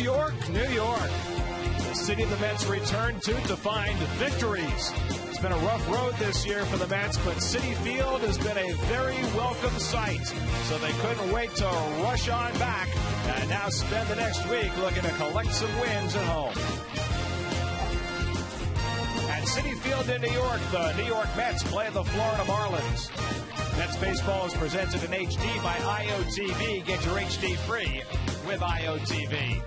York, New York. The city of the Mets returned to find victories. It's been a rough road this year for the Mets, but Citi Field has been a very welcome sight. So they couldn't wait to rush on back and now spend the next week looking to collect some wins at home. At Citi Field in New York, the New York Mets play the Florida Marlins. Mets baseball is presented in HD by IOTV. Get your HD free with IOTV.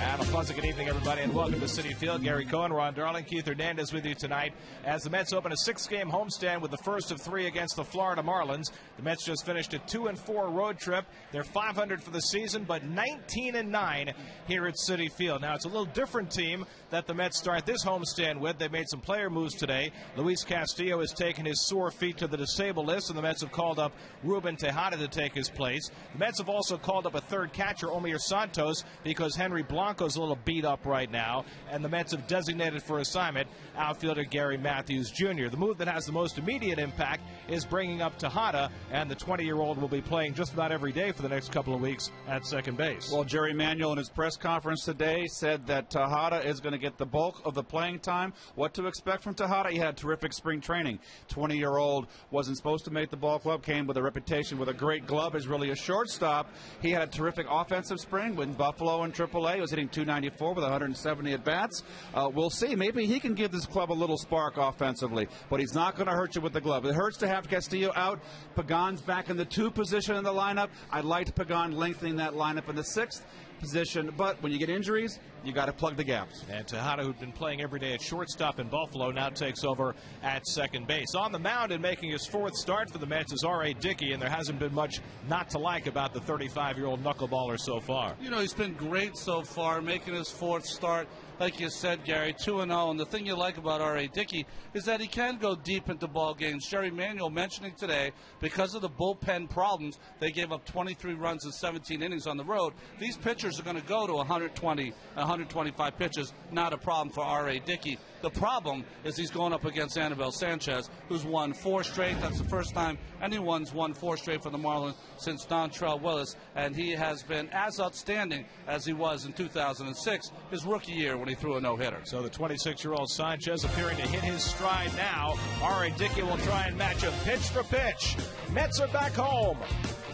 And a pleasant good evening, everybody, and welcome to Citi Field. Gary Cohen, Ron Darling, Keith Hernandez with you tonight as the Mets open a 6-game homestand with the first of 3 against the Florida Marlins. The Mets just finished a 2-4 road trip. They're 500 for the season, but 19-9 here at Citi Field. Now, it's a little different team that the Mets start this homestand with. They made some player moves today. Luis Castillo has taken his sore feet to the disabled list, and the Mets have called up Ruben Tejada to take his place. The Mets have also called up a third catcher, Omir Santos, because Henry Blanco's a little beat up right now, and the Mets have designated for assignment outfielder Gary Matthews Jr. The move that has the most immediate impact is bringing up Tejada, and the 20-year-old will be playing just about every day for the next couple of weeks at second base. Well, Jerry Manuel in his press conference today said that Tejada is going to get the bulk of the playing time. What to expect from Tejada? He had terrific spring training. 20-year-old wasn't supposed to make the ball club, came with a reputation with a great glove, is really a shortstop. He had a terrific offensive spring with Buffalo and AAA. He was hitting .294 with 170 at-bats. We'll see. Maybe he can give this club a little spark offensively, but he's not going to hurt you with the glove. It hurts to have Castillo out. Pagan's back in the 2 position in the lineup. I liked Pagan lengthening that lineup in the 6th position, but when you get injuries, you got to plug the gaps. And Tejada, who'd been playing every day at shortstop in Buffalo, now takes over at second base. On the mound and making his 4th start for the Mets is R.A. Dickey, and there hasn't been much not to like about the 35-year-old knuckleballer so far. You know, he's been great so far, making his 4th start. Like you said, Gary, 2-0. And the thing you like about R.A. Dickey is that he can go deep into ball games. Jerry Manuel mentioning today, because of the bullpen problems, they gave up 23 runs in 17 innings on the road. These pitchers are going to go to 120, 125 pitches. Not a problem for R.A. Dickey. The problem is he's going up against Anibal Sanchez, who's won 4 straight. That's the first time anyone's won 4 straight for the Marlins since Dontrell Willis, and he has been as outstanding as he was in 2006, his rookie year when he threw a no-hitter. So the 26-year-old Sanchez appearing to hit his stride now. R.A. Dickey will try and match him pitch for pitch. Mets are back home.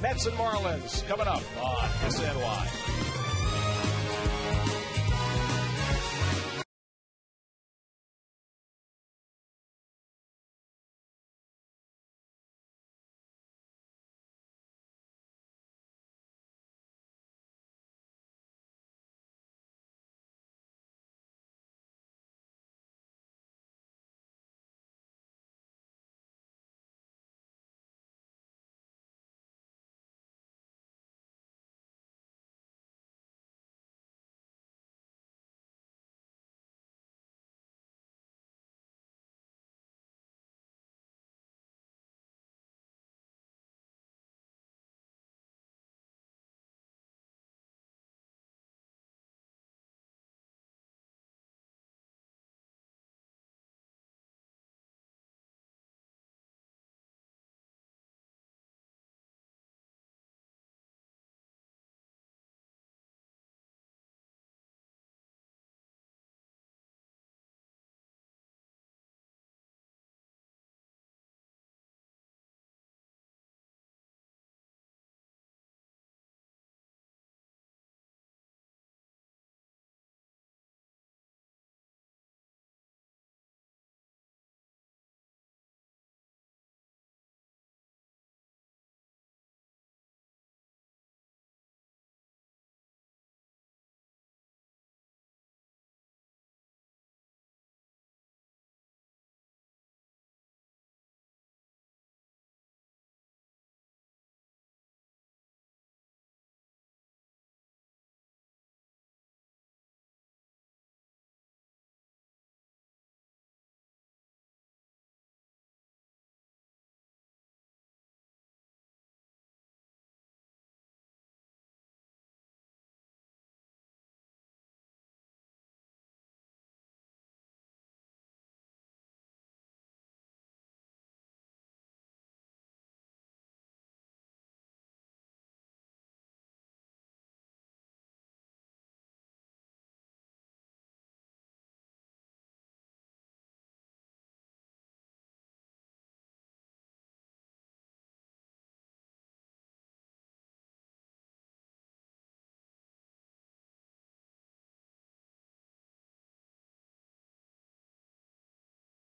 Mets and Marlins coming up on SNY.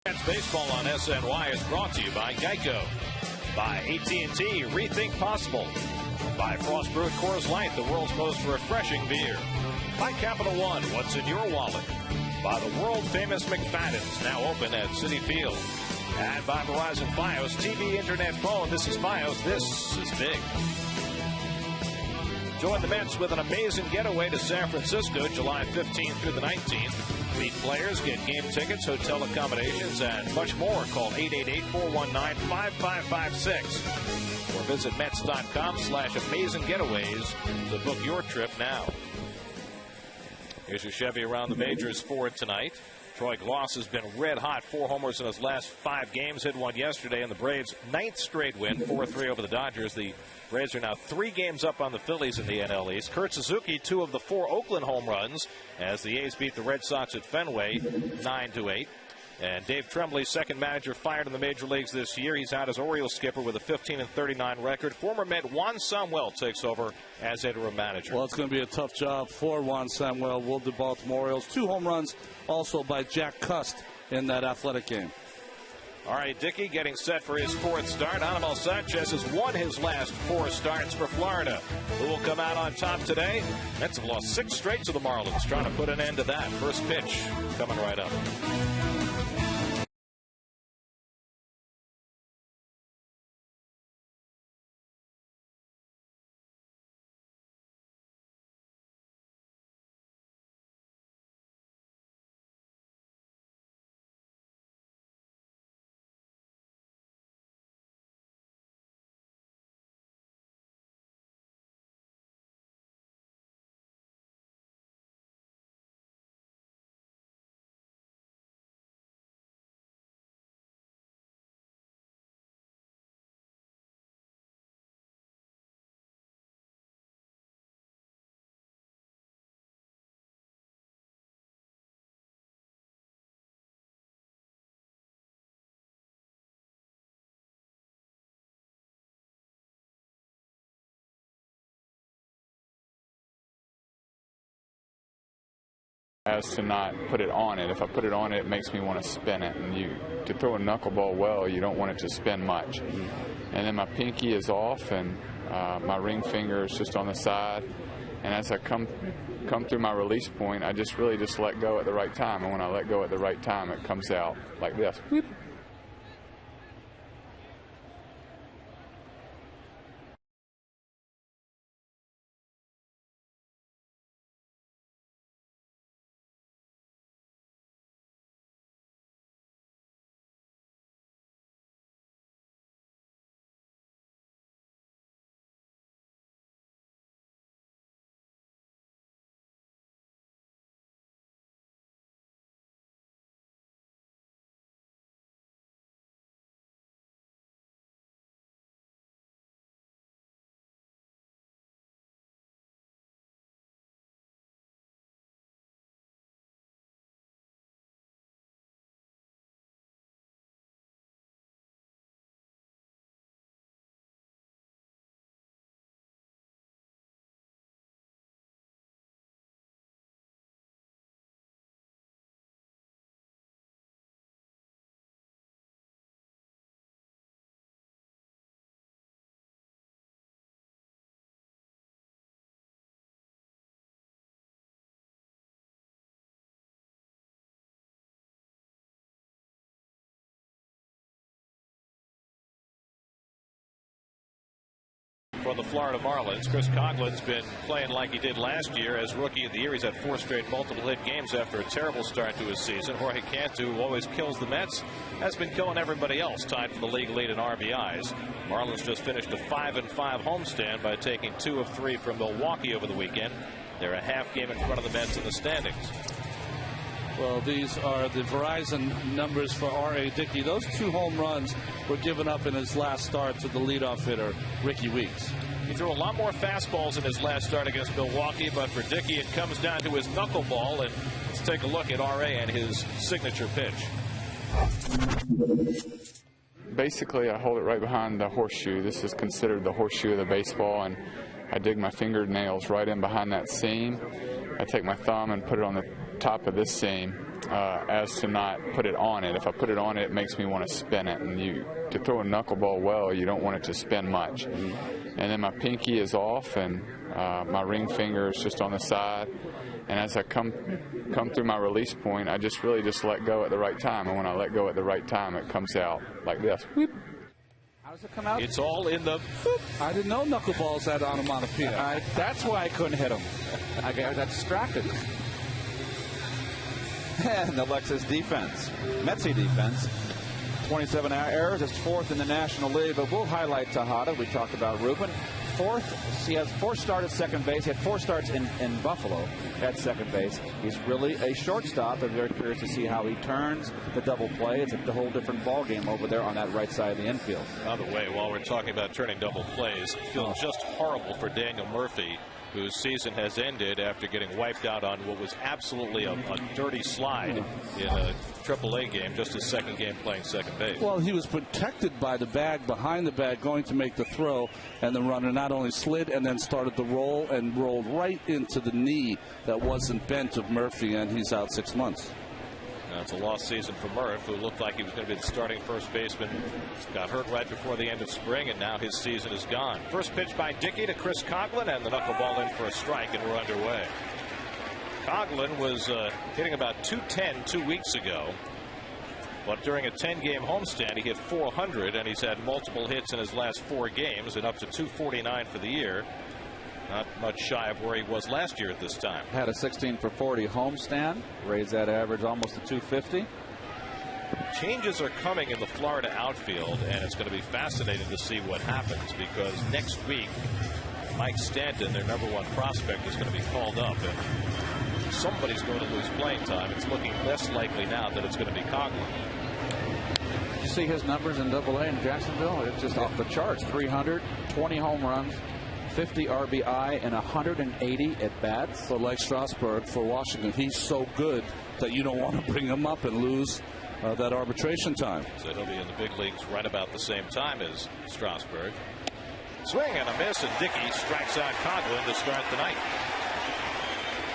Mets baseball on SNY is brought to you by Geico, by AT&T, rethink possible, by Frost Brewed Coors Light, the world's most refreshing beer, by Capital One, what's in your wallet, by the world-famous McFadden's, now open at Citi Field, and by Verizon Fios, TV, internet, phone. This is Fios. This is big. Join the Mets with an amazing getaway to San Francisco, July 15th through the 19th. Meet players, get game tickets, hotel accommodations, and much more. Call 888-419-5556 or visit Mets.com/amazing-getaways to book your trip now. Here's your Chevy around the majors for tonight. Troy Gloss has been red hot. 4 homers in his last 5 games. Hit one yesterday, and the Braves' 9th straight win, 4-3 over the Dodgers. The Braves are now 3 games up on the Phillies in the NL East. Kurt Suzuki, 2 of the 4 Oakland home runs as the A's beat the Red Sox at Fenway 9-8. And Dave Tremblay, second manager fired in the major leagues this year. He's out as Orioles skipper with a 15-39 record. Former Met Juan Samuel takes over as interim manager. Well, it's going to be a tough job for Juan Samuel. Will the Baltimore Orioles. 2 home runs also by Jack Cust in that Athletic game. R.A. Dickey getting set for his 4th start. Anibal Sanchez has won his last 4 starts for Florida. Who will come out on top today? Mets have lost 6 straight to the Marlins, trying to put an end to that. First pitch coming right up. As to not put it on it. If I put it on it, it makes me want to spin it. And to throw a knuckleball well, you don't want it to spin much. And then my pinky is off, and my ring finger is just on the side. And as I come through my release point, I really let go at the right time. And when I let go at the right time, it comes out like this. Whoop. For the Florida Marlins, Chris Coughlin's been playing like he did last year as Rookie of the Year. He's had 4 straight multiple-hit games after a terrible start to his season. Jorge Cantu, who always kills the Mets, has been killing everybody else, tied for the league lead in RBIs. Marlins just finished a 5-5 homestand by taking 2 of 3 from Milwaukee over the weekend. They're a half game in front of the Mets in the standings. Well, these are the Verizon numbers for R.A. Dickey. Those 2 home runs were given up in his last start to the leadoff hitter, Ricky Weeks. He threw a lot more fastballs in his last start against Milwaukee, but for Dickey, it comes down to his knuckleball. And let's take a look at R.A. and his signature pitch. Basically, I hold it right behind the horseshoe. This is considered the horseshoe of the baseball, and I dig my fingernails right in behind that seam. I take my thumb and put it on the top of this seam, as to not put it on it. If I put it on it, it makes me want to spin it. And to throw a knuckleball well, you don't want it to spin much. And then my pinky is off, and my ring finger is just on the side. And as I come through my release point, I just really let go at the right time. And when I let go at the right time, it comes out like this. Whoop. How does it come out? It's all in the. I didn't know knuckleballs had onomatopoeia. That's why I couldn't hit him. I got distracted. And Alexa's defense, Metsy defense, 27 errors. It's fourth in the National League. But we'll highlight Tejada. We talked about Ruben. Fourth, he has 4 starts at second base. He had 4 starts in Buffalo at second base. He's really a shortstop. I'm very curious to see how he turns the double play. It's a whole different ball game over there on that right side of the infield. By the way, while we're talking about turning double plays, it feels just horrible for Daniel Murphy, whose season has ended after getting wiped out on what was absolutely a dirty slide in a AAA game, just his second game playing second base. Well, he was protected by the bag, behind the bag, going to make the throw, and the runner not only slid and then started to roll and rolled right into the knee that wasn't bent of Murphy, and he's out 6 months. It's a lost season for Murph, who looked like he was going to be the starting first baseman. Got hurt right before the end of spring, and now his season is gone. First pitch by Dickey to Chris Coughlin, and the knuckleball in for a strike, and we're underway. Coughlin was hitting about 210 2 weeks ago, but during a 10-game homestand, he hit 400, and he's had multiple hits in his last 4 games, and up to 249 for the year. Not much shy of where he was last year at this time. Had a 16 for 40 homestand, raised that average almost to 250. Changes are coming in the Florida outfield, and it's going to be fascinating to see what happens, because next week Mike Stanton, their #1 prospect, is going to be called up, and somebody's going to lose playing time. It's looking less likely now that it's going to be Coughlin. You see his numbers in AA in Jacksonville? It's just off the charts. 300, 20 home runs, 50 RBI, and 180 at bats. So like Strasburg for Washington, he's so good that you don't want to bring him up and lose that arbitration time. So he'll be in the big leagues right about the same time as Strasburg. Swing and a miss, and Dickey strikes out Coughlin to start the night.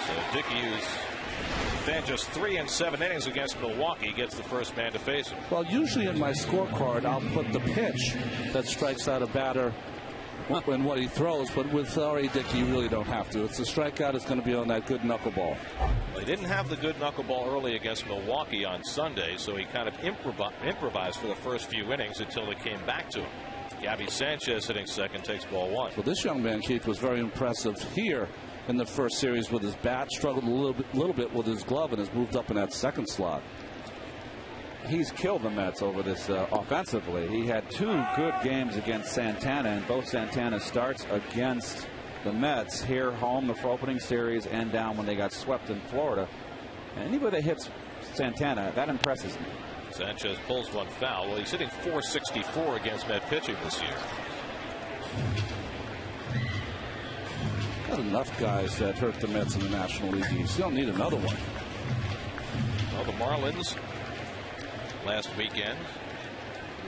So Dickey, who's been just 3 and 7 innings against Milwaukee, gets the first man to face him. Well, usually in my scorecard, I'll put the pitch that strikes out a batter and what he throws, but with R.A. Dickey, you really don't have to. It's the strikeout is going to be on that good knuckleball. Well, he didn't have the good knuckleball early against Milwaukee on Sunday, so he kind of improvised for the first few innings until it came back to him. Gabby Sanchez hitting second, takes ball 1. Well, this young man, Keith, was very impressive here in the first series with his bat, struggled a little bit with his glove, and has moved up in that second slot. He's killed the Mets over this offensively. He had 2 good games against Santana, and both Santana starts against the Mets here, home the opening series, and down when they got swept in Florida. And anybody that hits Santana, that impresses me. Sanchez pulls one foul. Well, he's hitting .464 against Met pitching this year. Got enough guys that hurt the Mets in the National League East. You don't need another one. Well, the Marlins last weekend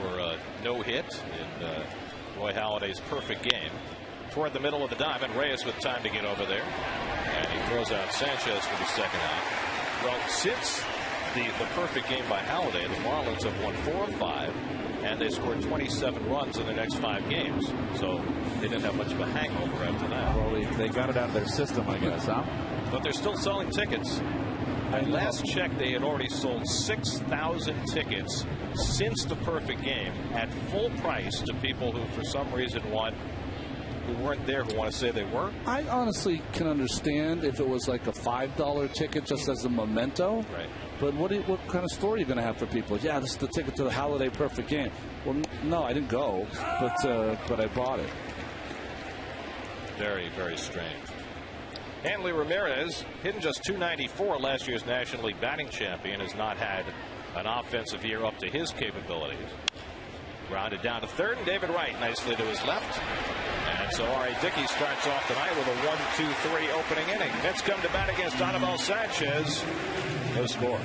were no hit in Roy Halladay's perfect game. Toward the middle of the diamond, Reyes with time to get over there, and he throws out Sanchez for the second out. Well, since the perfect game by Halladay, the Marlins have won 4 of 5, and they scored 27 runs in their next 5 games. So they didn't have much of a hangover after that. Well, they got it out of their system, I guess, huh? But they're still selling tickets. At last check, they had already sold 6,000 tickets since the perfect game at full price to people who, for some reason, who weren't there, who want to say they were. I honestly can understand if it was like a $5 ticket just as a memento. Right. But what kind of story are you going to have for people? Yeah, this is the ticket to the Halladay perfect game. Well, no, I didn't go, but I bought it. Very, very strange. Hanley Ramirez, hitting just .294, last year's National League batting champion, has not had an offensive year up to his capabilities. Grounded down to third, and David Wright nicely to his left. And so R.A. Dickey starts off tonight with a 1-2-3 opening inning. Mets come to bat against Anibal Sanchez. No score.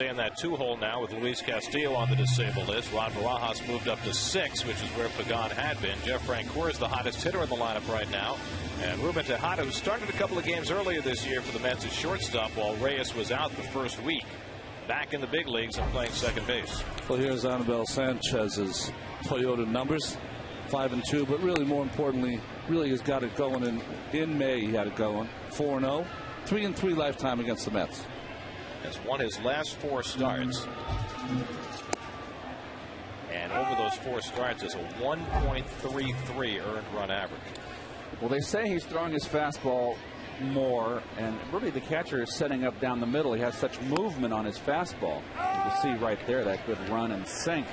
In that 2-hole now with Luis Castillo on the disabled list. Rod Barajas moved up to 6, which is where Pagan had been. Jeff Francoeur is the hottest hitter in the lineup right now. And Ruben Tejada, who started a couple of games earlier this year for the Mets, at shortstop while Reyes was out the first week. Back in the big leagues and playing second base. Well, here's Anibal Sanchez's Toyota numbers, 5-2, but really more importantly, really has got it going in May. He had it going 4-0, 3-3 lifetime against the Mets. Has won his last 4 starts. And over those 4 starts is a 1.33 earned run average. Well, they say he's throwing his fastball more, and really the catcher is setting up down the middle. He has such movement on his fastball. You can see right there that good run and sink.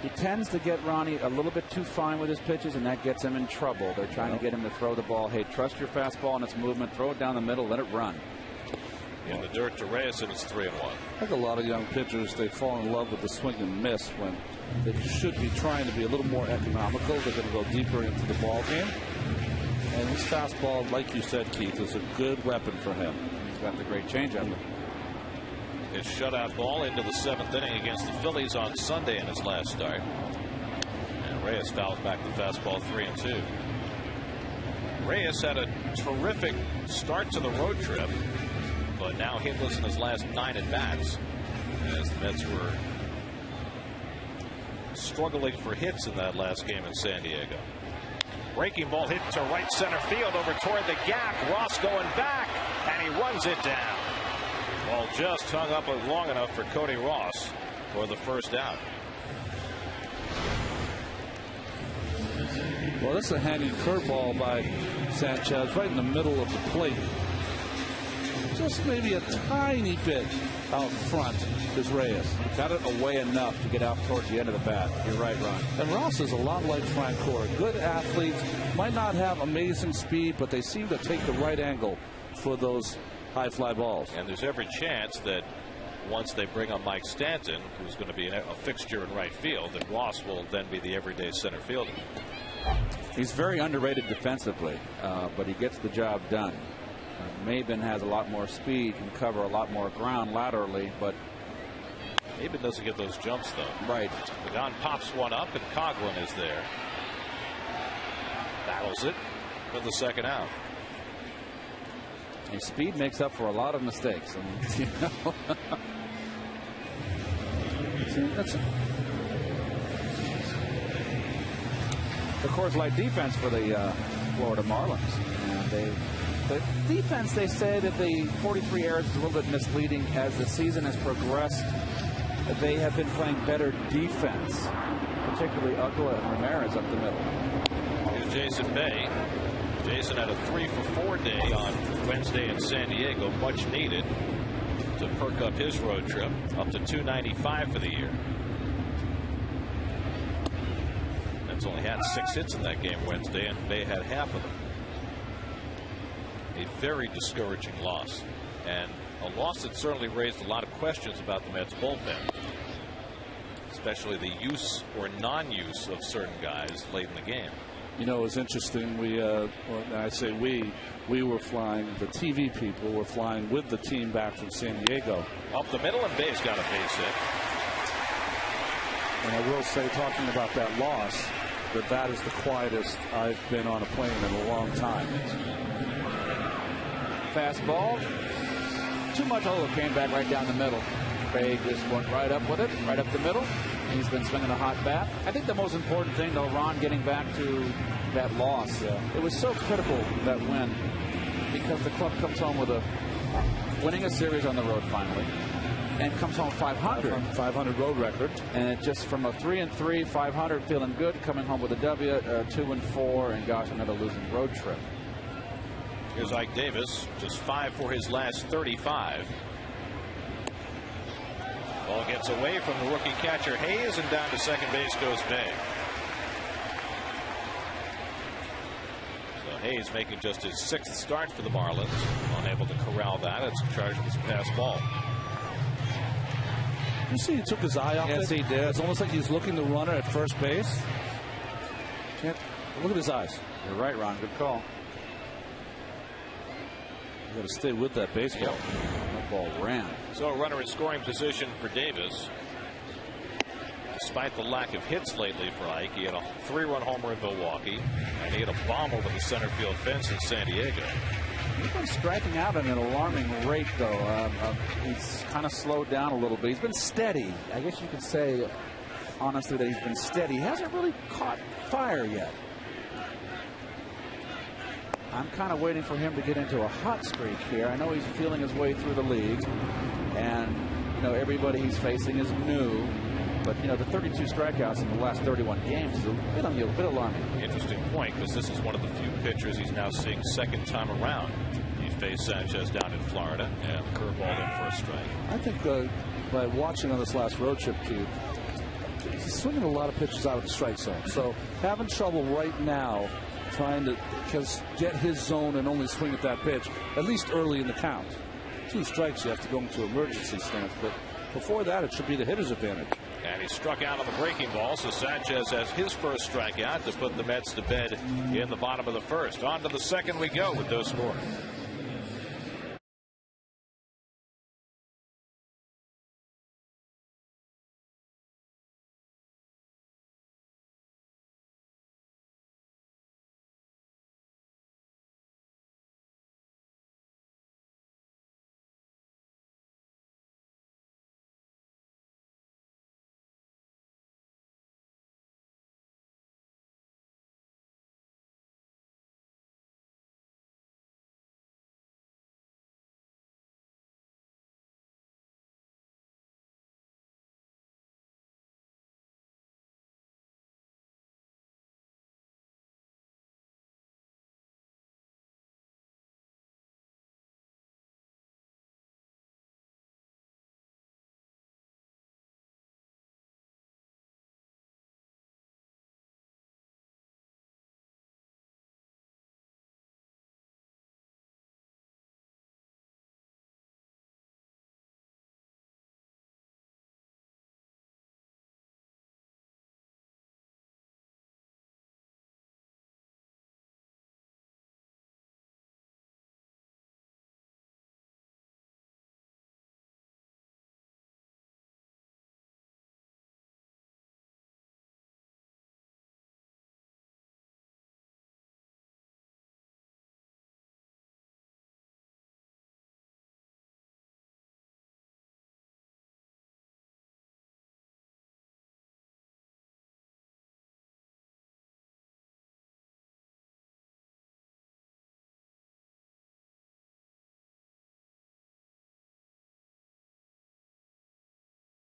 He tends to get Ronnie a little bit too fine with his pitches, and that gets him in trouble. They're trying to get him to throw the ball. Hey, trust your fastball and its movement. Throw it down the middle. Let it run. In the dirt to Reyes, and it's 3-1. I think a lot of young pitchers, they fall in love with the swing and miss when they should be trying to be a little more economical. They're going to go deeper into the ball game. And his fastball, like you said, Keith, is a good weapon for him. He's got the great changeup. His shutout ball into the 7th inning against the Phillies on Sunday in his last start. And Reyes fouls back the fastball 3-2. Reyes had a terrific start to the road trip, but now hitless in his last 9 at-bats as the Mets were struggling for hits in that last game in San Diego. Breaking ball hit to right center field over toward the gap. Ross going back, and he runs it down. Ball just hung up long enough for Cody Ross for the first out. Well, this is a hanging curveball by Sanchez right in the middle of the plate. Just maybe a tiny bit out front is Reyes. Got it away enough to get out towards the end of the bat. You're right, Ron. And Ross is a lot like Francoeur. Good athletes, might not have amazing speed, but they seem to take the right angle for those high fly balls. And there's every chance that once they bring on Mike Stanton, who's going to be a fixture in right field, that Ross will then be the everyday center fielder. He's very underrated defensively, but he gets the job done. Maben has a lot more speed, can cover a lot more ground laterally, but Maben doesn't get those jumps, though. Right. Pagan pops one up, and Coghlan is there. Battles it for the second out. His speed makes up for a lot of mistakes. I mean, you know. Of course, like defense for the Florida Marlins. And the defense, they say that the 43 errors is a little bit misleading. As the season has progressed, they have been playing better defense, particularly Ucla and Ramirez up the middle. Here's Jason Bay. Jason had a 3-for-4 day on Wednesday in San Diego, much needed to perk up his road trip, up to 295 for the year. Mets only had 6 hits in that game Wednesday, and Bay had half of them. A very discouraging loss, and a loss that certainly raised a lot of questions about the Mets bullpen, especially the use or non-use of certain guys late in the game. You know, it was interesting. Well, I say we were flying, the TV people were flying with the team back from San Diego. Up the middle, and Bay's got a base hit. And I will say, talking about that loss, that is the quietest I've been on a plane in a long time. Fastball. Too much. Oh, it came back right down the middle. Bay just went right up with it, right up the middle. He's been swinging a hot bat. I think the most important thing, though, Ron, getting back to that loss, it was so critical, that win, because the club comes home with winning a series on the road finally, and comes home 500. 500 road record. And it just from a 3-3, 500, feeling good, coming home with a W, 2-4, and gosh, another losing road trip. Here's Ike Davis, just 5 for his last 35. Ball gets away from the rookie catcher Hayes, and down to second base goes Bay. So Hayes making just his 6th start for the Marlins, unable to corral that. It's in charge of his pass ball. You see, he took his eye off it. Yes, he did. It's almost like he's looking the runner at first base. Look at his eyes. You're right, Ron. Good call. You got to stay with that baseball. That ball ran So a runner in scoring position for Davis. Despite the lack of hits lately for Ike, he had a 3-run homer in Milwaukee, and he had a bomb over the center field fence in San Diego. He's been striking out at an alarming rate, though. He's kind of slowed down a little bit. He's been steady. I guess you could say, honestly, that he's been steady. He hasn't really caught fire yet. I'm kind of waiting for him to get into a hot streak here. I know he's feeling his way through the league, and everybody he's facing is new. But the 32 strikeouts in the last 31 games is a bit alarming. Interesting point, because this is one of the few pitchers he's now seeing second time around. He faced Sanchez down in Florida, and curveball in for a strike. I think by watching on this last road trip, Cube, he's swinging a lot of pitches out of the strike zone. So having trouble right now trying to get his zone and only swing at that pitch, at least early in the count. 2 strikes, you have to go into emergency stance. But before that, it should be the hitter's advantage. And he struck out on the breaking ball, so Sanchez has his first strikeout to put the Mets to bed in the bottom of the first. On to the second we go with those scores.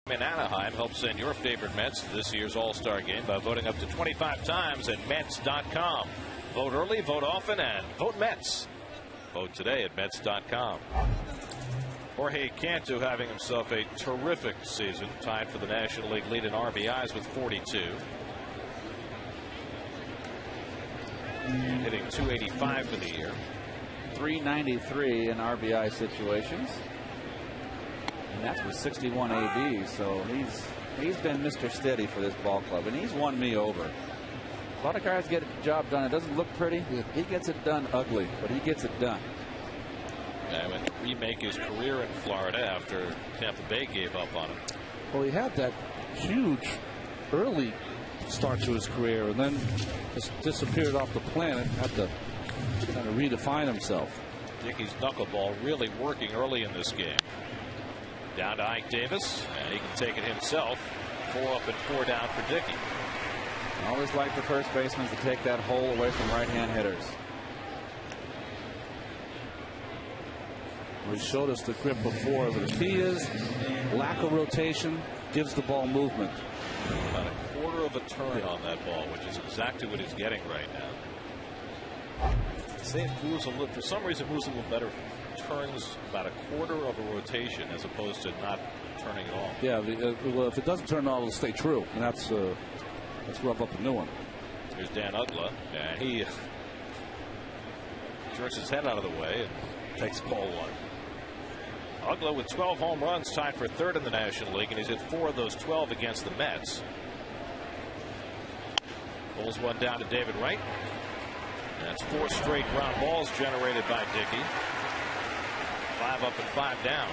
In Anaheim, help send your favorite Mets to this year's All-Star game by voting up to 25 times at Mets.com. Vote early, vote often, and vote Mets. Vote today at Mets.com. Jorge Cantu having himself a terrific season, tied for the National League lead in RBIs with 42. Hitting .285 for the year. .393 in RBI situations. And that's with 61 ABs, so he's been Mr. Steady for this ball club, and he's won me over. A lot of guys get the job done. It doesn't look pretty. He gets it done ugly, but he gets it done. And to remake his career in Florida after Tampa Bay gave up on him. Well, he had that huge early start to his career, and then just disappeared off the planet. Had to kind of redefine himself. Dickey's knuckleball really working early in this game. Down to Ike Davis, and he can take it himself. 4 up and 4 down for Dickey. I always like the first baseman to take that hole away from right-hand hitters. We showed us the grip before, but the key is lack of rotation gives the ball movement. About a quarter of a turn on that ball, which is exactly what he's getting right now. Say it moves a little, for some reason, moves a little better. Turns about a quarter of a rotation as opposed to not turning at all. Yeah, well, if it doesn't turn at all, it'll stay true, and let's rub up a new one. Here's Dan Uggla, and he jerks his head out of the way and takes ball 1. Uggla with 12 home runs, tied for 3rd in the National League, and he's hit 4 of those 12 against the Mets. Pulls one down to David Wright. That's 4 straight ground balls generated by Dickey. 5 up and 5 down.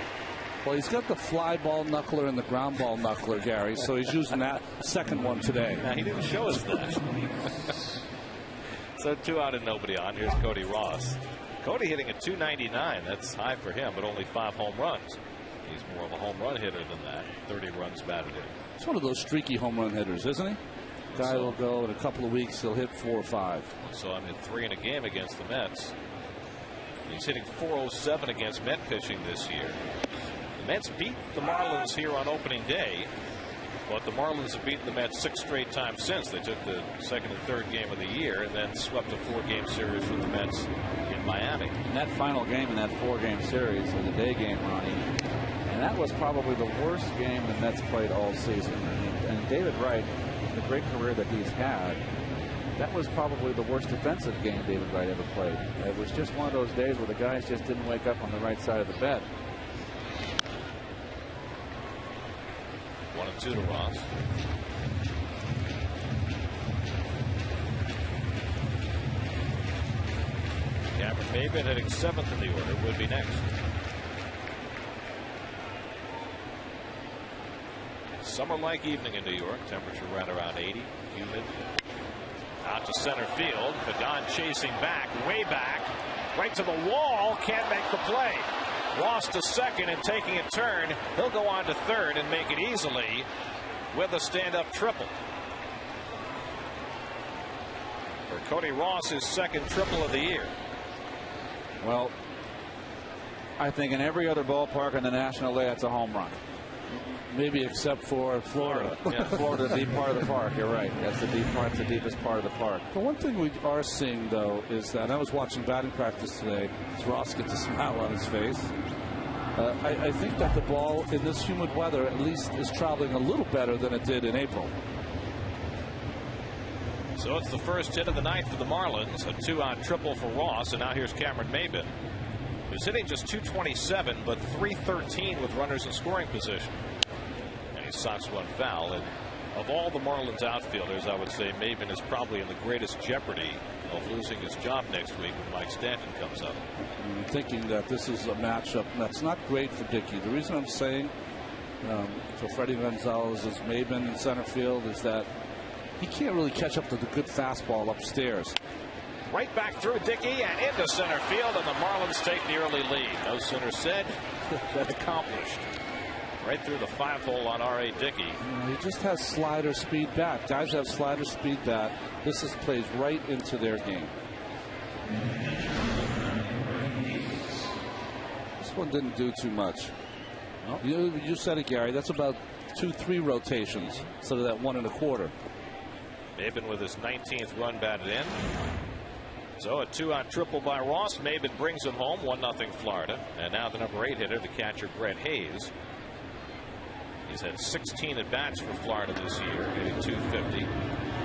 Well, he's got the fly ball knuckler and the ground ball knuckler, Gary, so he's using that second one today. Now, he didn't show us that. So 2 out and nobody on. Here's Cody Ross. Cody hitting a .299. That's high for him, but only 5 home runs. He's more of a home run hitter than that. 30 runs batted in. It's one of those streaky home run hitters, isn't he? Guy will go in a couple of weeks, he'll hit 4 or 5. So I'm in 3 in a game against the Mets. He's hitting .407 against Met pitching this year. The Mets beat the Marlins here on opening day, but the Marlins have beaten the Mets 6 straight times since. They took the second and third game of the year and then swept a 4-game series with the Mets in Miami. And that final game in that 4-game series was a day game, Ronnie. And that was probably the worst game the Mets played all season. And David Wright, the great career that he's had, that was probably the worst defensive game David Wright ever played. It was just one of those days where the guys just didn't wake up on the right side of the bed. 1-2 to Ross. Cameron Maybin hitting 7th in the order would be next. Summer-like evening in New York. Temperature right around 80. Humid. Out to center field. Pagan chasing back, way back, right to the wall. Can't make the play. Ross to second and taking a turn. He'll go on to third and make it easily with a stand-up triple. For Cody Ross, his second triple of the year. Well, I think in every other ballpark in the National League, that's a home run. Maybe except for Florida. Yeah. Florida, the deep part of the park. You're right. That's the deep part. It's the deepest part of the park. The one thing we are seeing, though, is that I was watching batting practice today. As Ross gets a smile on his face. I think that the ball in this humid weather at least is traveling a little better than it did in April. So it's the first hit of the night for the Marlins. A 2-out triple for Ross. And now here's Cameron Maybin, who's hitting just .227, but .313 with runners in scoring position. And he socks one foul. And of all the Marlins outfielders, I would say Maybin is probably in the greatest jeopardy of losing his job next week when Mike Stanton comes up. I'm thinking that this is a matchup that's not great for Dickey. The reason I'm saying for Freddie Gonzalez's Maybin in center field is that he can't really catch up to the good fastball upstairs. Right back through Dickey and into center field, and the Marlins take the early lead. No sooner said than accomplished. Right through the 5-hole on R.A. Dickey. He just has slider speed bat. Guys have slider speed bat. This plays right into their game. This one didn't do too much. Nope. You said it, Gary. That's about 2-3 rotations instead of that 1 1/4. Maybin with his 19th run batted in. So a 2-out triple by Ross. Maybin brings him home. 1-0 Florida. And now the number 8 hitter, the catcher Brett Hayes. He's had 16 at-bats for Florida this year, hitting .250.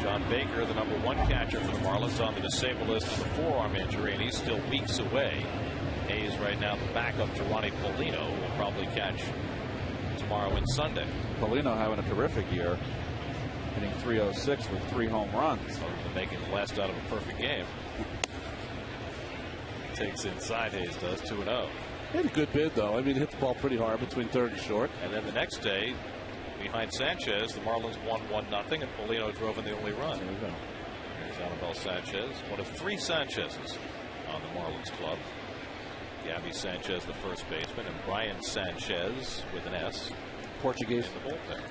John Baker, the number 1 catcher for the Marlins, on the disabled list with a forearm injury, and he's still weeks away. Hayes right now the backup to Ronnie Polino, who will probably catch tomorrow and Sunday. Polino having a terrific year, hitting .306 with 3 home runs. Other than making the last out of a perfect game. Takes inside, Hayes does, 2-0. He had a good bid, though. I mean, he hit the ball pretty hard between third and short. And then the next day, behind Sanchez, the Marlins won 1-0, and Polino drove in the only run. There we go. There's Anibal Sanchez, one of 3 Sanchez's on the Marlins club. Gabby Sanchez, the first baseman, and Brian Sanchez with an S. Portuguese. In the bullpen.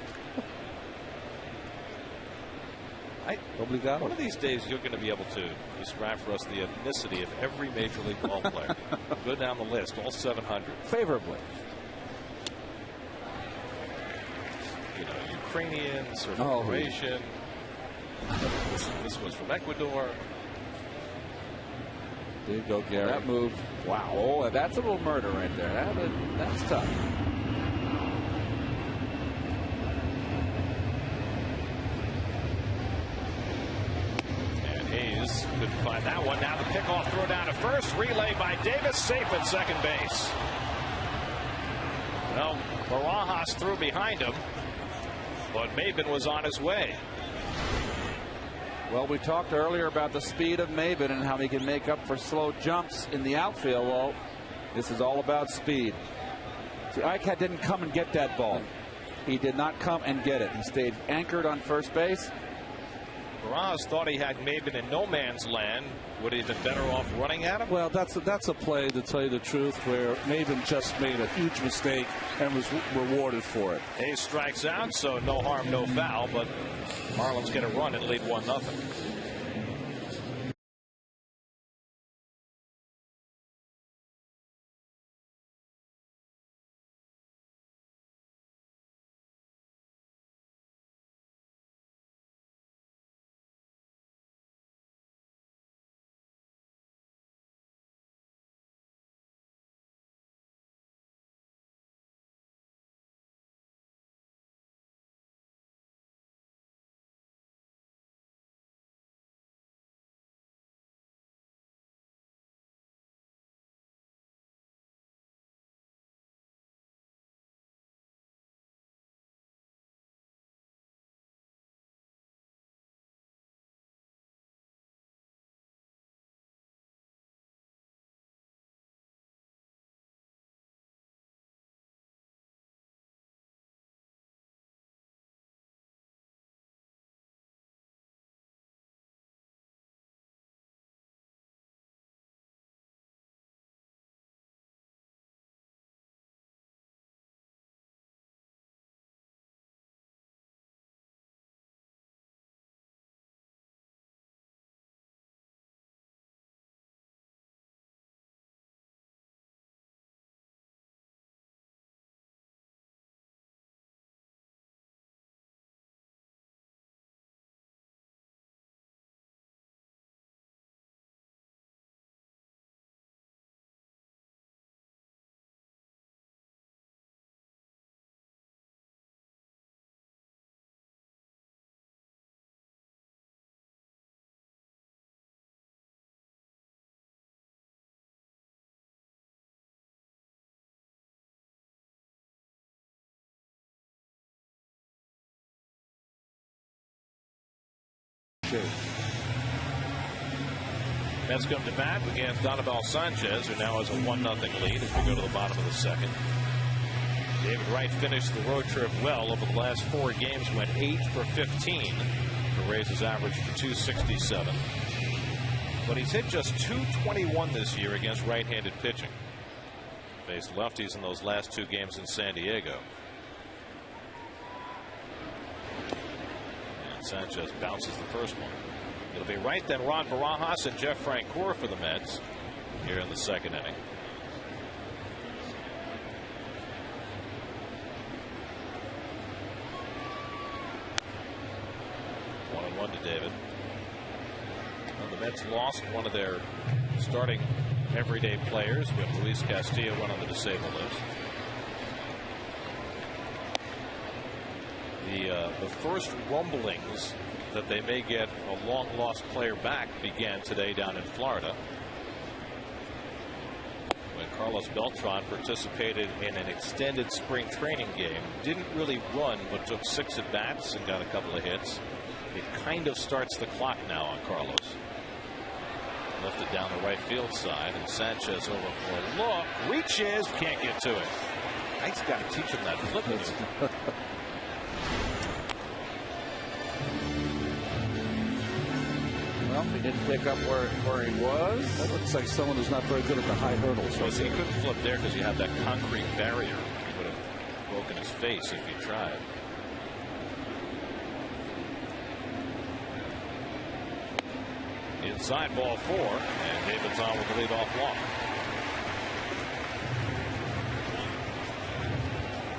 Obrigado. One of these days, you're going to be able to describe for us the ethnicity of every major league ball player. Go down the list, all 700. Favorably. You know, Ukrainian, sort of Croatian. This was from Ecuador. There you go, Gary. That move. Wow. Oh, that's a little murder right there. That's tough. Couldn't find that one. Now the pickoff throw down to first. Relay by Davis. Safe at second base. Well, Barajas threw behind him, but Maybin was on his way. Well, we talked earlier about the speed of Maybin and how he can make up for slow jumps in the outfield. Well, this is all about speed. See, Eichhardt didn't come and get that ball. He did not come and get it. He stayed anchored on first base. Barajas thought he had Maben in no man's land. Would he have been better off running at him? Well, that's a play, to tell you the truth, where Maben just made a huge mistake and was rewarded for it. Hayes strikes out, so no harm, no foul, but Marlins get a run and lead 1-0. Mets come to bat against Donovan Sanchez, who now has a 1-0 lead as we go to the bottom of the second. David Wright finished the road trip well. Over the last 4 games, went 8 for 15 to raise his average to 267. But he's hit just .221 this year against right-handed pitching. Faced lefties in those last 2 games in San Diego. And Sanchez bounces the first one. It'll be Wright, then Ron Barajas and Jeff Francoeur for the Mets here in the second inning. One to David. Well, the Mets lost one of their starting everyday players with Luis Castillo, one on the disabled list. The first rumblings that they may get a long lost player back began today down in Florida when Carlos Beltran participated in an extended spring training game. Didn't really run, but took 6 at bats and got a couple of hits. It kind of starts the clock now on Carlos. Lifted down the right field side, and Sanchez over for a look. Reaches, can't get to it. Knight's got to teach him that flip move. Well, he didn't pick up where he was. That looks like someone who's not very good at the high hurdles. Well, he couldn't flip there because you have that concrete barrier. He would have broken his face if he tried. Inside ball 4, and David's on with the leadoff walk.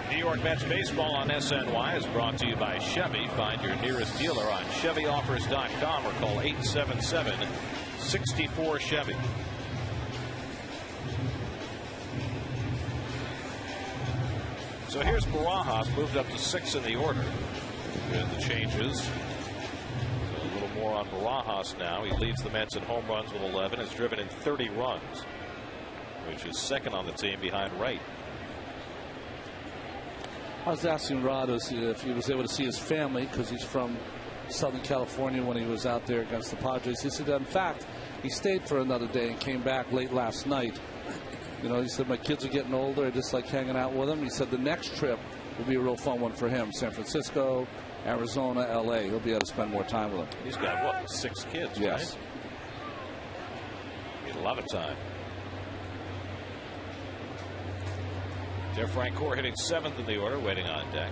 New York Mets baseball on SNY is brought to you by Chevy. Find your nearest dealer on ChevyOffers.com or call 877-64-CHEVY. So here's Barajas, moved up to 6 in the order with the changes. So a little more on Barajas now. He leads the Mets in home runs with 11, has driven in 30 runs, which is second on the team behind Wright. I was asking Rod if he was able to see his family because he's from Southern California when he was out there against the Padres. He said that in fact he stayed for another day and came back late last night You know, he said, my kids are getting older. I just like hanging out with them. He said the next trip will be a real fun one for him. San Francisco, Arizona, L.A. He'll be able to spend more time with them. He's got, what, 6 kids, yes. Right? Need a lot of time. Jeff Francoeur hitting 7th in the order, waiting on deck.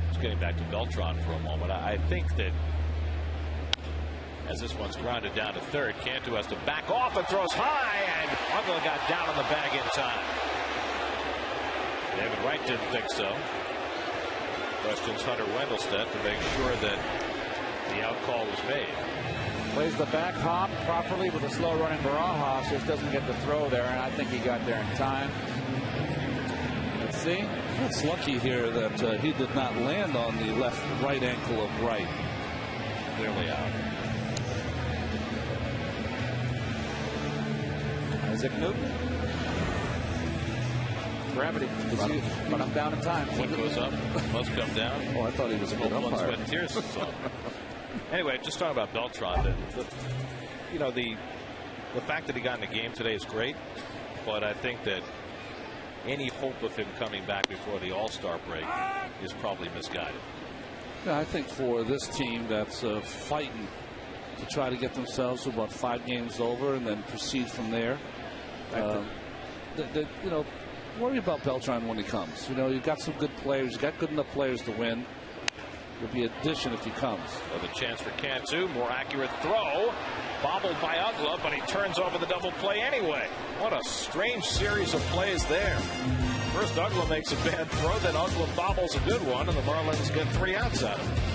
Just getting back to Beltran for a moment. I think that as this one's grounded down to third, Cantu has to back off and throws high, and Uggla got down on the bag in time. David Wright didn't think so. Questions Hunter Wendelstedt to make sure that the out call was made. Plays the back hop properly with a slow running Barajas. Just doesn't get the throw there, and I think he got there in time. Let's see. It's lucky here that he did not land on the right ankle of Wright. Clearly out. Isaac Newton. Gravity. But I'm down in time. What goes up must come down. Oh, I thought he was a good umpire. Sweat and tears. Anyway, just talking about Beltran. You know, the fact that he got in the game today is great, but I think that any hope of him coming back before the All-Star break is probably misguided. Yeah, I think for this team that's fighting to try to get themselves to about 5 games over and then proceed from there. You know, worry about Beltran when he comes. You know, you've got some good players. You've got good enough players to win. There'll be addition if he comes. Another chance for Cantu. More accurate throw. Bobbled by Uggla, but he turns over the double play anyway. What a strange series of plays there. First Uggla makes a bad throw, then Uggla bobbles a good one, and the Marlins get 3 outs out of it.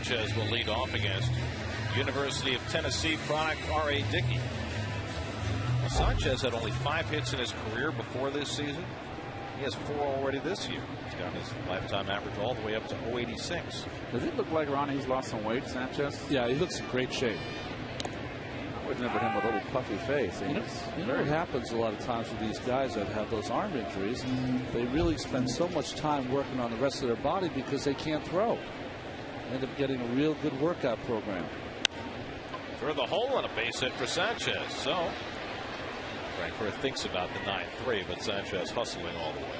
Sanchez will lead off against University of Tennessee product R.A. Dickey. Well, Sanchez had only 5 hits in his career before this season. He has 4 already this year. He's got his lifetime average all the way up to 0.86. Does it look like, Ronnie, he's lost some weight, Sanchez? Yeah, he looks in great shape. I always remember him with a little puffy face. You know what happens a lot of times with these guys that have those arm injuries? They really spend so much time working on the rest of their body because they can't throw. End up getting a real good workout program. Through the hole and a base hit for Sanchez. So Francoeur thinks about the 9-3, but Sanchez hustling all the way.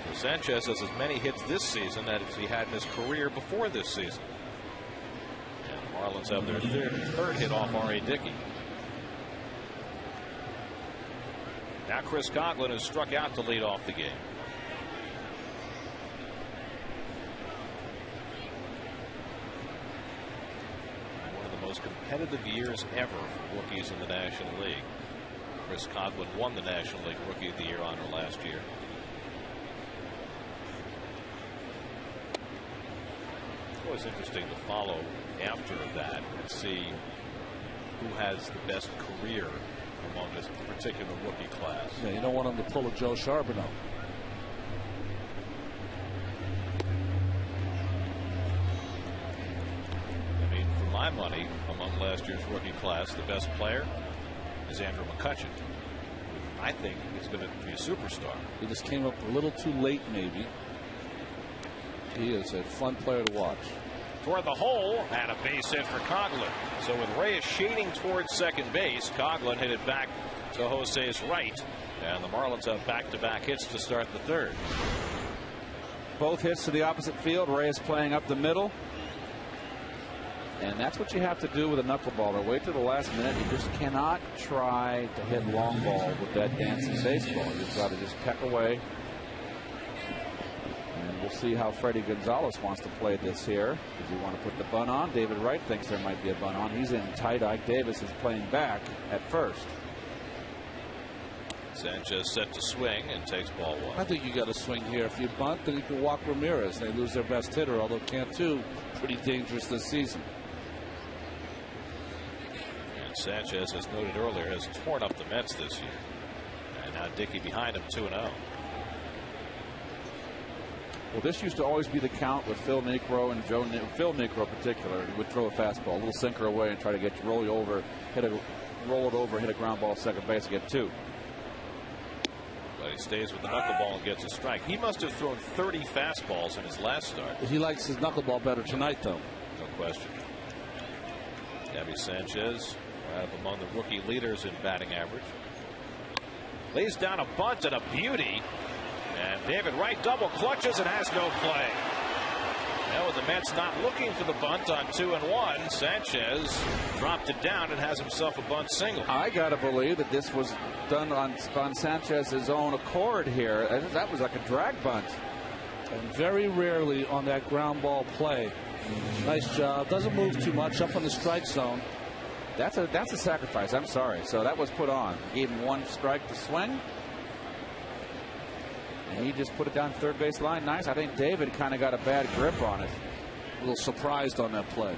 So Sanchez has as many hits this season as he had in his career before this season. And the Marlins have their third hit off R.A. Dickey. Now Chris Coughlin has struck out to lead off the game. most competitive years ever for rookies in the National League. Chris Coghlan won the National League Rookie of the Year honor last year. It's always interesting to follow after that and see who has the best career among this particular rookie class. Yeah, you don't want him to pull a Joe Charbonneau. I mean, for my money, among last year's rookie class, the best player is Andrew McCutchen. I think he's going to be a superstar. He just came up a little too late, maybe. He is a fun player to watch. Toward the hole, and a base hit for Coghlan. So with Reyes shading towards second base, Coghlan hit it back to Jose's right. And the Marlins have back-to-back hits to start the third. Both hits to the opposite field. Reyes playing up the middle. And that's what you have to do with a knuckleballer. Wait till the last minute. You just cannot try to hit long ball with that dancing baseball. You've got to just peck away. And we'll see how Freddie Gonzalez wants to play this here. Does he want to put the bunt on? David Wright thinks there might be a bunt on. He's in tight. Ike Davis is playing back at first. Sanchez set to swing and takes ball one. I think you got to swing here. If you bunt, then you can walk Ramirez. They lose their best hitter, although Cantu pretty dangerous this season. And Sanchez, as noted earlier, has torn up the Mets this year. And now Dickey behind him, 2-0. Well, this used to always be the count with Phil Niekro and Phil Niekro in particular. He would throw a fastball, a little sinker away, and try to get you roll it over, hit a ground ball second base, and get two. But he stays with the knuckleball and gets a strike. He must have thrown 30 fastballs in his last start. He likes his knuckleball better tonight, though. No question. Gabby Sanchez, right up among the rookie leaders in batting average. Lays down a bunt and a beauty. And David Wright double clutches and has no play. Now with the Mets not looking for the bunt on 2-1, Sanchez dropped it down and has himself a bunt single. I got to believe that this was done on Sanchez's own accord here. That was like a drag bunt. And very rarely on that ground ball play. Nice job. Doesn't move too much up on the strike zone. That's a sacrifice. I'm sorry. So that was put on. Gave him one strike to swing. And he just put it down third base line. Nice. I think David kind of got a bad grip on it. A little surprised on that play.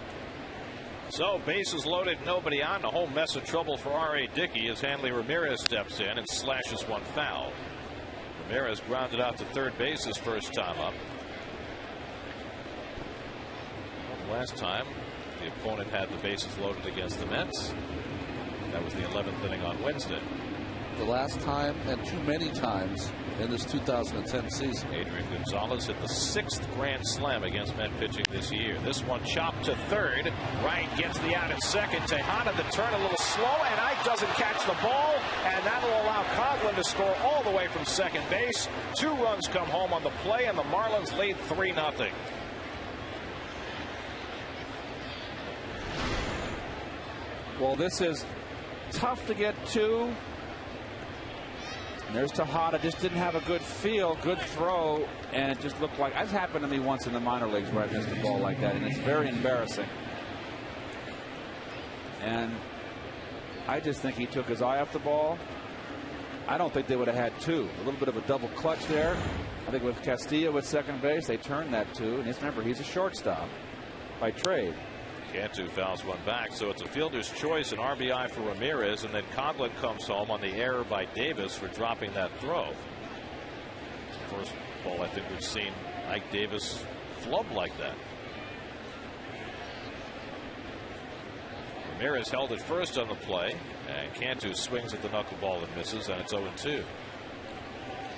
So bases loaded, nobody on. A whole mess of trouble for R.A. Dickey as Hanley Ramirez steps in and slashes one foul. Ramirez grounded out to third base his first time up. Last time the opponent had the bases loaded against the Mets. That was the 11th inning on Wednesday. The last time and too many times in this 2010 season. Adrian Gonzalez hit the 6th grand slam against Met pitching this year. This one chopped to third. Wright gets the out at second. Tejada the turn a little slow, and Ike doesn't catch the ball, and that'll allow Coghlan to score all the way from second base. 2 runs come home on the play, and the Marlins lead 3-0. Well, this is tough to get to. There's Tejada, just didn't have a good feel, good throw, and it just looked like, that's happened to me once in the minor leagues where I missed a ball like that, and it's very embarrassing. And I just think he took his eye off the ball. I don't think they would have had 2. A little bit of a double clutch there. I think with Castillo at second base, they turned that 2. And just remember, he's a shortstop by trade. Cantu fouls one back, so it's a fielder's choice, an RBI for Ramirez, and then Coghlan comes home on the error by Davis for dropping that throw. First ball I think we've seen Ike Davis flub like that. Ramirez held it first on the play, and Cantu swings at the knuckleball and misses, and it's 0-2.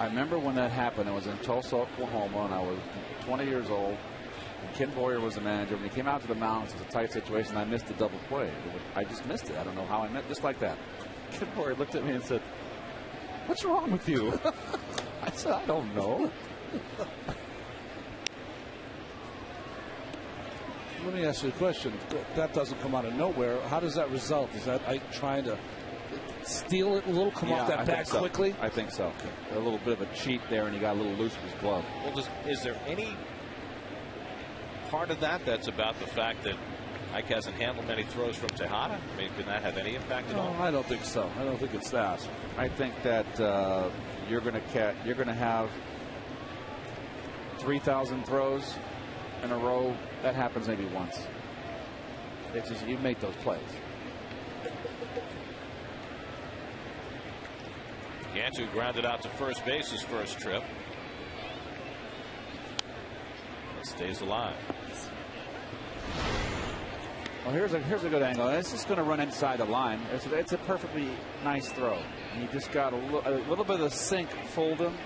I remember when that happened. It was in Tulsa, Oklahoma, and I was 20 years old. Ken Boyer was the manager. When he came out to the mound, it was a tight situation. I missed the double play. I just missed it. I don't know how I meant, just like that. Ken Boyer looked at me and said, "What's wrong with you?" I said, "I don't know." Let me ask you a question. That doesn't come out of nowhere. How does that result? Is that Ike trying to steal it a little, come off that bat quickly? I think so. A little bit of a cheat there, and he got a little loose with his glove. Well, is there any part of that's about the fact that Mike hasn't handled many throws from Tejada. I mean, can that have any impact at all? I don't think so. I don't think it's that. I think that you're going to have 3,000 throws in a row. That happens maybe once. It's just you make those plays. Cantu grounded out to first base his first trip. It stays alive. Well, here's a good angle. It's just going to run inside the line. It's a perfectly nice throw. You just got a little bit of the sink fooled him.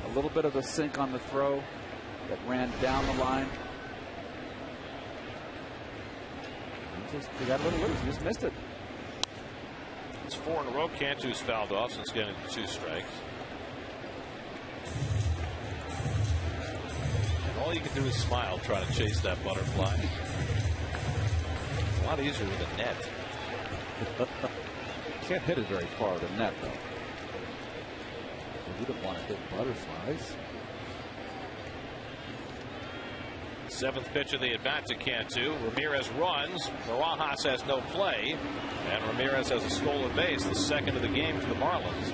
A little bit of the sink on the throw that ran down the line. He got a little loose. He just missed it. It's 4 in a row. Cantu's fouled off since getting 2 strikes. And all you can do is smile trying to chase that butterfly. A lot easier with a net. Can't hit it very far, the net, though. You don't want to hit butterflies. 7th pitch of the at-bat to Cantu. Ramirez runs. Barajas has no play. And Ramirez has a stolen base, the 2nd of the game for the Marlins.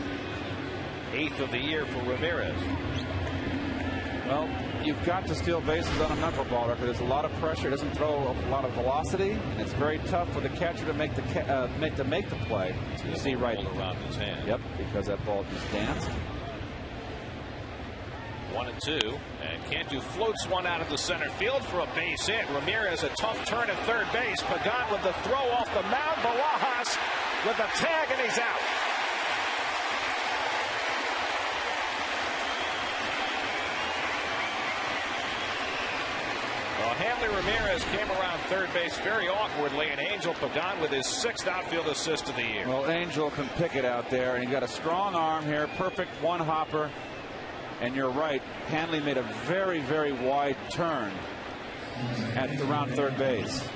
8th of the year for Ramirez. Well, you've got to steal bases on a knuckleballer because there's a lot of pressure. It doesn't throw a lot of velocity, and it's very tough for the catcher to make the play. You see right around his hand. Yep, because that ball just danced. 1-2, and Cantu floats one out of the center field for a base hit. Ramirez a tough turn at third base. Pagan with the throw off the mound. Barajas with the tag, and he's out. Well, Hanley Ramirez came around third base very awkwardly, and Angel Pagan with his 6th outfield assist of the year. Well, Angel can pick it out there, and he got a strong arm here. Perfect one hopper. And you're right, Hanley made a very, very wide turn around third base.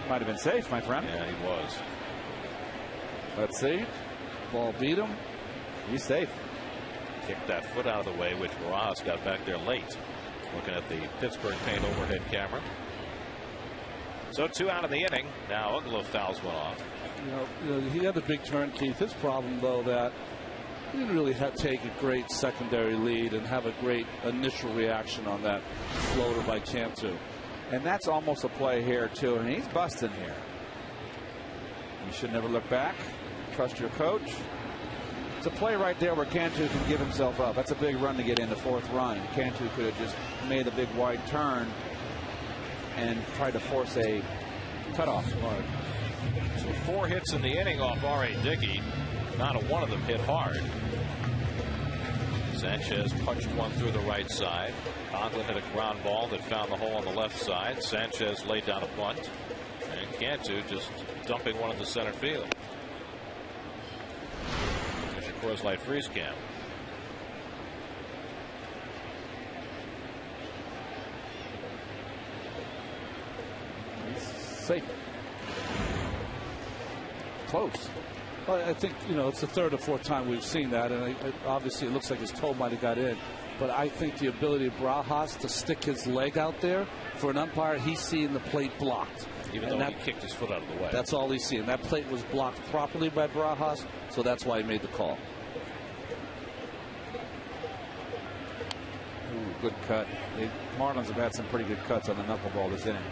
Might have been safe, my friend. Yeah, he was. Let's see. Ball beat him. He's safe. Kicked that foot out of the way, which Barajas got back there late. Looking at the Pittsburgh Paint overhead camera. So 2 out of the inning. Now Ugla fouls one off. You know, he had a big turn, Keith. His problem, though, that he didn't really take a great secondary lead and have a great initial reaction on that floater by Cantu. And that's almost a play here, too. And he's busting here. You should never look back. Trust your coach. It's a play right there where Cantu can give himself up. That's a big run to get in, the 4th run. Cantu could have just made a big wide turn and tried to force a cutoff. So 4 hits in the inning off R.A. Dickey. Not a one of them hit hard. Sanchez punched one through the right side. Conklin hit a ground ball that found the hole on the left side. Sanchez laid down a bunt. And Cantu just dumping one into center field. There's your Coors Light freeze cam. He's safe. Close. Well, I think, you know, it's the 3rd or 4th time we've seen that, and obviously it looks like his toe might have got in. But I think the ability of Barajas to stick his leg out there, for an umpire, he's seeing the plate blocked. Even though he kicked his foot out of the way. That's all he's seeing. That plate was blocked properly by Barajas, so that's why he made the call. Ooh, good cut. The Marlins have had some pretty good cuts on the knuckleball this inning.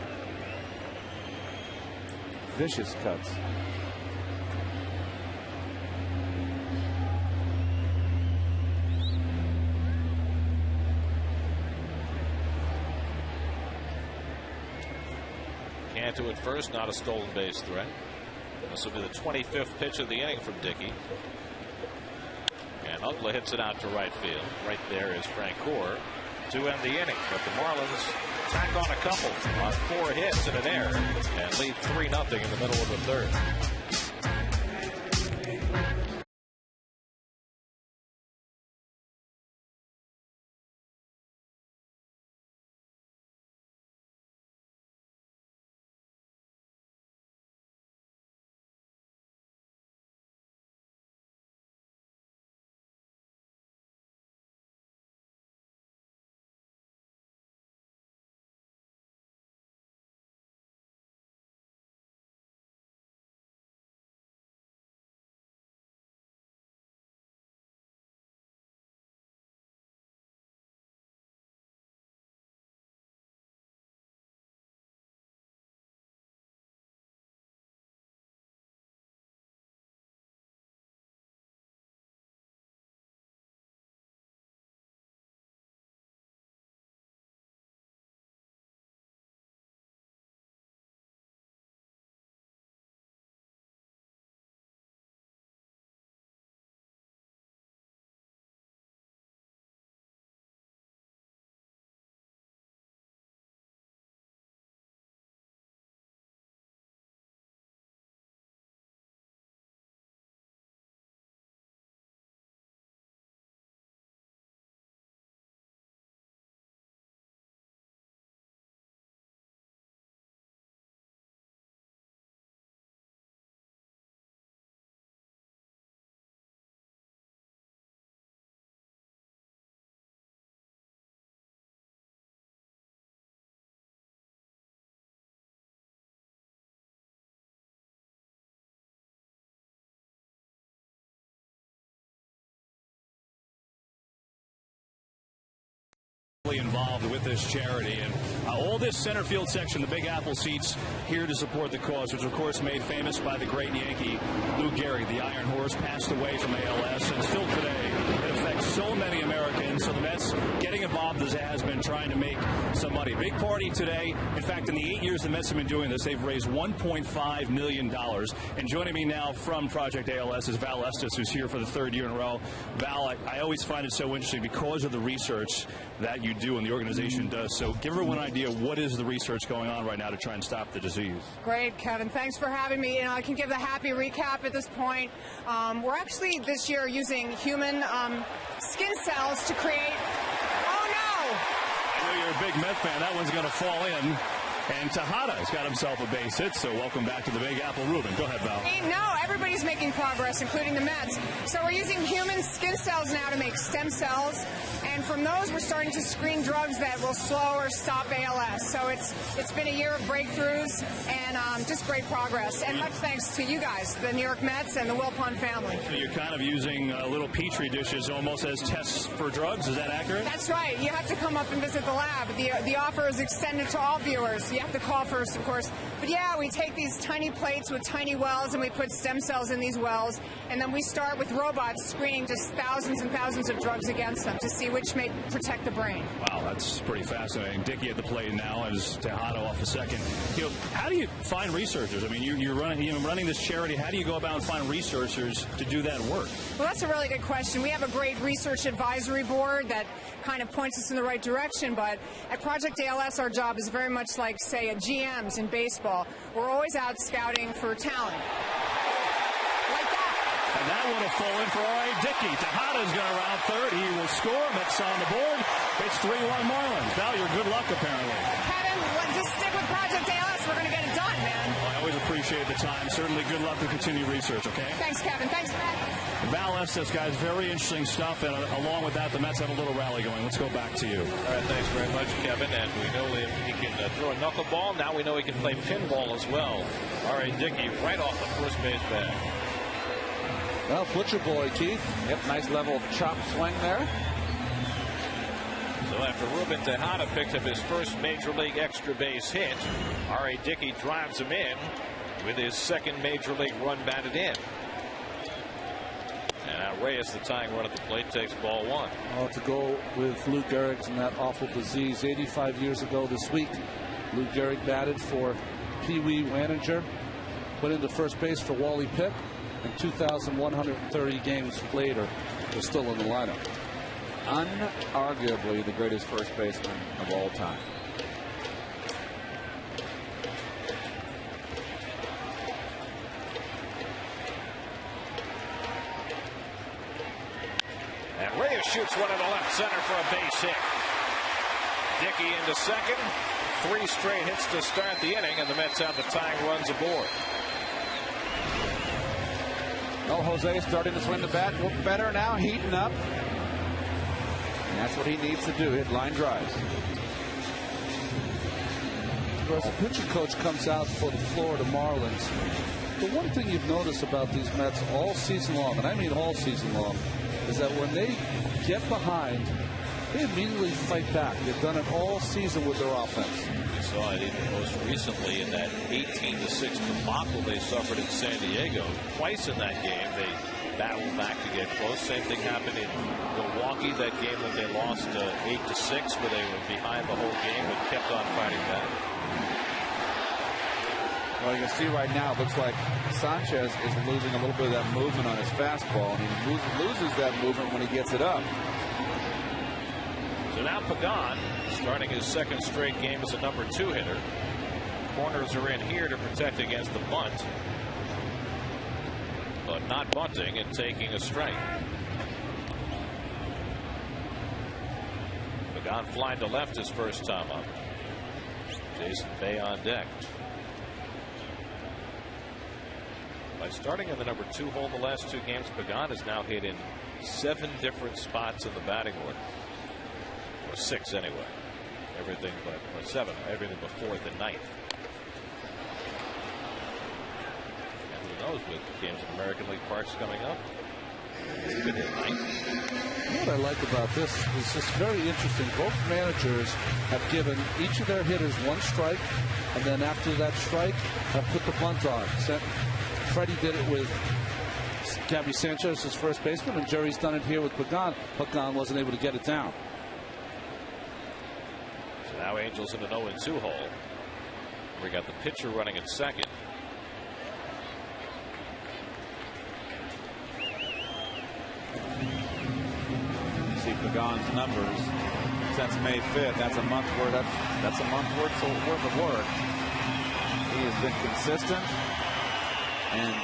Vicious cuts. Cantu at first, not a stolen base threat. This will be the 25th pitch of the inning from Dickey. And Ugla hits it out to right field. Right there is Francoeur to end the inning. But the Marlins tack on a couple on 4 hits and an error and lead 3-0 in the middle of the 3rd. involved with this charity, and all this center field section, the Big Apple seats, here to support the cause, which of course made famous by the great Yankee Lou Gehrig. The Iron Horse passed away from ALS, and still today it affects so many Americans. So the Mets getting involved as it has been, trying to make some money. Big party today. In fact, in the 8 years the Mets have been doing this, they've raised $1.5 million. And joining me now from Project ALS is Val Estes, who's here for the 3rd year in a row. Val, I always find it so interesting because of the research that you do and the organization does. So give everyone an idea, what is the research going on right now to try and stop the disease? Great, Kevin. Thanks for having me. I can give the happy recap at this point. We're actually this year using human skin cells to create... Oh, no! I know you're a big Met fan. That one's going to fall in. And Tejada's got himself a base hit, so welcome back to the Big Apple. Ruben, go ahead, Val. No, everybody's making progress, including the Mets. So we're using human skin cells now to make stem cells, and from those we're starting to screen drugs that will slow or stop ALS. So it's been a year of breakthroughs and just great progress, and much thanks to you guys, the New York Mets and the Bullpen family. So you're kind of using little petri dishes almost as tests for drugs, is that accurate? That's right. You have to come up and visit the lab. The offer is extended to all viewers. You have to call first, of course. But yeah, we take these tiny plates with tiny wells and we put stem cells in these wells, and then we start with robots screening just thousands and thousands of drugs against them to see which may protect the brain. Wow, that's pretty fascinating. Dickey at the plate now as Tejada off the second. How do you find researchers? I mean, you're running this charity. How do you go about and find researchers to do that work? Well, that's a really good question. We have a great research advisory board that kind of points us in the right direction, but at Project ALS, our job is very much like, say, a GM's in baseball. We're always out scouting for talent. Like that. And that would have fallen for R.A. Dickey. Tejada's going to round third. He will score. Mets on the board. It's 3-1 Marlins. Val, your good luck, apparently. Kevin, just stick with Project ALS. We're going to get it done, man. Well, I always appreciate the time. Certainly good luck with continued research, okay? Thanks, Kevin. Thanks, Matt. Val Estes, guys, very interesting stuff. And along with that, the Mets have a little rally going. Let's go back to you. All right, thanks very much, Kevin. And we know that he can throw a knuckleball. Now we know he can play pinball as well. R.A. Dickey right off the first base bag. Well, Butcher Boy, Keith. Yep, nice level chop swing there. So after Ruben Tejada picked up his first Major League extra base hit, R.A. Dickey drives him in with his second Major League run batted in. And now Reyes, the tying run at the plate, takes ball one. Oh, to go with Lou Gehrig and that awful disease. 85 years ago this week, Lou Gehrig batted for Pee Wee Waninger, went into first base for Wally Pipp, and 2,130 games later, they're still in the lineup. Unarguably the greatest first baseman of all time. And Reyes shoots one in the left center for a base hit. Dickey into second. 3 straight hits to start the inning, and the Mets have the tying runs aboard. Well, Jose starting to swing the bat better now, heating up. And that's what he needs to do, hit line drives. Well, as the pitching coach comes out for the Florida Marlins, the one thing you've noticed about these Mets all season long, and I mean all season long, is that when they get behind, they immediately fight back. They've done it all season with their offense. We saw it even most recently in that 18-6 debacle they suffered in San Diego. Twice in that game they battled back to get close. Same thing happened in Milwaukee, that game that they lost 8-6, where they were behind the whole game but kept on fighting back. Well, you can see right now, it looks like Sanchez is losing a little bit of that movement on his fastball, and he loses that movement when he gets it up. So now Pagan, starting his second straight game as a number 2 hitter. Corners are in here to protect against the bunt, but not bunting and taking a strike. Pagan flying to left his first time up. Jason Bay on deck. By starting in the number 2 hole the last 2 games, Pagan has now hit in 7 different spots in the batting order. Or 6 anyway. Everything but, or 7, everything but 4th and 9th. And who knows, with games in American League parks coming up, he could hit 9th. What what I like about this is just very interesting. Both managers have given each of their hitters one strike, and then after that strike, have put the bunt on. Freddie did it with Gabby Sanchez, his first baseman, and Jerry's done it here with Pagan. Pagan wasn't able to get it down. So now Angels in an 0-2 hole. We got the pitcher running at second. See Pagan's numbers since May 5th. That's a month worth. That's a month worth of work. He has been consistent and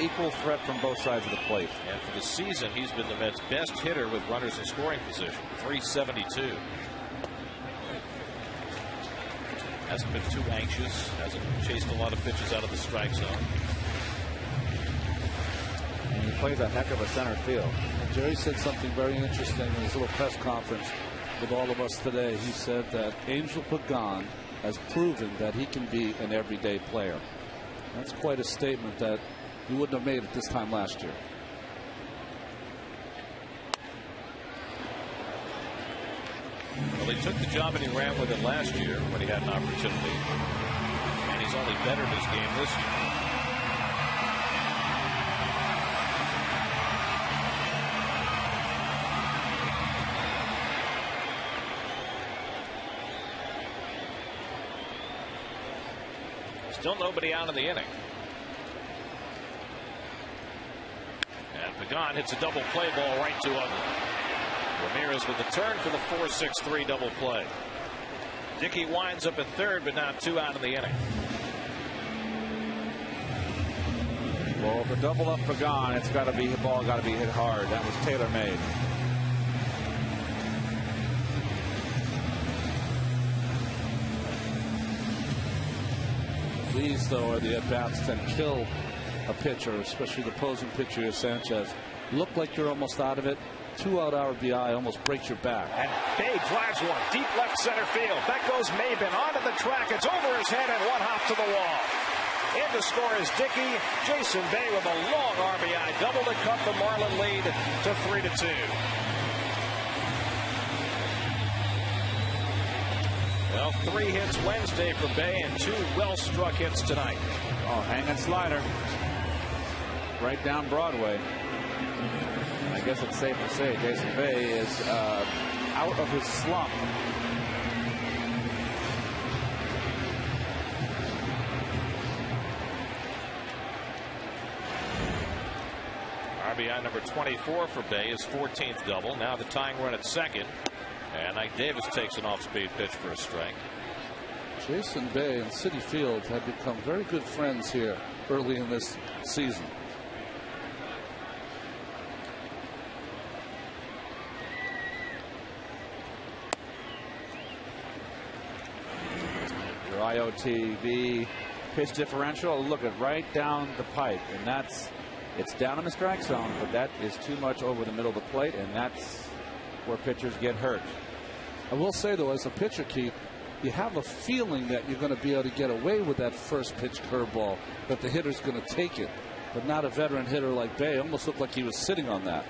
equal threat from both sides of the plate. And for the season, he's been the Mets' best hitter with runners in scoring position. 372. Hasn't been too anxious. Hasn't chased a lot of pitches out of the strike zone. And he plays a heck of a center field. And Jerry said something very interesting in his little press conference with all of us today. He said that Angel Pagan has proven that he can be an everyday player. That's quite a statement that you wouldn't have made at this time last year. Well, he took the job and he ran with it last year when he had an opportunity. And he's only bettered his game this year. Still nobody out of the inning. And Pagan hits a double play ball right to him. Ramirez with the turn for the 4-6-3 double play. Dickey winds up at third, but now 2 out of the inning. Well, for double up Pagan, it's got to be the ball got to be hit hard. That was tailor-made. These, though, are the at-bats that kill a pitcher, especially the opposing pitcher, Sanchez. Look like you're almost out of it. 2-out RBI almost breaks your back. And Bay drives one deep left center field. Back goes Maben onto the track. It's over his head and one hop to the wall. In to score is Dickey. Jason Bay with a long RBI double to cut the Marlin lead to 3-2. Well, 3 hits Wednesday for Bay and 2 well-struck hits tonight. Oh, hanging slider. Right down Broadway. I guess it's safe to say Jason Bay is out of his slump. RBI number 24 for Bay, his 14th double. Now the tying run at second. And Ike Davis takes an off-speed pitch for a strike. Jason Bay and Citi Field have become very good friends here early in this season. Your IOTV pitch differential, look at right down the pipe, and it's down in the strike zone, but that is too much over the middle of the plate, and that's where pitchers get hurt. I will say, though, as a pitcher, Keith, you have a feeling that you're going to be able to get away with that first pitch curveball, that the hitter's going to take it. But not a veteran hitter like Bay. Almost looked like he was sitting on that.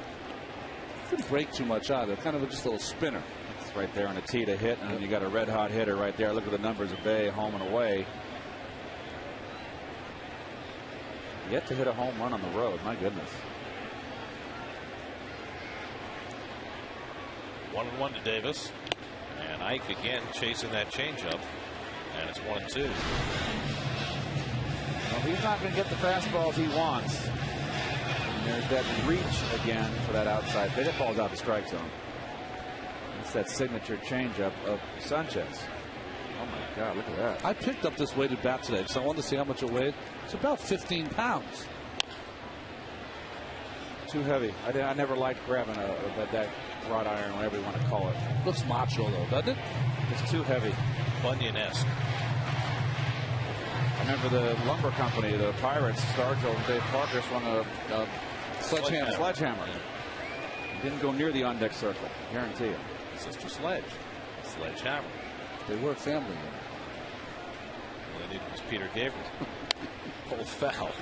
Didn't break too much either. Kind of just a little spinner. It's right there on a tee to hit, and you got a red hot hitter right there. Look at the numbers of Bay, home and away. Yet to hit a home run on the road. My goodness. 1-1 to Davis. And Ike again chasing that changeup. And it's 1-2. Well, he's not going to get the fastballs he wants. And there's that reach again for that outside. That ball's out the strike zone. It's that signature changeup of Sanchez. Oh my God, look at that. I picked up this weighted bat today because I wanted to see how much it weighed. It's about 15 pounds. Too heavy. I never liked grabbing that wrought iron, whatever you want to call it. Looks macho though, doesn't it? It's too heavy. Bunyan-esque. I remember the lumber company, the Pirates, Stargell and Dave Parker swung a sledgehammer. Didn't go near the on-deck circle, guarantee you. Sister Sledge. Sledgehammer. They were family. All they needed was Peter Gabriel. Full foul.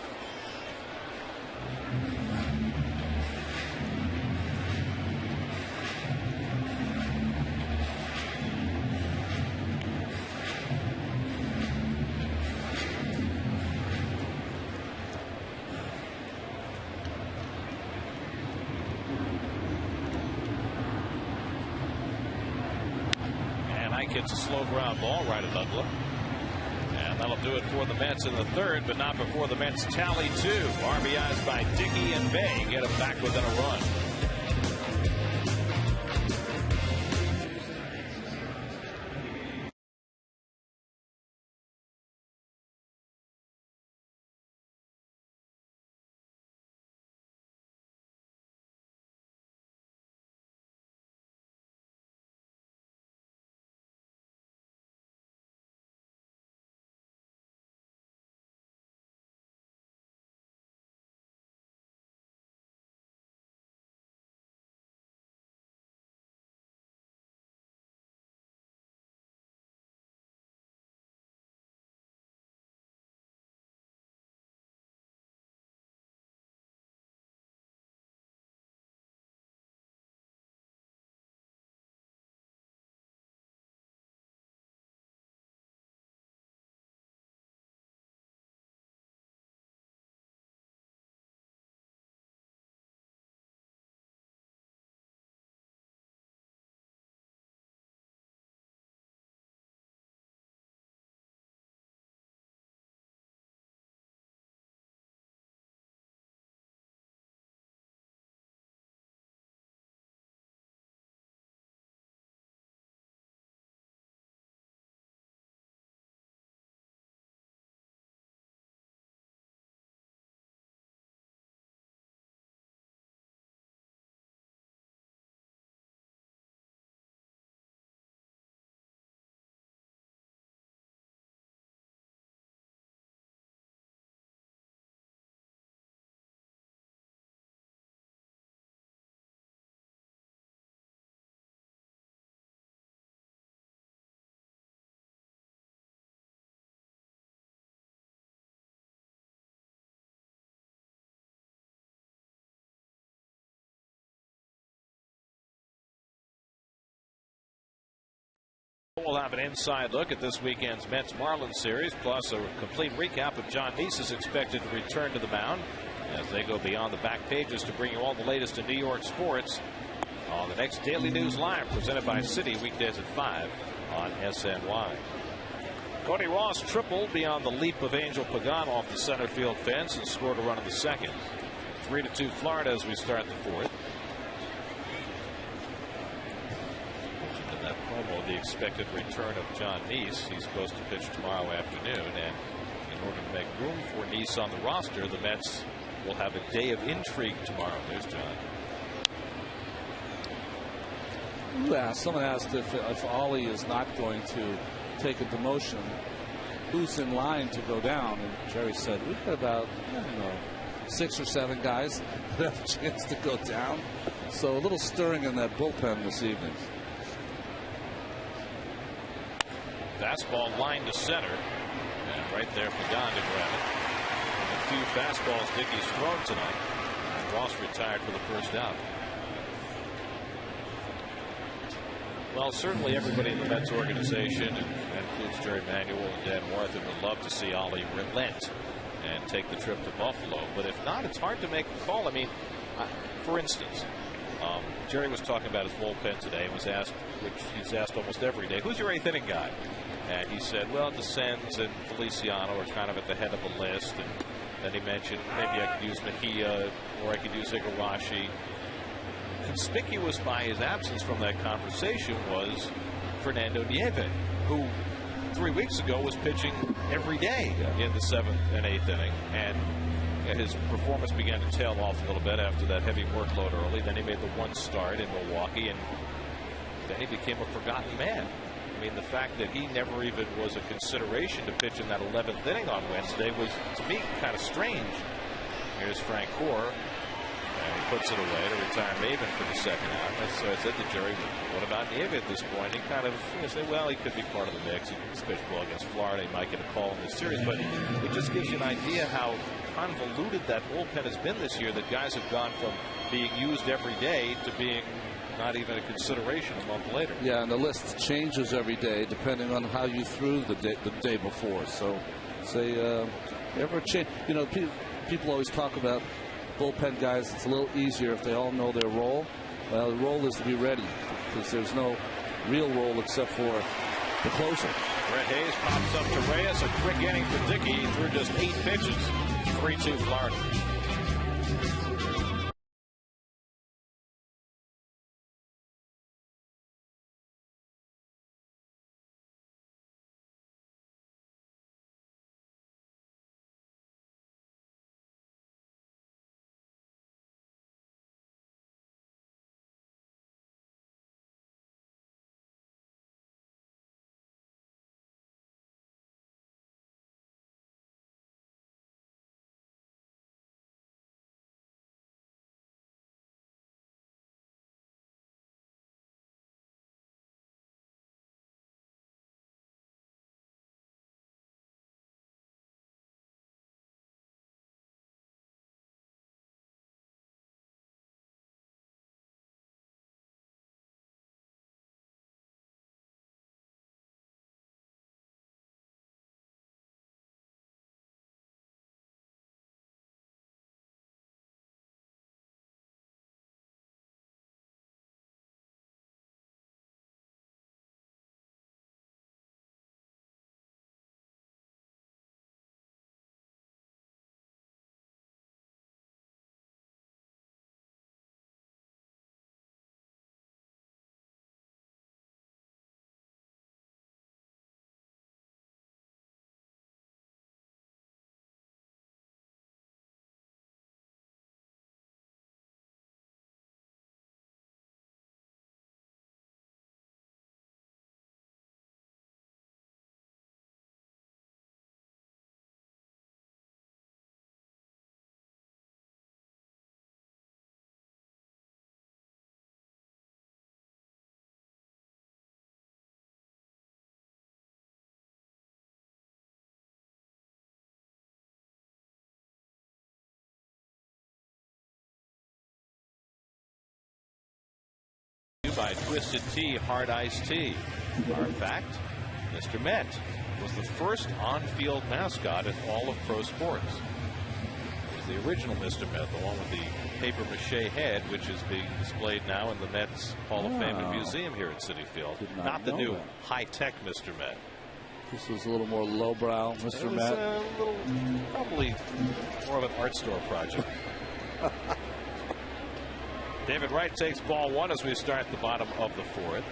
strike. Hits a slow ground ball right at Uggla. And that'll do it for the Mets in the third, but not before the Mets tally 2. RBIs by Dickey and Bay get them back within a run. We'll have an inside look at this weekend's Mets-Marlins series, plus a complete recap of John Neese's expected to return to the mound as they go beyond the back pages to bring you all the latest in New York sports on the next Daily News Live, presented by Citi, weekdays at 5 on SNY. Cody Ross tripled beyond the leap of Angel Pagan off the center field fence and scored a run in the second. 3-2 Florida as we start the fourth. The expected return of John Neese. He's supposed to pitch tomorrow afternoon, and in order to make room for Neese on the roster, the Mets will have a day of intrigue tomorrow. There's John. Yeah, someone asked if Ollie is not going to take a demotion, who's in line to go down? And Jerry said, we've got about, I don't know, 6 or 7 guys that have a chance to go down. So a little stirring in that bullpen this evening. Fastball line to center, and right there Pagan to grab it. A few fastballs Dickey's thrown tonight. And Ross retired for the first out. Well, certainly everybody in the Mets organization, and that includes Jerry Manuel and Dan Warthen, would love to see Ollie relent and take the trip to Buffalo. But if not, it's hard to make a call. I mean, for instance, Jerry was talking about his bullpen today and was asked, which he's asked almost every day, who's your 8th inning guy? And he said, well, DeSenz and Feliciano are kind of at the head of the list. And then he mentioned maybe I could use Mejia or I could use Igarashi. Conspicuous by his absence from that conversation was Fernando Nieve, who 3 weeks ago was pitching every day in the 7th and 8th inning. And his performance began to tail off a little bit after that heavy workload early. Then he made the one start in Milwaukee, and then he became a forgotten man. I mean, the fact that he never even was a consideration to pitch in that 11th inning on Wednesday was, to me, kind of strange. Here's Frank Core, and he puts it away to retire Maven for the second out. So I said to Jerry, what about Nieve at this point? He kind of said, well, he could be part of the mix. He can pitch well against Florida. He might get a call in this series. But it just gives you an idea how convoluted that bullpen has been this year, that guys have gone from being used every day to being not even a consideration a month later. Yeah, and the list changes every day depending on how you threw the day before. So, say, ever change? You know, people always talk about bullpen guys. It's a little easier if they all know their role. Well, the role is to be ready, because there's no real role except for the closer. Brett Hayes pops up to Reyes. A quick inning for Dickey through just 8 pitches. 3-2 Florida. By Twisted Tea Hard Iced Tea. Our fact, Mr. Met was the first on-field mascot in all of pro sports. It was the original Mr. Met, the one with the paper-mache head, which is being displayed now in the Mets Hall of Fame and Museum here at Citi Field. Not the new high-tech Mr. Met. This was a little more lowbrow, Mr. Met. A little, probably more of an art store project. David Wright takes ball 1 as we start the bottom of the 4th.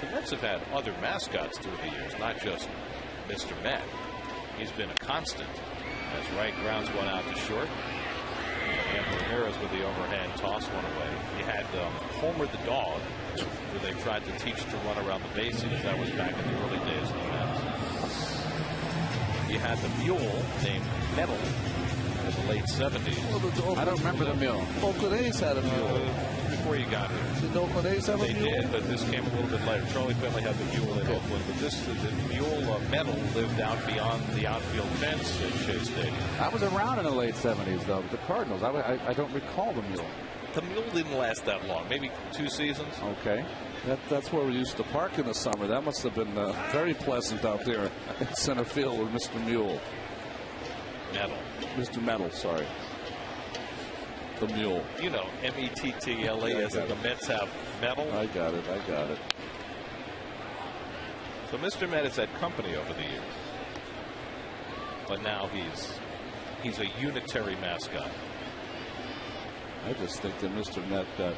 The Mets have had other mascots through the years, not just Mr. Met. He's been a constant as Wright grounds one out to short. And Ramirez with the overhand toss one away. He had Homer the dog, who they tried to teach to run around the bases. That was back in the early days of the Mets. You had the mule named Metal in the late 70s. I don't remember the mule. Oakland A's had a mule. Before you got here. Did Oakland A's have a mule? They did, but this came a little bit later. Charlie Finley had the mule in Oakland, but the mule Metal lived out beyond the outfield fence at Shea Stadium. I was around in the late 70s, though, with the Cardinals. I don't recall the mule. The mule didn't last that long, maybe 2 seasons. Okay. That's where we used to park in the summer. That must have been very pleasant out there in center field with Mr. Mule. Metal. Mr. Metal, sorry. The mule. You know, M-E-T-T-L-A-S, and the Mets have Metal. I got it. So Mr. Met has had company over the years. But now he's a unitary mascot. I just think that Mr. Met got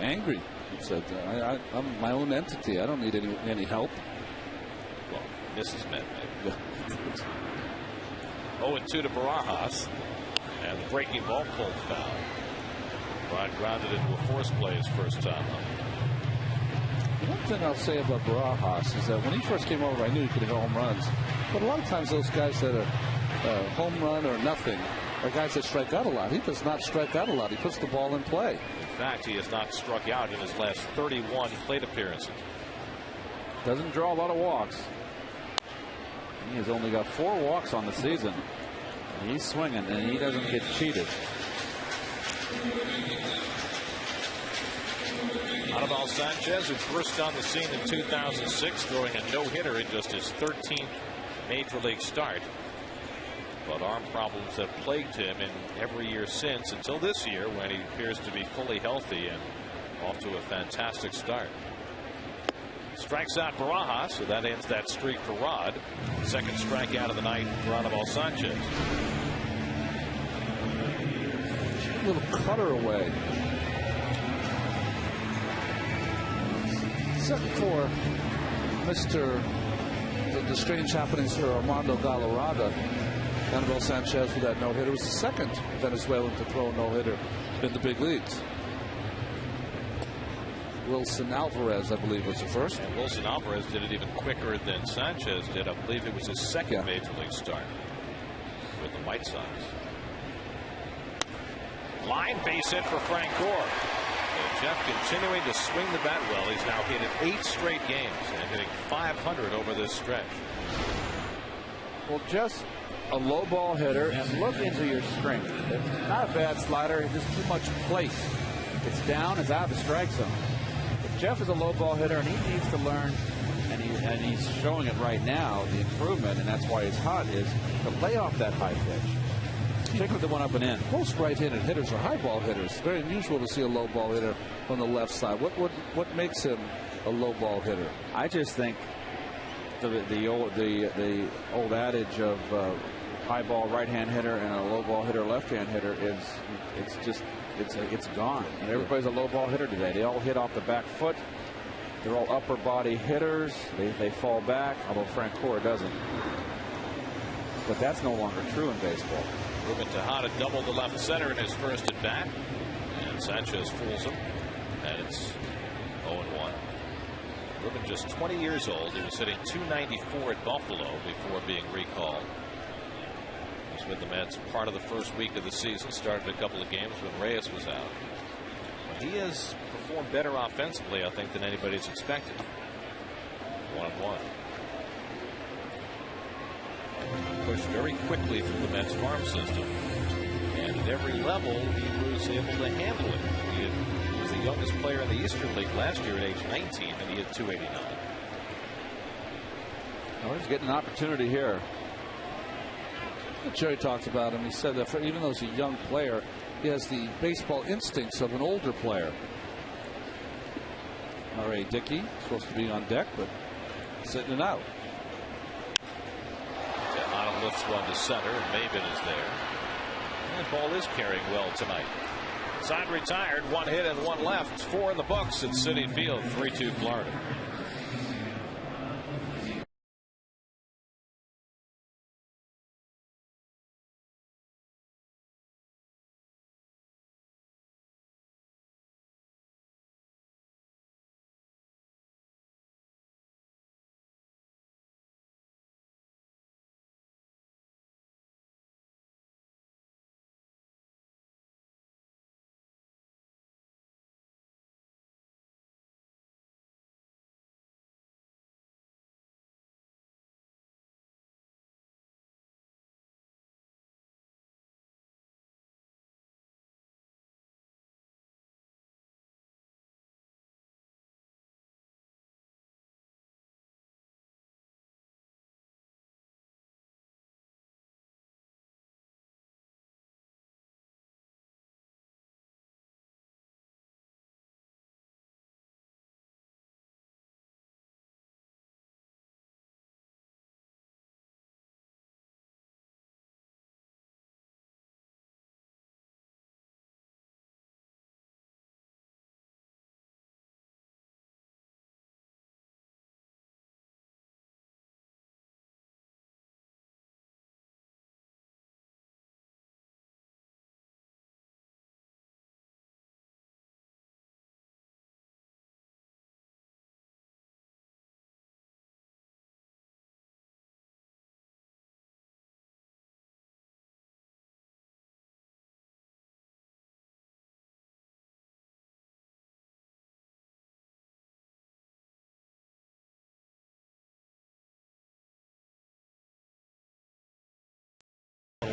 angry. He said, I'm my own entity. I don't need any help. Well, Mrs. Met maybe. 0-2 to Barajas. And the breaking ball pulled foul. Rod grounded into a force play his first time up. One thing I'll say about Barajas is that when he first came over, I knew he could hit home runs. But a lot of times those guys that are home run or nothing are guys that strike out a lot. He does not strike out a lot. He puts the ball in play. In fact, he has not struck out in his last 31 plate appearances. Doesn't draw a lot of walks. He has only got 4 walks on the season. He's swinging, and he doesn't get cheated. Anibal Sanchez, who burst on the scene in 2006, throwing a no-hitter in just his 13th Major League start. But arm problems have plagued him in every year since, until this year when he appears to be fully healthy and off to a fantastic start. Strikes out Barajas, so that ends that streak for Rod. Second strikeout of the night for Anibal Sanchez. A little cutter away. Except for the strange happenings for Armando Galarraga. Anibal Sanchez with that no-hitter was the second Venezuelan to throw a no-hitter in the big leagues. Wilson Alvarez, I believe, was the first. And Wilson Alvarez did it even quicker than Sanchez did. I believe it was his second major league start with the White Sox. Line base hit for Frank Gore. So Jeff continuing to swing the bat well. He's now hit in 8 straight games and hitting .500 over this stretch. Well, just a low ball hitter, and look into your strength. It's not a bad slider, it's just too much place. It's down, it's out of the strike zone. But Jeff is a low ball hitter, and he needs to learn, and he's showing it right now, the improvement, and that's why he's hot, is to lay off that high pitch. Particularly the one up and in. Most right-handed hitters are high ball hitters. Very unusual to see a low ball hitter on the left side. What makes him a low ball hitter? I just think the old adage of high ball right hand hitter and a low ball hitter left hand hitter it's gone. And everybody's a low ball hitter today. They all hit off the back foot. They're all upper body hitters. They fall back, although Frank Gore doesn't. But that's no longer true in baseball. Ruben Tejada doubled the left center in his first at bat, and Sanchez fools him, and it's 0-1. Ruben just 20 years old. He was hitting .294 at Buffalo before being recalled. He was with the Mets part of the first week of the season, started a couple of games when Reyes was out. But he has performed better offensively, I think, than anybody's expected. 1-1. Pushed very quickly through the Mets farm system, and at every level he was able to handle it. He was the youngest player in the Eastern League last year at age 19, and he hit .289. Oh, he's getting an opportunity here. Jerry talked about him. He said that even though he's a young player, he has the baseball instincts of an older player. R.A. Dickey supposed to be on deck, but sitting it out. Tejada lifts one to center, and Maven is there. And the ball is carrying well tonight. Side retired, 1 hit and 1 left. 4 in the books at Citi Field, 3-2 Florida.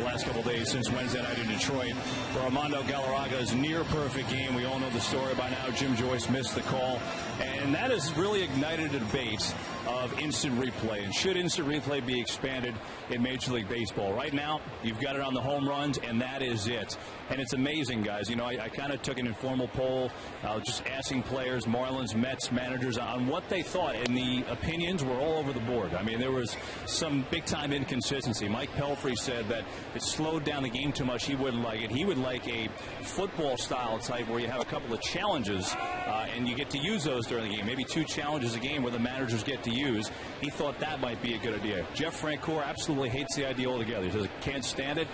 last couple of days since Wednesday night in Detroit for Armando Galarraga's near-perfect game. We all know the story by now. Jim Joyce missed the call, and that has really ignited a debate of instant replay. And should instant replay be expanded in Major League Baseball? Right now, you've got it on the home runs, and that is it. And it's amazing, guys. You know, I kind of took an informal poll, just asking players, Marlins, Mets, managers, on what they thought, and the opinions were all over the board. I mean, there was some big-time inconsistency. Mike Pelfrey said that it slowed down the game too much. He wouldn't like it. He would like a football-style type where you have a couple of challenges, and you get to use those during the game. Maybe 2 challenges a game where the managers get to use. He thought that might be a good idea. Jeff Francoeur absolutely hates the idea altogether. He says, can't stand it.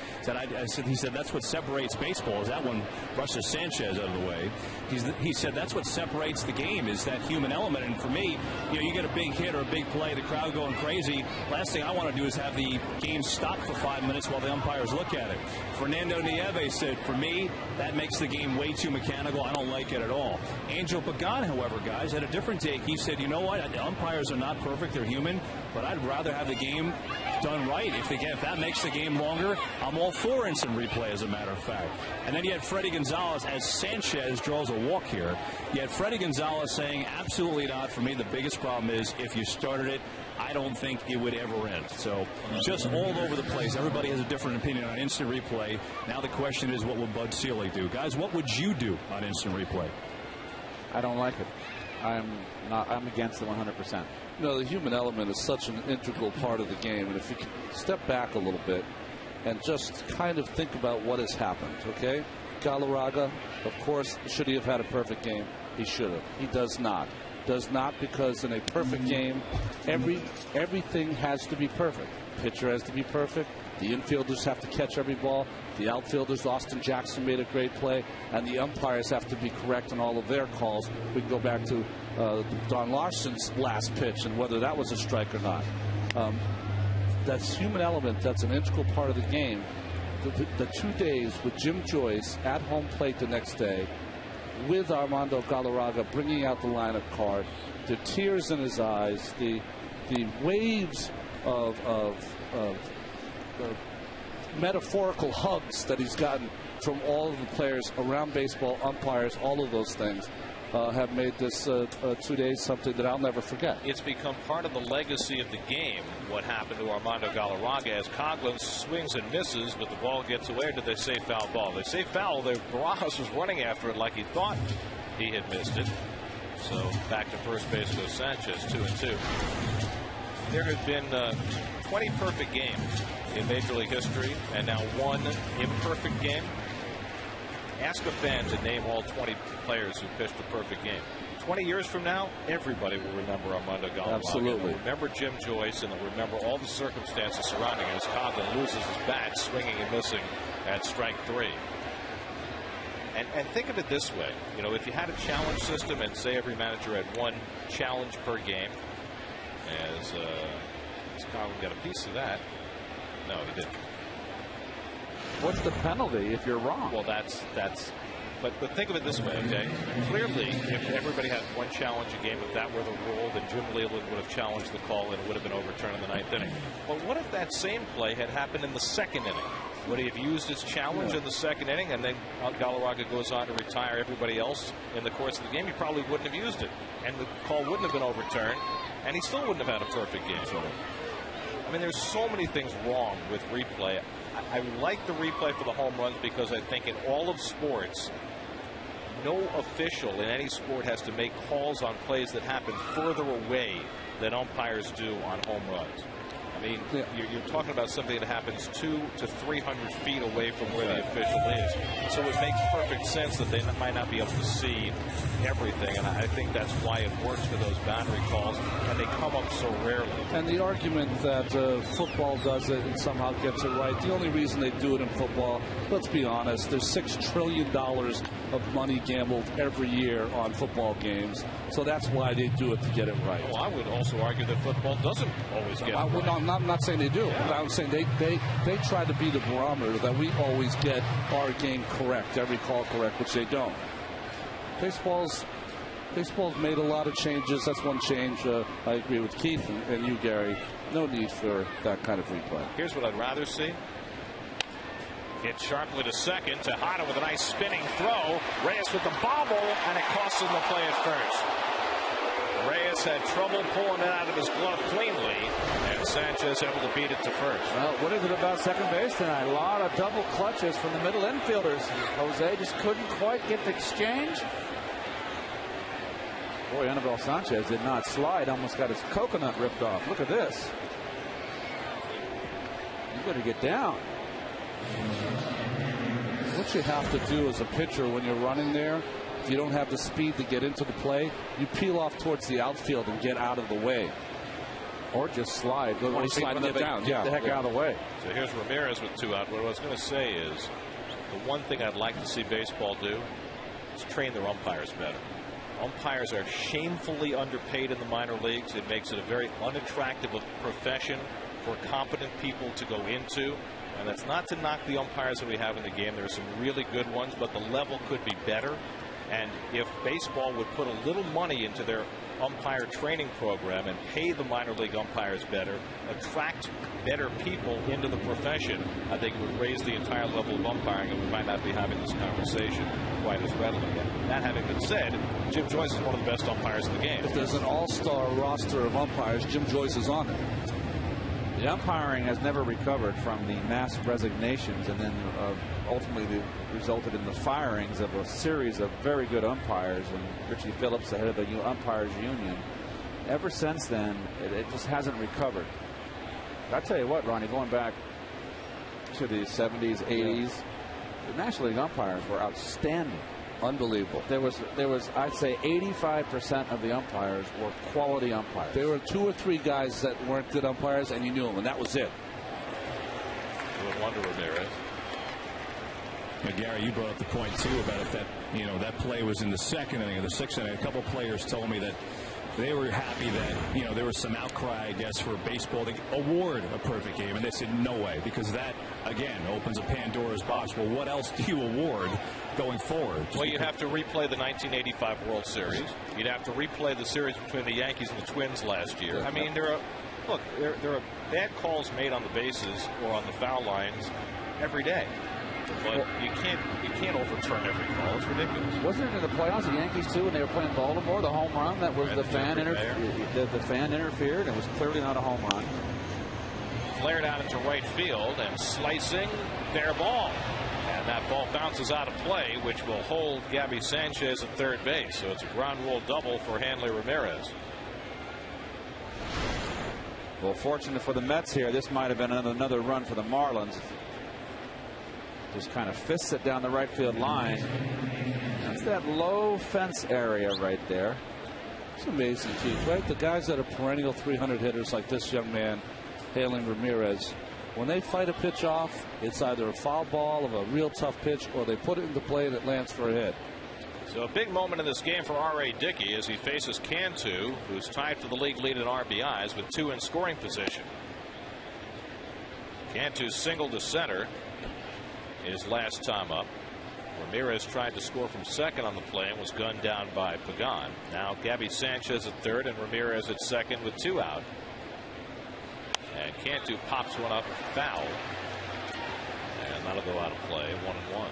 He said that's what separates baseball, is that one rushes Sanchez out of the way. He said that's what separates the game, is that human element. And for me, you know, you get a big hit or a big play, the crowd going crazy. Last thing I want to do is have the game stop for 5 minutes while the umpires look at it. Fernando Nieves said, for me, that makes the game way too mechanical. I don't like it at all. Angel Pagan, however, guys, had a different take. He said, you know what, the umpires are not perfect, they're human, but I'd rather have the game done right. If that makes the game longer, I'm all for instant replay, as a matter of fact. And then you had Freddie Gonzalez, as Sanchez draws a walk here. You had Freddie Gonzalez saying, absolutely not. For me, the biggest problem is if you started it, I don't think it would ever end. So just all over the place. Everybody has a different opinion on instant replay. Now the question is, what will Bud Selig do? Guys, what would you do on instant replay? I don't like it. I'm against it 100%. You know, the human element is such an integral part of the game, and if you can step back a little bit and just kind of think about what has happened, okay? Galarraga, of course, should he have had a perfect game? He should have. He does not. Does not, because in a perfect game, everything has to be perfect. Pitcher has to be perfect. The infielders have to catch every ball. The outfielders, Austin Jackson made a great play, and the umpires have to be correct in all of their calls. We can go back to Don Larson's last pitch and whether that was a strike or not. That's human element. That's an integral part of the game. The 2 days with Jim Joyce at home plate the next day, with Armando Galarraga bringing out the lineup card, the tears in his eyes, the waves of metaphorical hugs that he's gotten from all of the players around baseball, umpires, all of those things have made this 2 days something that I'll never forget. It's become part of the legacy of the game, what happened to Armando Galarraga, as Coughlin swings and misses, but the ball gets away. Or did they say foul ball? They say foul. Barajas was running after it like he thought he had missed it. So back to first base goes Sanchez, 2-2. There have been 20 perfect games in Major League history, and now 1 imperfect game. Ask a fan to name all 20 players who pitched a perfect game. 20 years from now, everybody will remember Armando Galarraga. Absolutely. They'll remember Jim Joyce, and they'll remember all the circumstances surrounding it as Coughlin loses his bat, swinging and missing at strike 3. And think of it this way. You know, if you had a challenge system and say every manager had 1 challenge per game, as Coughlin got a piece of that. No, he didn't. What's the penalty if you're wrong? Well, that's. But think of it this way, okay? Clearly, if everybody had 1 challenge a game, if that were the rule, then Jim Leland would have challenged the call and it would have been overturned in the 9th inning. But what if that same play had happened in the 2nd inning? Would he have used his challenge in the 2nd inning, and then Galarraga goes on to retire everybody else in the course of the game? He probably wouldn't have used it, and the call wouldn't have been overturned, and he still wouldn't have had a perfect game. I mean, there's so many things wrong with replay. I like the replay for the home runs because I think in all of sports, no official in any sport has to make calls on plays that happen further away than umpires do on home runs. I mean, you're talking about something that happens 200 to 300 feet away from where the official is. So it makes perfect sense that they might not be able to see everything, and I think that's why it works for those boundary calls, and they come up so rarely. And the argument that football does it and somehow gets it right, the only reason they do it in football, let's be honest, there's $6 trillion of money gambled every year on football games, so that's why they do it, to get it right. Well, I would also argue that football doesn't always get it right. No, I'm not saying they do. Yeah. I'm saying they try to be the barometer that we always get our game correct, every call correct, which they don't. Baseball's made a lot of changes. That's one change. I agree with Keith and you, Gary. No need for that kind of replay. Here's what I'd rather see. Hit sharply to second. Tejada with a nice spinning throw. Reyes with the bobble, and it costs him the play at first. Reyes had trouble pulling it out of his glove cleanly, and Sanchez able to beat it to first. Well, what is it about second base tonight? A lot of double clutches from the middle infielders. Jose just couldn't quite get the exchange. Boy, Anibal Sanchez did not slide. Almost got his coconut ripped off. Look at this. You better get down. What you have to do as a pitcher when you're running there, if you don't have the speed to get into the play, you peel off towards the outfield and get out of the way. Or just slide. Go when slide and get down. Get the heck out of the way. So here's Ramirez with 2 out. What I was going to say is the one thing I'd like to see baseball do is train their umpires better. Umpires are shamefully underpaid in the minor leagues. It makes it a very unattractive profession for competent people to go into. And that's not to knock the umpires that we have in the game. There are some really good ones, but the level could be better. And if baseball would put a little money into their umpire training program and pay the minor league umpires better, attract better people into the profession, I think it would raise the entire level of umpiring, and we might not be having this conversation quite as readily. That having been said, Jim Joyce is one of the best umpires in the game. If there's an all-star roster of umpires, Jim Joyce is on it. The umpiring has never recovered from the mass resignations and then ultimately resulted in the firings of a series of very good umpires, and Richie Phillips, the head of the umpires union. Ever since then, it just hasn't recovered. I tell you what, Ronnie, going back to the 70s, 80s, the National League umpires were outstanding. Unbelievable. There was I'd say 85% of the umpires were quality umpires. There were 2 or 3 guys that weren't good umpires, and you knew them, and that was it. No wonder Ramirez. Gary, you brought up the point too about if that play was in the 2nd inning or the 6th inning. A couple players told me that they were happy that there was some outcry, I guess, for baseball to award a perfect game, and they said no way, because that again opens a Pandora's box. Well, what else do you award going forward? Well, you'd have to replay the 1985 World Series. You'd have to replay the series between the Yankees and the Twins last year. I mean, there are bad calls made on the bases or on the foul lines every day. But you can't overturn every call. It's ridiculous. Wasn't it in the playoffs, the Yankees too, when they were playing Baltimore, the home run that was the fan interfered? It was clearly not a home run. Flared out into right field and slicing, fair ball. And that ball bounces out of play, which will hold Gabby Sanchez at third base. So it's a ground rule double for Hanley Ramirez. Well, fortunate for the Mets here, this might have been another run for the Marlins. Just kind of fists it down the right field line. That's that low fence area right there. It's amazing, Keith, right? The guys that are perennial 300 hitters like this young man, Hanley Ramirez, when they fight a pitch off, it's either a foul ball of a real tough pitch, or they put it into play and it lands for a hit. So a big moment in this game for R.A. Dickey as he faces Cantu, who's tied for the league lead in RBIs with 2 in scoring position. Cantu singled to center his last time up. Ramirez tried to score from second on the play and was gunned down by Pagan. Now Gabby Sanchez at third and Ramirez at second with 2 out. And Cantu pops one up foul. And that'll go out of play, 1-1.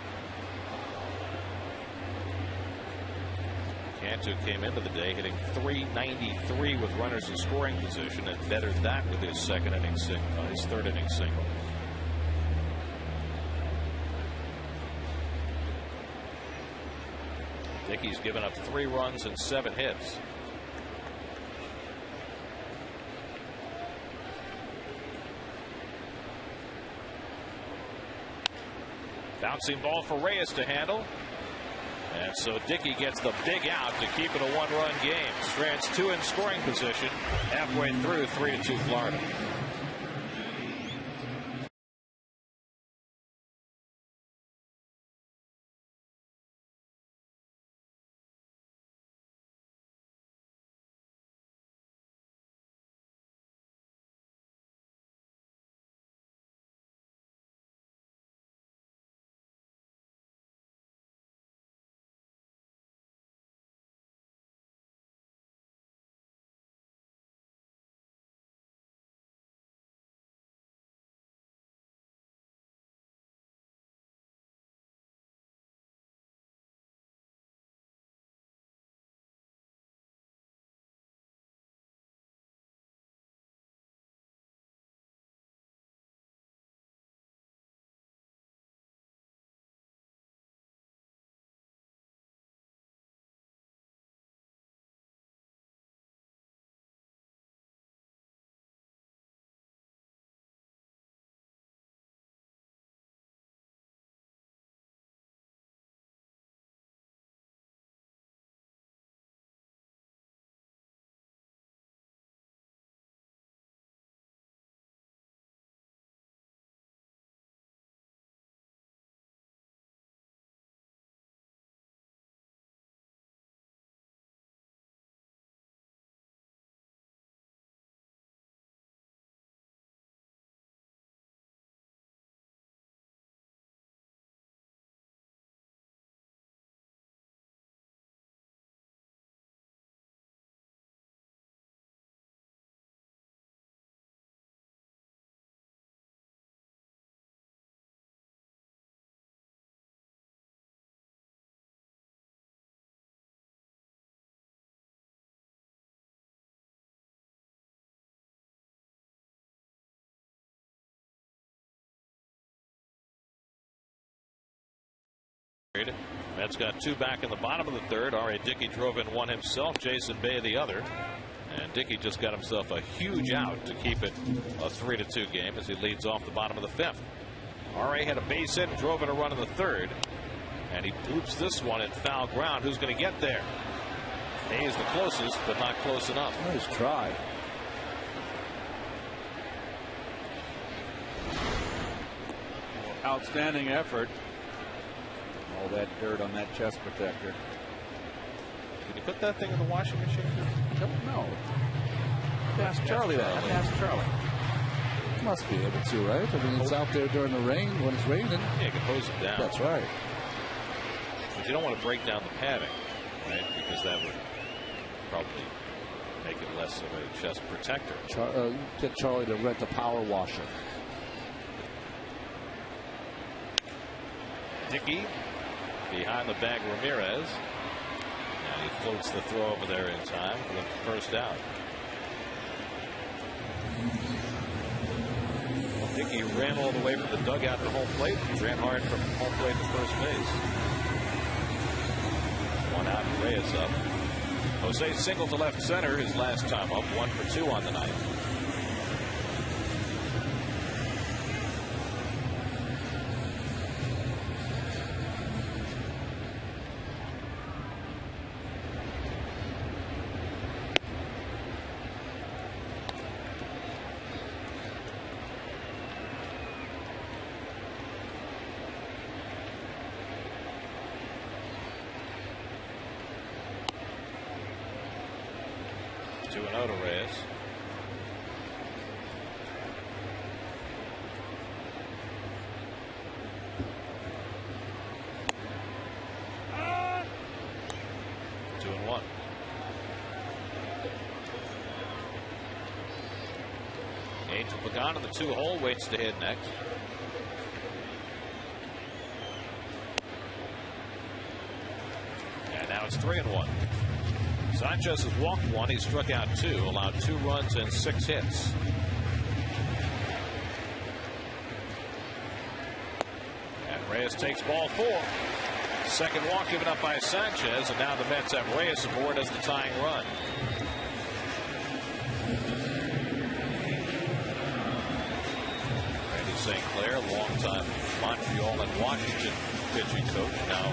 Cantu came into the day hitting .393 with runners in scoring position and bettered that with his third inning single. Dickey's given up 3 runs and 7 hits. Bouncing ball for Reyes to handle. And so Dickey gets the big out to keep it a 1-run game. Strand's 2 in scoring position halfway through 3-2 Florida. third. Mets got 2 back in the bottom of the third. R.A. Dickey drove in 1 himself. Jason Bay the other. And Dickey just got himself a huge out to keep it a 3-2 game as he leads off the bottom of the 5th. R.A. had a base hit and drove in a run in the third. And he bloops this one in foul ground. Who's going to get there? Hayes the closest, but not close enough. Nice try. Outstanding effort. All that dirt on that chest protector. Can you put that thing in the washing machine? Don't know. Ask Charlie that. Ask Charlie. Must be able to, right? I mean, it's out there during the rain when it's raining. Yeah, you can hose it down. That's right. But you don't want to break down the padding, right? Because that would probably make it less of a chest protector. Get Charlie to rent a power washer. Dickey behind the bag, Ramirez. And he floats the throw over there in time for the first out. Dickey ran all the way from the dugout to home plate. Ran hard from home plate to first base. 1 out, Reyes up. Jose single to left center his last time up. 1 for 2 on the night. On the 2-hole, waits to hit next. And now it's 3-1. Sanchez has walked 1. He struck out 2, allowed 2 runs and 6 hits. And Reyes takes ball 4. Second walk given up by Sanchez, and now the Mets have Reyes aboard as the tying run. St. Clair, longtime Montreal and Washington pitching coach, now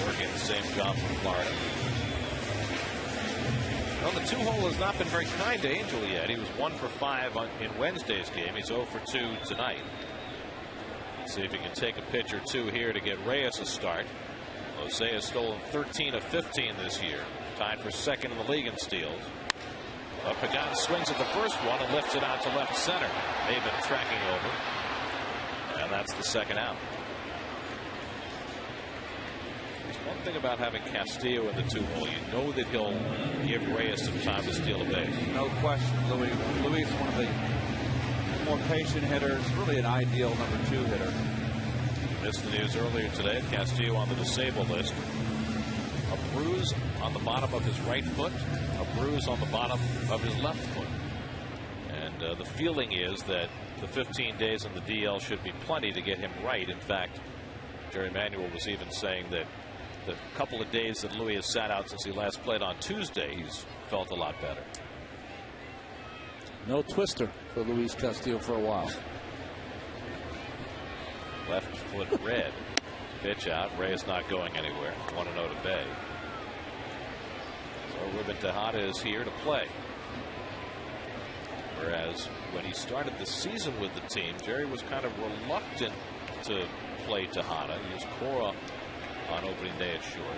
working the same job for Florida. Well, the 2-hole has not been very kind to Angel yet. He was 1 for 5 in Wednesday's game. He's 0 for 2 tonight. Let's see if he can take a pitch or 2 here to get Reyes a start. Jose has stolen 13 of 15 this year, tied for second in the league in steals. Pagan swings at the first one and lifts it out to left center. They've been tracking over. And that's the second out. There's one thing about having Castillo in the 2-hole. You know that he'll give Reyes some time to steal a base. No question. Luis, one of the more patient hitters, really an ideal number 2 hitter. Missed the news earlier today. Castillo on the disabled list. A bruise on the bottom of his right foot, a bruise on the bottom of his left foot. And the feeling is that the 15 days in the DL should be plenty to get him right. In fact, Jerry Manuel was even saying that the couple of days that Louis has sat out since he last played on Tuesday, he's felt a lot better. No twister for Luis Castillo for a while. Left foot red. Pitch out. Reyes not going anywhere. 1-0 to Bay. So Ruben Tejada is here to play. Whereas when he started the season with the team, Jerry was kind of reluctant to play Tejada. He used Cora on opening day at short.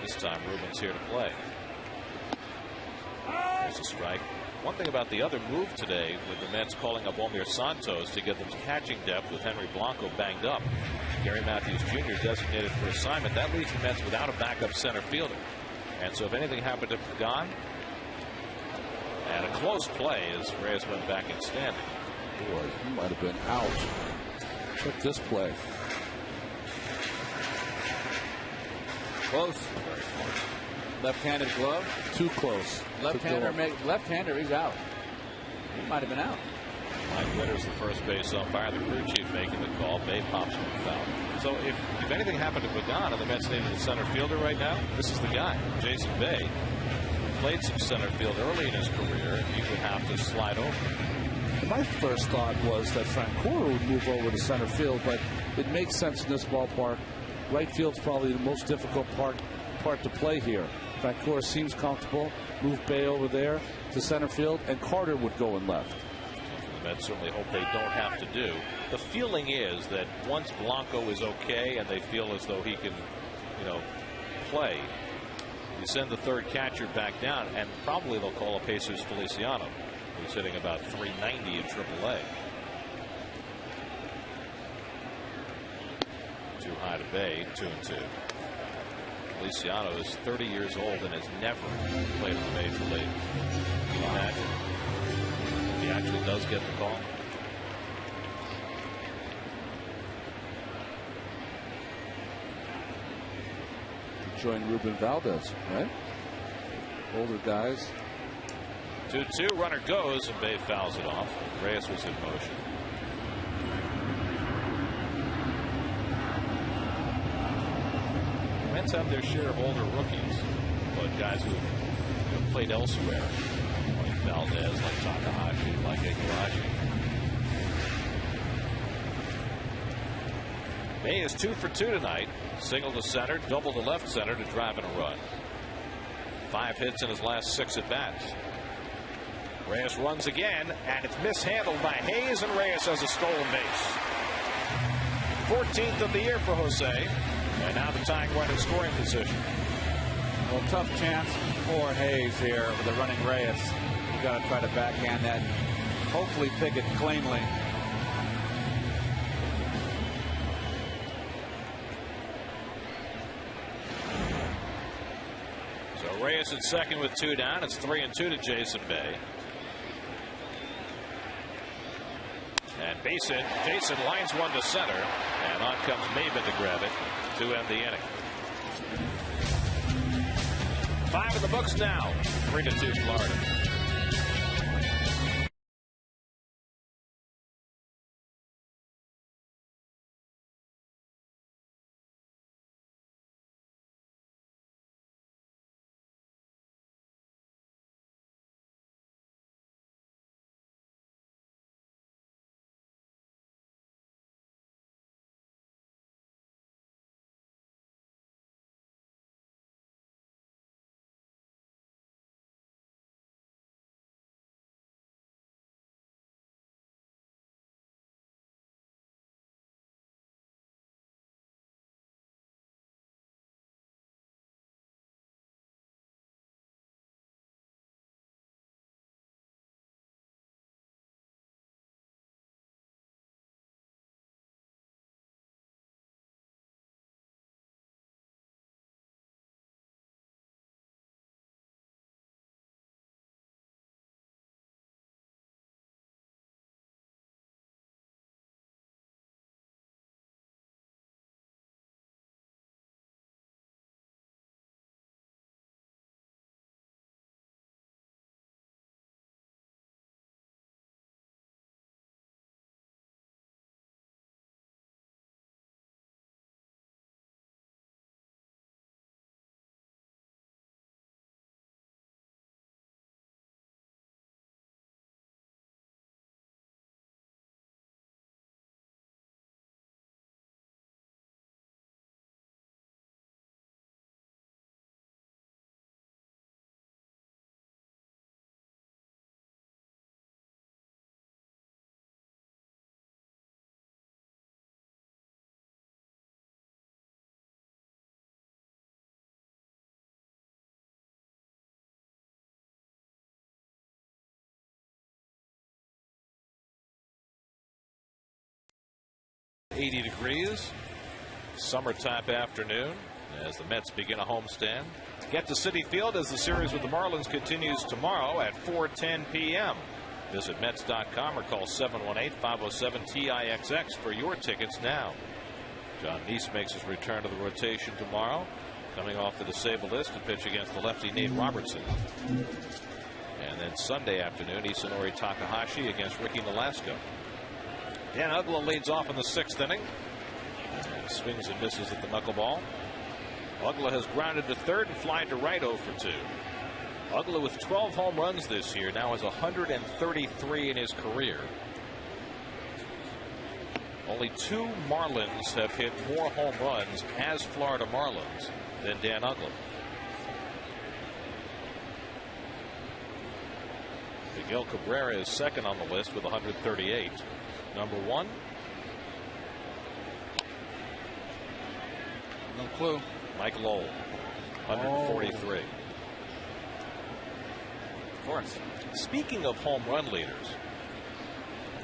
This time Ruben's here to play. There's a strike. One thing about the other move today with the Mets calling up Omir Santos to get them catching depth with Henry Blanco banged up. Gary Matthews Jr. designated for assignment. That leaves the Mets without a backup center fielder. And so if anything happened to Pagan, and a close play as Reyes went back in standing. Boy, he might have been out. Check this play. Close. Left-handed glove. Too close. Left-hander, he's out. He might have been out. Mike Witter's the first base umpire, the crew chief making the call. Bay pops from the foul. So if anything happened to Pagan and the Mets needed a center fielder right now, this is the guy. Jason Bay played some center field early in his career. He would have to slide over. My first thought was that Francora would move over to center field, but it makes sense in this ballpark. Right field's probably the most difficult part to play here. Francora seems comfortable. Move Bay over there to center field, and Carter would go in left. The Mets certainly hope they don't have to do. The feeling is that once Blanco is okay and they feel as though he can, play, you send the third catcher back down, and probably they'll call a Pacers Feliciano, who's hitting about 390 in AAA. Too high to Bay, 2-2. Feliciano is 30 years old and has never played in the major league. Can you imagine if he actually does get the call? Join Ruben Valdez, right? Older guys. 2-2, runner goes, and Bay fouls it off. Reyes was in motion. The Mets have their share of older rookies, but guys who've played elsewhere, like Valdez, like Takahashi, like Igarashi. Bay is 2 for 2 tonight. Single to center, double to left center to drive in a run. 5 hits in his last 6 at bats. Reyes runs again, and it's mishandled by Hayes, and Reyes has a stolen base. 14th of the year for Jose, and now the tying run in scoring position. Well, tough chance for Hayes here with the running Reyes. You got to try to backhand that, hopefully pick it cleanly. So Reyes at second with 2 down. It's 3-2 to Jason Bay. And Jason lines one to center, and on comes Maben to grab it to end the inning. 5 in the books now. 3-2 Florida. .80 degrees, summer-type afternoon as the Mets begin a homestand. Get to Citi Field as the series with the Marlins continues tomorrow at 4:10 p.m. Visit Mets.com or call 718-507-TIXX for your tickets now. John Neese makes his return to the rotation tomorrow, coming off the disabled list to pitch against the lefty Nate Robertson. And then Sunday afternoon, Isanori Takahashi against Ricky Nolasco. Dan Uggla leads off in the 6th inning. And swings and misses at the knuckleball. Uggla has grounded to third and flied to right 0 for 2. Uggla with 12 home runs this year now has 133 in his career. Only 2 Marlins have hit more home runs as Florida Marlins than Dan Uggla. Miguel Cabrera is second on the list with 138. Number 1. No clue. Mike Lowell, 143. Of course. Speaking of home run leaders,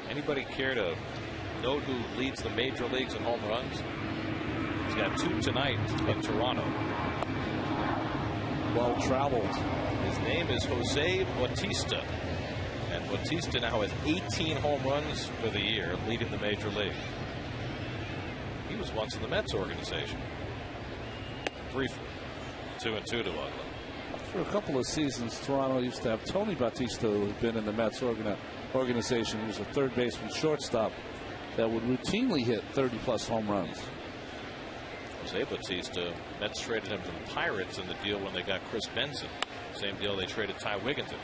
anybody care to note who leads the major leagues in home runs? He's got 2 tonight in Toronto. Well traveled. His name is Jose Bautista. And Bautista now has 18 home runs for the year, leading the major league. He was once in the Mets organization. 2-2 to Uggla. For a couple of seasons, Toronto used to have Tony Bautista, who had been in the Mets organization. He was a third baseman, shortstop that would routinely hit 30-plus home runs. Jose Bautista, Mets traded him to the Pirates in the deal when they got Chris Benson. Same deal they traded Ty Wigginton.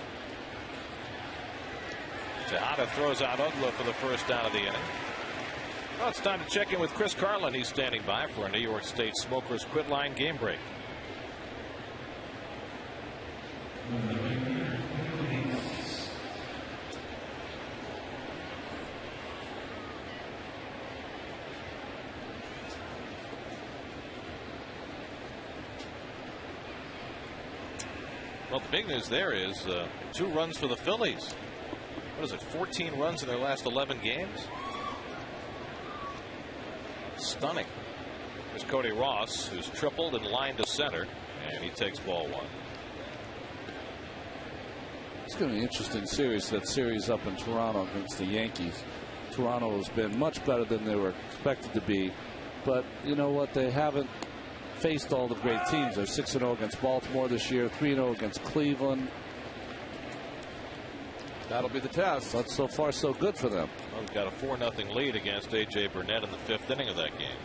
Tejada throws out Uggla for the first down of the inning. Well, it's time to check in with Chris Carlin. He's standing by for a New York State Smokers Quit Line game break. Well, the big news there is 2 runs for the Phillies. What is it, 14 runs in their last 11 games? Stunning. There's Cody Ross, who's tripled and lined to center, and he takes ball 1. It's going to be an interesting series, that series up in Toronto against the Yankees. Toronto has been much better than they were expected to be, but you know what, they haven't faced all the great teams. They're 6-0 against Baltimore this year, 3-0 against Cleveland. That'll be the test. But so far so good for them. Well, we've got a 4-0 lead against A.J. Burnett in the 5th inning of that game.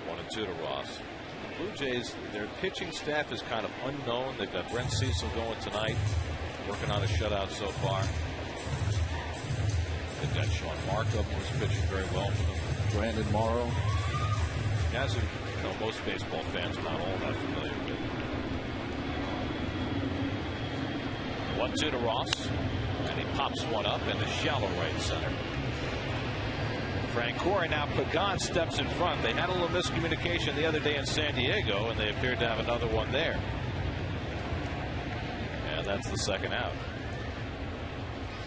1-2 to Ross. The Blue Jays, their pitching staff is kind of unknown. They've got Brent Cecil going tonight, working on a shutout so far. They've got Sean Markham, who's pitching very well for them. Brandon Morrow. Guys who most baseball fans are not all that familiar with. 1-2 to Ross, and he pops one up in the shallow right center. Francoeur, now Pagan steps in front. They had a little miscommunication the other day in San Diego, and they appeared to have another one there. And that's the 2nd out.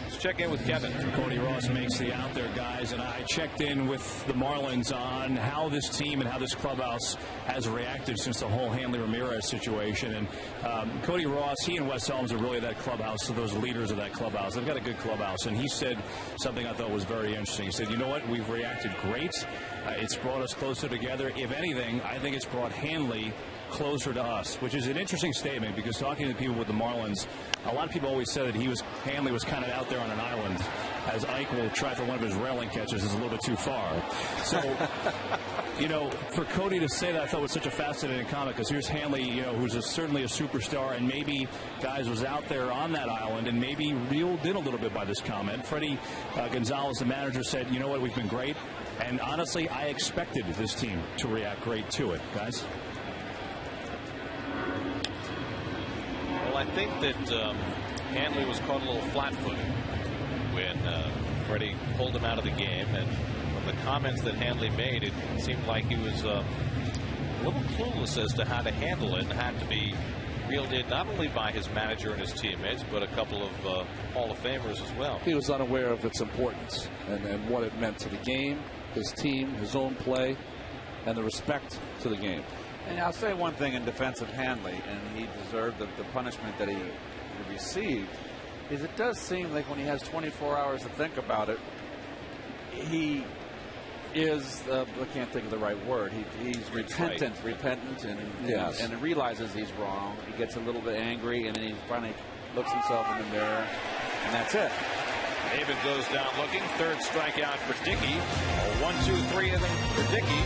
Let's check in with Kevin. Cody Ross makes the out there, guys, and I checked in with the Marlins on how this team and how this clubhouse has reacted since the whole Hanley Ramirez situation. And Cody Ross, he and Wes Helms are really that clubhouse, so those leaders of that clubhouse. They've got a good clubhouse, and he said something I thought was very interesting. He said, you know what, we've reacted great. It's brought us closer together. If anything, I think it's brought Hanley closer to us, which is an interesting statement, because talking to people with the Marlins, a lot of people always said that Hanley was kind of out there on an island, as Ike will try for one of his railing catches is a little bit too far. So, you know, for Cody to say that, I thought was such a fascinating comment, because here's Hanley, you know, who's certainly a superstar, and maybe, guys, was out there on that island and maybe reeled in a little bit by this comment. Freddie Gonzalez, the manager, said, you know what, we've been great, and honestly, I expected this team to react great to it, guys. Well, I think that Hanley was caught a little flat-footed when Freddie pulled him out of the game, and from the comments that Hanley made, it seemed like he was a little clueless as to how to handle it, and had to be reeled in not only by his manager and his teammates, but a couple of Hall of Famers as well. He was unaware of its importance and what it meant to the game, his team, his own play, and the respect to the game. And I'll say one thing in defense of Hanley, and he deserved the punishment that he received, is it does seem like when he has 24 hours to think about it, he is, I can't think of the right word. He's repentant, and realizes he's wrong. He gets a little bit angry, and then he finally looks himself in the mirror, and that's it. David goes down looking. Third strikeout for Dickey. 1-2-3 inning for Dickey.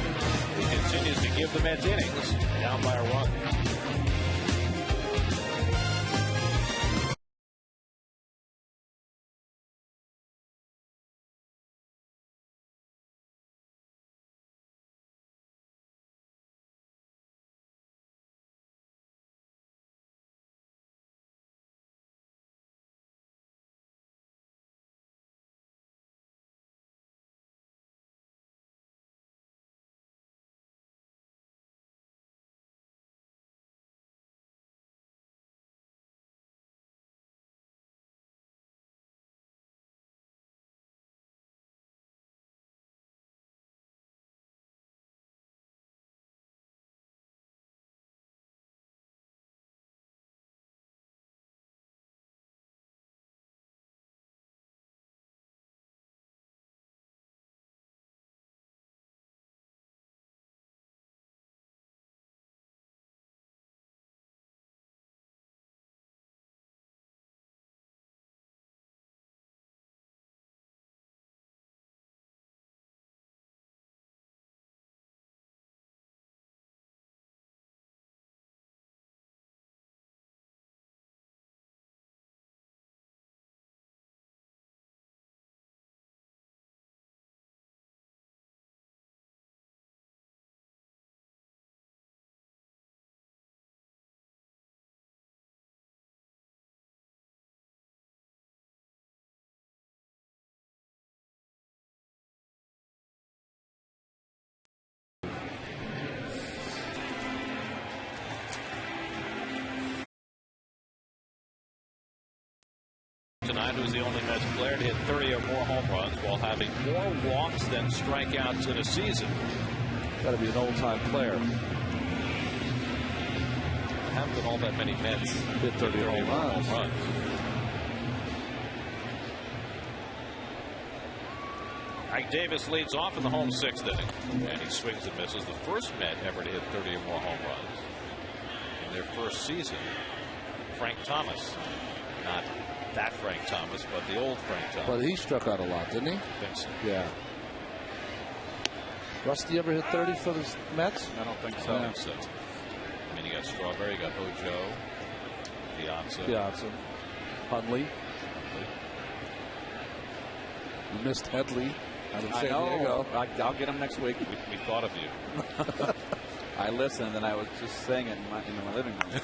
He continues to give the Mets innings, down by a run. Tonight, who's the only Mets player to hit 30 or more home runs while having more walks than strikeouts in a season. Got to be an old-time player. There haven't been all that many Mets hit 30 home runs. Ike Davis leads off in the home sixth inning, and he swings and misses. The first Met ever to hit 30 or more home runs in their first season. Frank Thomas, not that Frank Thomas, but the old Frank Thomas. But he struck out a lot, didn't he? Vincent. Yeah. Rusty ever hit 30 for the Mets? I don't think so. I think so. I mean, you got Strawberry, you got Hojo, Piazza, Hundley. You missed Headley out of San Diego. I'll get him next week. We thought of you. I listened, and I was just saying it in my living room.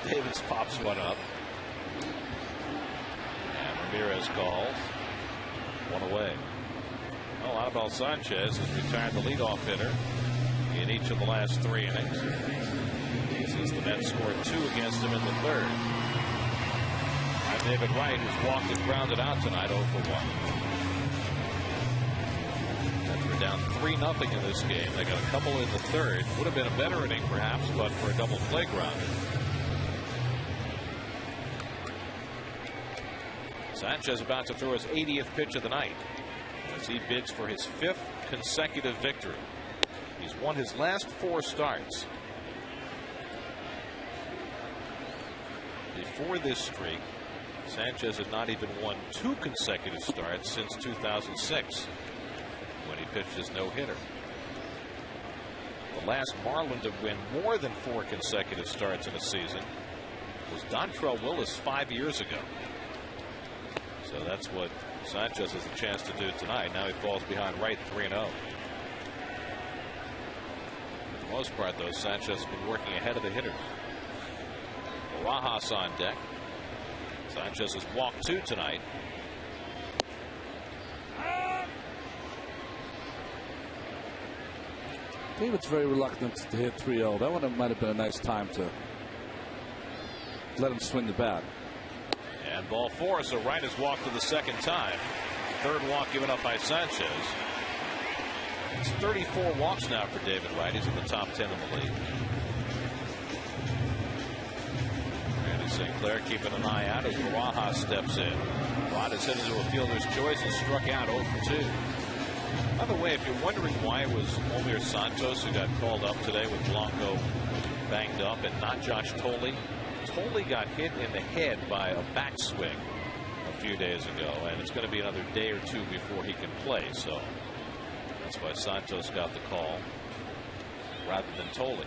Davis pops one up. And Ramirez calls. One away. Well, Anibal Sanchez has retired the leadoff hitter in each of the last 3 innings. Since the Mets scored 2 against him in the third. And David Wright, who's walked and grounded out tonight, 0 for 1. They're down 3-0 in this game. They got a couple in the third. Would have been a better inning, perhaps, but for a double play grounder. Sanchez about to throw his 80th pitch of the night as he bids for his 5th consecutive victory. He's won his last 4 starts. Before this streak, Sanchez had not even won 2 consecutive starts since 2006, when he pitched his no-hitter. The last Marlin to win more than 4 consecutive starts in a season was Dontrell Willis 5 years ago. So that's what Sanchez has a chance to do tonight. Now he falls behind Wright 3-0. For the most part, though, Sanchez has been working ahead of the hitters. Barajas on deck. Sanchez has walked 2 tonight. David's very reluctant to hit 3-0. That one might have been a nice time to let him swing the bat. And ball 4, so Wright has walked for the second time. Third walk given up by Sanchez. It's 34 walks now for David Wright. He's in the top 10 in the league. Randy St. Clair keeping an eye out as Barajas steps in. Rod is hit into a fielder's choice and struck out 0 for 2. By the way, if you're wondering why it was Omir Santos who got called up today with Blanco banged up and not Josh Thole. Thole got hit in the head by a backswing a few days ago, and it's going to be another day or two before he can play. So that's why Santos got the call rather than Thole.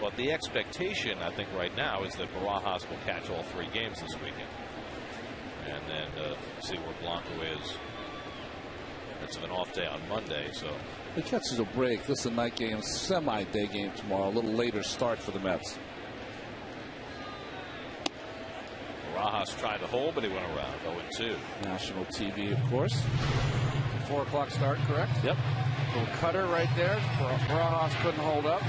But the expectation, I think, right now is that Barajas will catch all 3 games this weekend. And then see where Blanco is. It's an off day on Monday, so. He catches a break. This is a night game, semi-day game tomorrow. A little later start for the Mets. Barajas tried to hold, but he went around 0-2. National TV, of course. 4 o'clock start, correct? Yep. Little cutter right there. Barajas couldn't hold up.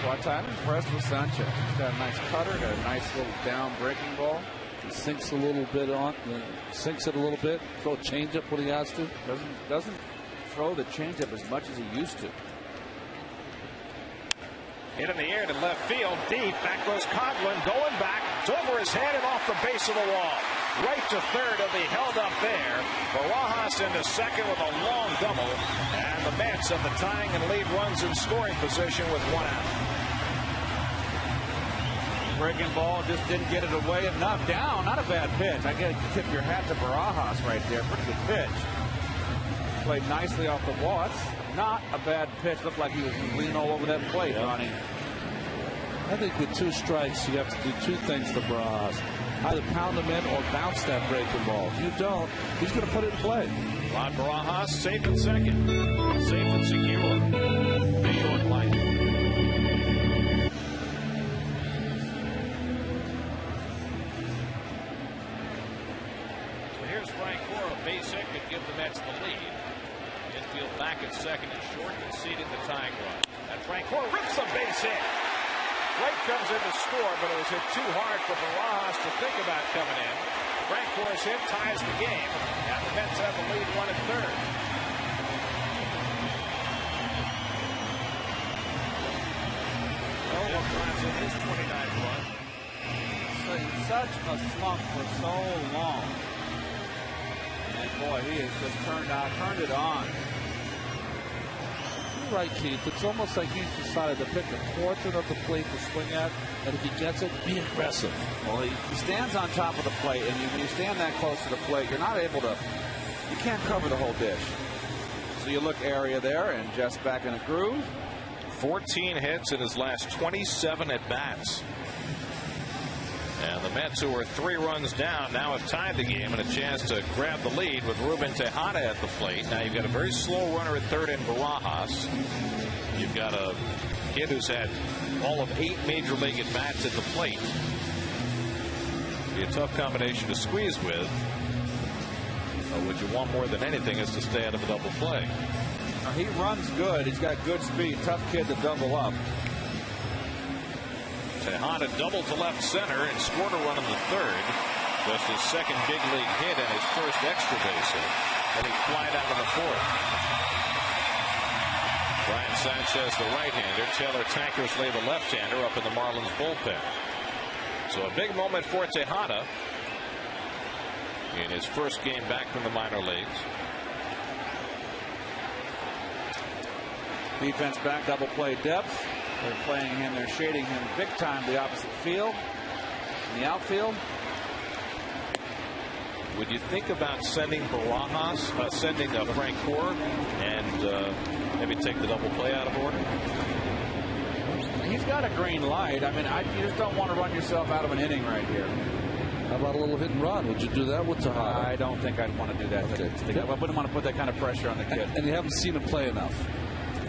But I'm impressed with Sanchez. He's got a nice cutter, got a nice little down breaking ball. He sinks a little bit on, sinks it a little bit. Throw a changeup when he has to. Doesn't throw the changeup as much as he used to. Hit in the air to left field, deep. Back goes Coghlan, going back. It's over his head and off the base of the wall. Right to third, will be held up there. Barajas into second with a long double. And the Mets have the tying and lead runs in scoring position with 1 out. Breaking ball just didn't get it away enough. Down, not a bad pitch. I got to tip your hat to Barajas right there. Pretty good pitch. Played nicely off the wall. That's not a bad pitch. Looked like he was leaning all over that plate, Ronnie. I think with 2 strikes, you have to do 2 things to Barajas. Either pound him in or bounce that breaking ball. If you don't, he's going to put it in play. Ron Barajas safe in second. Safe and secure. New York Light. So here's Frank Cora, base hit could give the Mets the lead. Infield back at second and short conceded the tying run. And Frank Cora rips a base hit. Wright comes in to score, but it was hit too hard for Barajas to think about coming in. Frank Cora's hit ties the game, and the Mets have the lead 1 and 3rd. Well, what drives in his 29th run? Such a slump for so long. And boy, he has just turned it on. Right, Keith. It's almost like he's decided to pick a portion of the plate to swing at, and if he gets it, be aggressive. Well, he stands on top of the plate, and when you stand that close to the plate, you're not able to, you can't cover the whole dish. So you look area there, and just back in a groove. 14 hits in his last 27 at bats. And the Mets, who are 3 runs down, now have tied the game and a chance to grab the lead with Ruben Tejada at the plate. Now you've got a very slow runner at third in Barajas. You've got a kid who's had all of 8 major league at bats at the plate. Be a tough combination to squeeze with. What you want more than anything is to stay out of a double play. He runs good. He's got good speed. Tough kid to double up. Tejada doubled to left center and scored a run in the 3rd. Just his second big league hit and his first extra base hit. And he flied out of the 4th. Brian Sanchez, the right-hander. Taylor Tankersley, the left-hander, up in the Marlins bullpen. So a big moment for Tejada in his first game back from the minor leagues. Defense back, double play depth. They're playing him, they're shading him big time the opposite field. In the outfield. Would you think about sending Barajas, sending Frank Cora, and maybe take the double play out of order? He's got a green light. I mean, you just don't want to run yourself out of an inning right here. How about a little hit and run? Would you do that with Tejada? I don't think I'd want to do that. Okay. I wouldn't want to put that kind of pressure on the kid. And you haven't seen him play enough.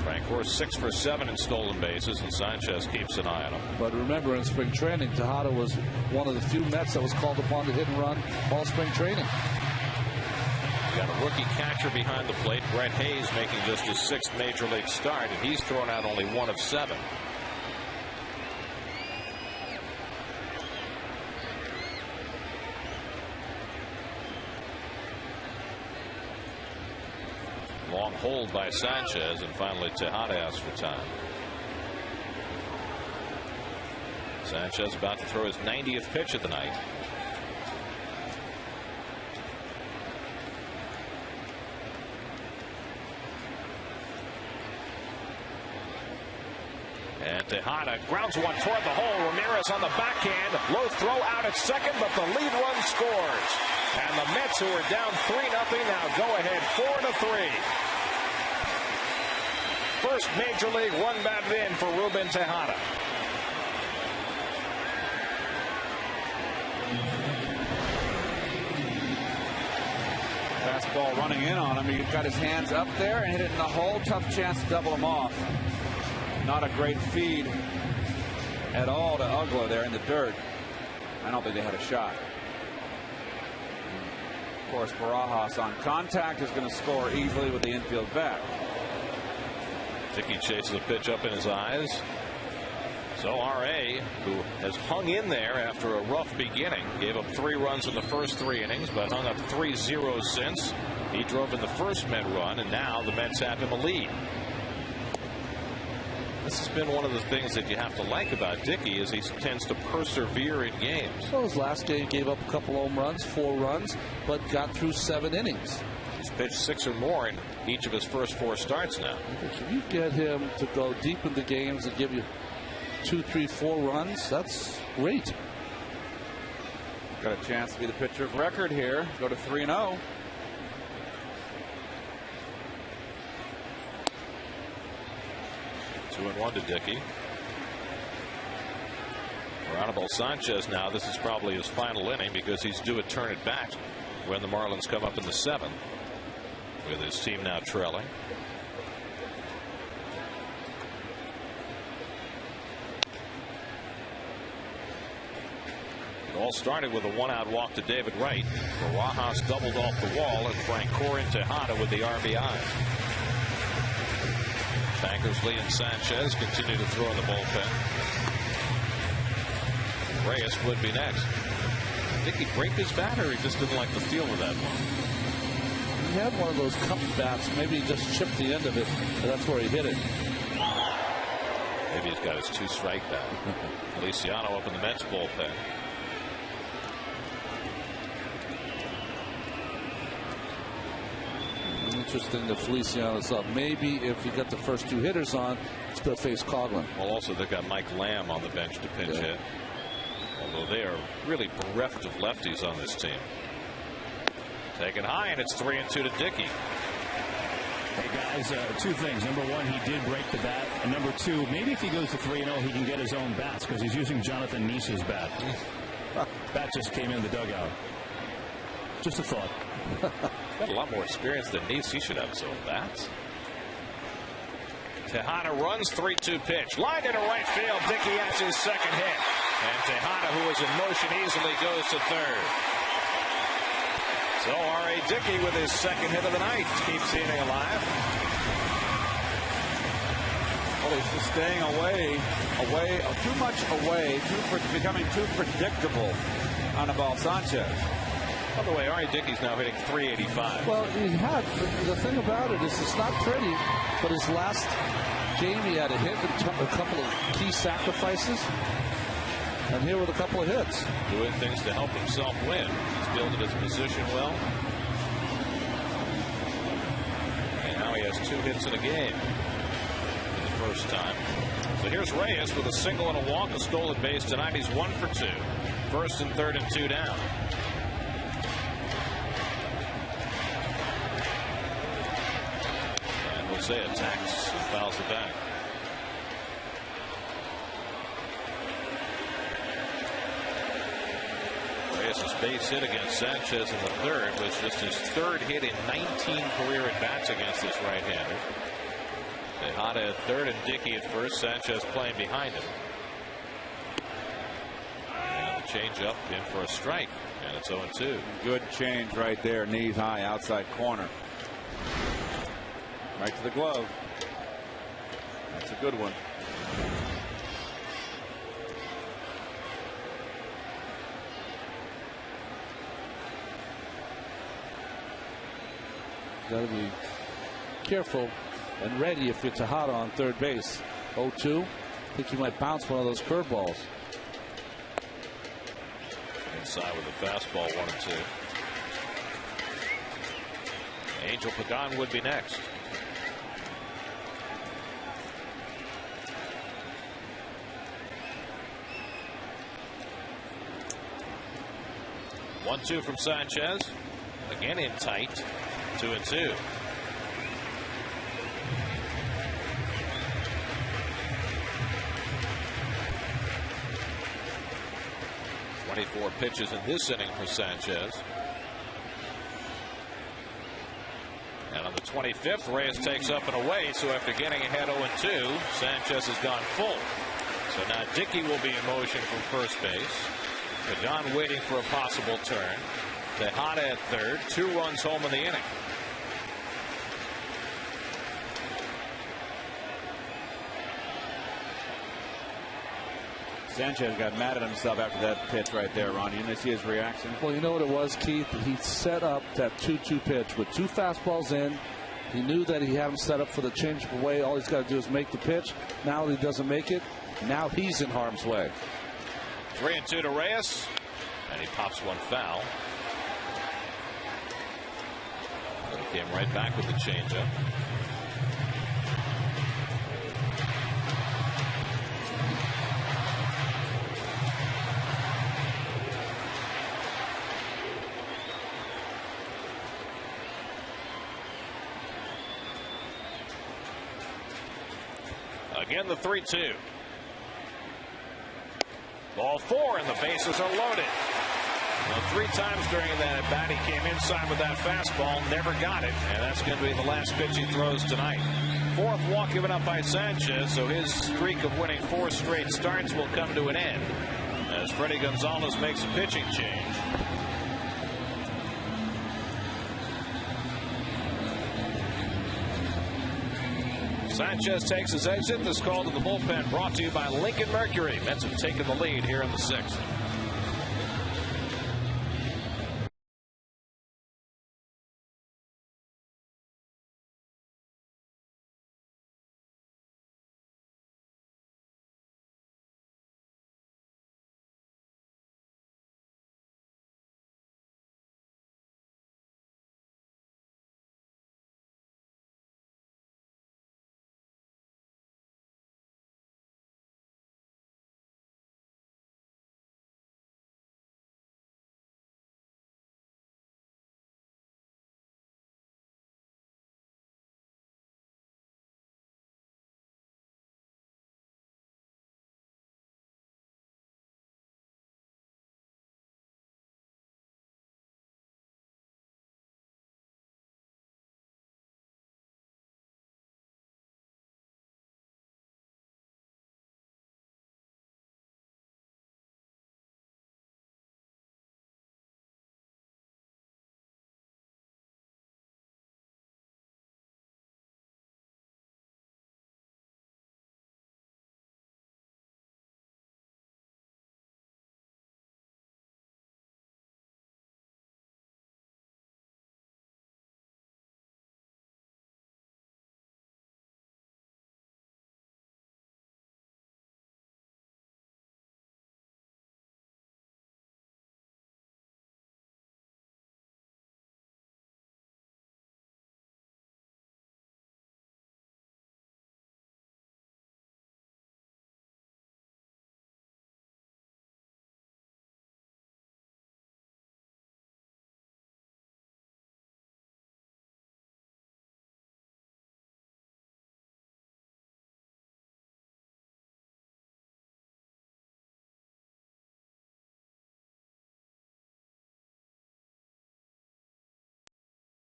Frank Cora 6 for 7 in stolen bases, and Sanchez keeps an eye on him. But remember, in spring training, Tejada was one of the few Mets that was called upon to hit and run all spring training. You got a rookie catcher behind the plate. Brett Hayes making just his 6th major league start, and he's thrown out only 1 of 7. Long hold by Sanchez, and finally Tejada asks for time. Sanchez about to throw his 90th pitch of the night. And Tejada grounds one toward the hole. Ramirez on the backhand. Low throw out at second, but the lead run scores. And the Mets, who are down 3-0, now go ahead 4-3. First major league run batted in for Ruben Tejada. Fastball running in on him. He got his hands up there and hit it in the hole. Tough chance to double him off. Not a great feed at all to Ugla there in the dirt. I don't think they had a shot. Of course, Barajas on contact is going to score easily with the infield back. Dickey chases a pitch up in his eyes. So R.A., who has hung in there after a rough beginning, gave up 3 runs in the first 3 innings, but hung up 3 zeros since. He drove in the first Met run, and now the Mets have him a lead. This has been one of the things that you have to like about Dickey, is he tends to persevere in games. Well, his last game gave up a couple home runs, 4 runs, but got through 7 innings. He's pitched 6 or more in each of his first 4 starts now. If you get him to go deep into games and give you 2, 3, 4 runs, that's great. Got a chance to be the pitcher of record here. Go to 3-0. Two and 1 to Dickey. Anibal Sanchez now, this is probably his final inning because he's due a turn at bat when the Marlins come up in the 7th, with his team now trailing. It all started with a 1-out walk to David Wright. Barajas doubled off the wall, and Francoeur and Tejada with the RBI. Tankersley and Sanchez continue to throw in the bullpen. Reyes would be next. Did he break his bat, or he just didn't like the feel of that one? He had one of those cup bats. Maybe he just chipped the end of it, and that's where he hit it. Maybe he's got his 2-strike bat. Feliciano up in the Mets bullpen. Interesting that Feliciano's up. Maybe if you got the first 2 hitters on, it's going to face Coughlin. Well, also they've got Mike Lamb on the bench to pinch hit. Although they are really bereft of lefties on this team. Taken high, and it's 3-2 to Dickey. Hey guys, 2 things. Number 1, he did break the bat, and number 2, maybe if he goes to 3-0, he can get his own bats because he's using Jonathan Neese's bat. Bat just came in the dugout. Just a thought. Got a lot more experience than Neese. He should have his own bats. Tejada runs, 3-2 pitch. Lined into right field. Dickey has his second hit. And Tejada, who is in motion, easily goes to third. So R.A. Dickey with his second hit of the night keeps the inning alive. Well, he's just staying away, too much away, becoming too predictable on Anibal Sanchez. By the way, R.A. Dickey's now hitting .385. Well, he had. The thing about it is it's not pretty, but his last game he had a hit and a couple of key sacrifices. And here with a couple of hits. Doing things to help himself win. He's building his position well. And now he has 2 hits in a game for the first time. So here's Reyes with a single and a walk, a stolen base tonight. He's 1 for 2. First and third and 2 down. Jose attacks and fouls the back. Reyes' base hit against Sanchez in the 3rd was just his 3rd hit in 19 career at-bats against this right-hander. Tejada at 3rd and Dickey at 1st. Sanchez playing behind him. And the change-up in for a strike, and it's 0-2. Good change right there, knees high, outside corner. Right to the glove. That's a good one. Got to be careful and ready if you're Tejada on third base. 0-2. I think you might bounce one of those curveballs. Inside with a fastball, 1-2. Angel Pagan would be next. 1-2 from Sanchez. Again in tight. 2-2. Four pitches in this inning for Sanchez. And on the 25th, Reyes takes up and away. So after getting ahead 0-2, Sanchez has gone full. So now Dickey will be in motion from first base. Pagan waiting for a possible turn. Tejada at third. 2 runs home in the inning. Sanchez got mad at himself after that pitch right there, Ron. You didn't see his reaction? Well, you know what it was, Keith? He set up that 2-2 pitch with 2 fastballs in. He knew that he had him set up for the changeup away. All he's got to do is make the pitch. Now he doesn't make it. Now he's in harm's way. 3-2 to Reyes. And he pops one foul. And he came right back with the changeup. Again, the 3-2. Ball 4, and the bases are loaded. Well, 3 times during that at bat, he came inside with that fastball, never got it, and that's going to be the last pitch he throws tonight. 4th walk given up by Sanchez, so his streak of winning 4 straight starts will come to an end as Freddie Gonzalez makes a pitching change. Sanchez takes his exit. This call to the bullpen brought to you by Lincoln Mercury. Mets have taken the lead here in the 6th.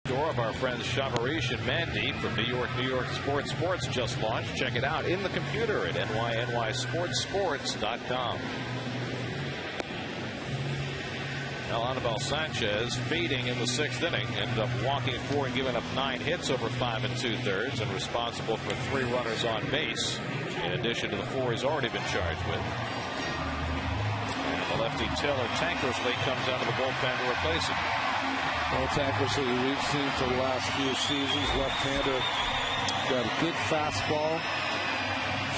Door of our friends Shavarish and Mandy from New York Sports just launched. Check it out in the computer at nynysportsports.com. Now Anibal Sanchez feeding in the 6th inning, ended up walking 4 and giving up 9 hits over 5 2/3 and responsible for 3 runners on base in addition to the 4 he's already been charged with. And the lefty Taylor Tankersley comes out of the bullpen to replace him. Well, Tankersley, we've seen for the last few seasons, left-hander, got a good fastball.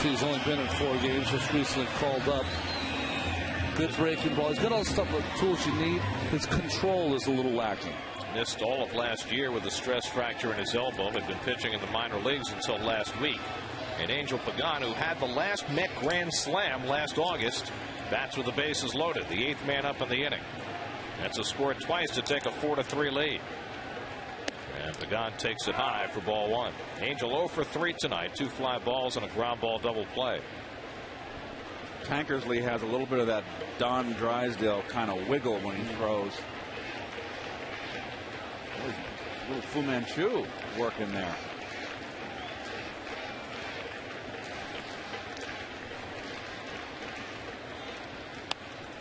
He's only been in 4 games, just recently called up. Good breaking ball. He's got all the stuff, the tools you need. His control is a little lacking. Missed all of last year with a stress fracture in his elbow. Had been pitching in the minor leagues until last week. And Angel Pagan, who had the last Met grand slam last August, bats with the bases loaded, the 8th man up in the inning. Mets have scored twice to take a 4-3 lead. And Pagan takes it high for ball 1. Angel 0 for 3 tonight. 2 fly balls and a ground ball double play. Tankersley has a little bit of that Don Drysdale kind of wiggle when he throws. A little Fu Manchu working there.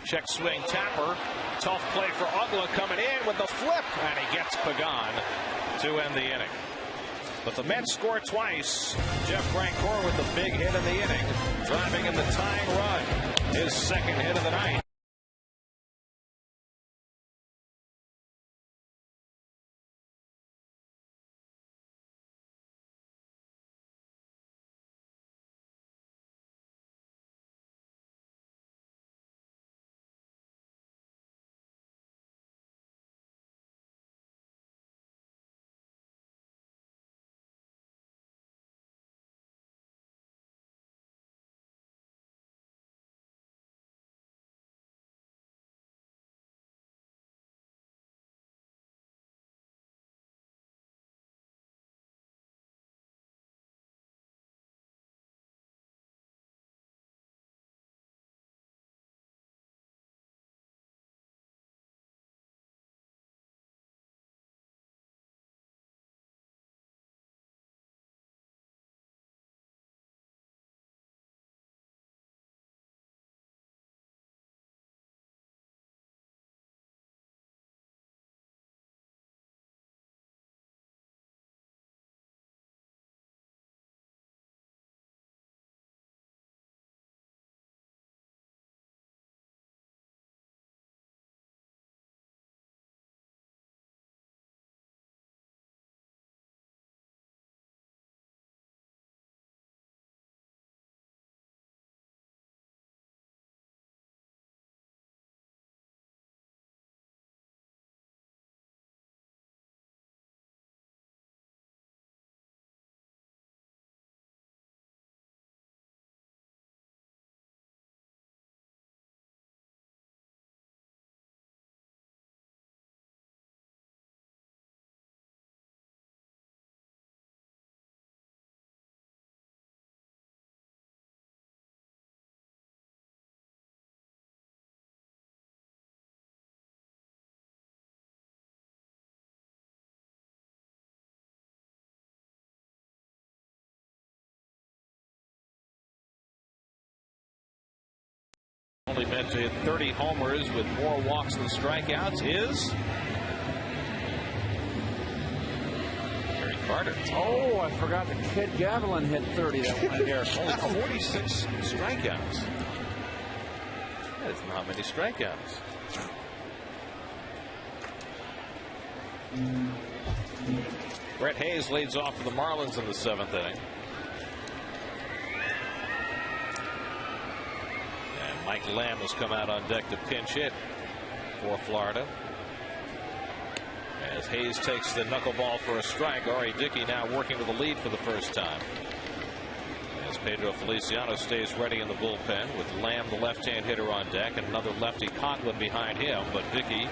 Check swing, Tapper. Tough play for Ugla coming in with the flip, and he gets Pagan to end the inning. But the Mets score twice. Jeff Francoeur with the big hit in the inning, driving in the tying run. His second hit of the night. Only Met to hit 30 homers with more walks than strikeouts is Gary Carter. Oh, I forgot the kid Gavilan hit 30 that one here. Only 46 strikeouts. That is not many strikeouts. Brett Hayes leads off for the Marlins in the 7th inning. Mike Lamb has come out on deck to pinch hit for Florida. As Hayes takes the knuckleball for a strike, R.A. Dickey now working with the lead for the first time. As Pedro Feliciano stays ready in the bullpen with Lamb, the left-hand hitter, on deck, and another lefty, Conklin, behind him. But Dickey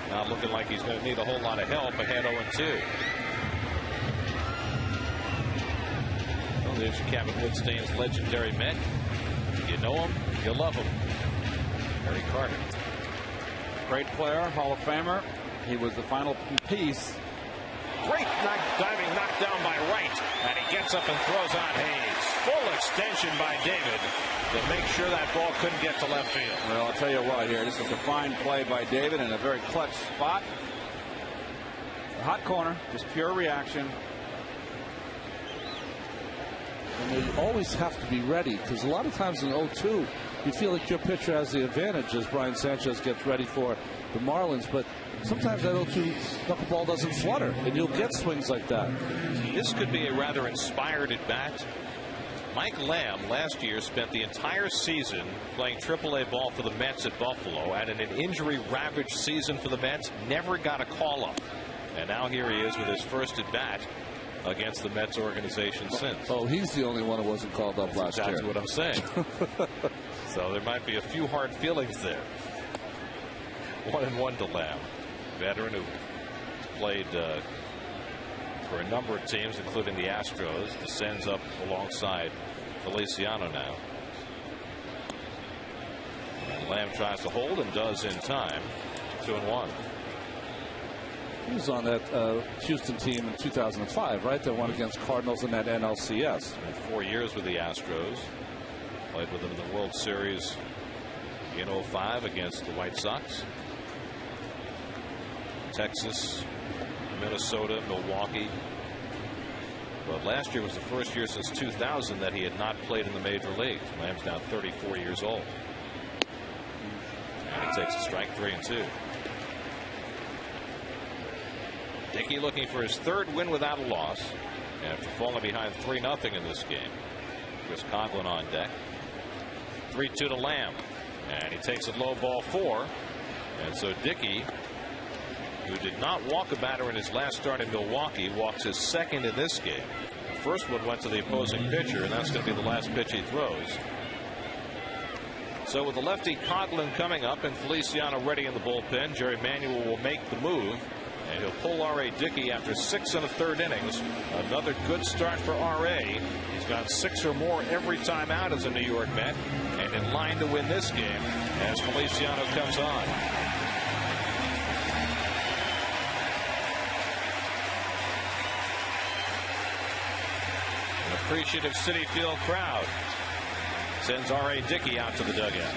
not looking like he's going to need a whole lot of help ahead 0-2. Well, there's your Kevin Woodstain's legendary Met. You know him, you love him. Gary Carter. Great player, Hall of Famer. He was the final piece. Great diving knockdown by Wright, and he gets up and throws on Hayes. Full extension by David to make sure that ball couldn't get to left field. Well, I'll tell you what here. This is a fine play by David in a very clutch spot. Hot corner, just pure reaction. And they always have to be ready, because a lot of times in 0-2, you feel like your pitcher has the advantage as Brian Sanchez gets ready for the Marlins. But sometimes that 0-2 knuckleball doesn't flutter, and you'll get swings like that. This could be a rather inspired at bat. Mike Lamb last year spent the entire season playing AAA ball for the Mets at Buffalo, and in an injury-ravaged season for the Mets, never got a call-up. And now here he is with his first at bat against the Mets organization since. Oh, he's the only one who wasn't called up last year. That's what I'm saying. So there might be a few hard feelings there. 1-1 to Lamb, veteran who played for a number of teams, including the Astros. Descends up alongside Feliciano now. And Lamb tries to hold and does in time. 2-1. He was on that Houston team in 2005, right? That won against Cardinals in that NLCS. Spent 4 years with the Astros. Played with them in the World Series in 05 against the White Sox. Texas, Minnesota, Milwaukee. But last year was the first year since 2000 that he had not played in the major leagues. Lamb's now 34 years old. And he takes a strike, 3-2. Dickey looking for his third win without a loss after falling behind 3-0 in this game. Chris Coghlan on deck. 3-2 to Lamb, and he takes a low ball 4. And so Dickey, who did not walk a batter in his last start in Milwaukee, walks his second in this game. The first one went to the opposing pitcher, and that's going to be the last pitch he throws. So with the lefty Coghlan coming up and Feliciano ready in the bullpen, Jerry Manuel will make the move. And he'll pull R.A. Dickey after 6 1/3 innings. Another good start for R.A. He's got 6 or more every time out as a New York Met, and in line to win this game as Feliciano comes on. An appreciative Citi Field crowd sends R.A. Dickey out to the dugout.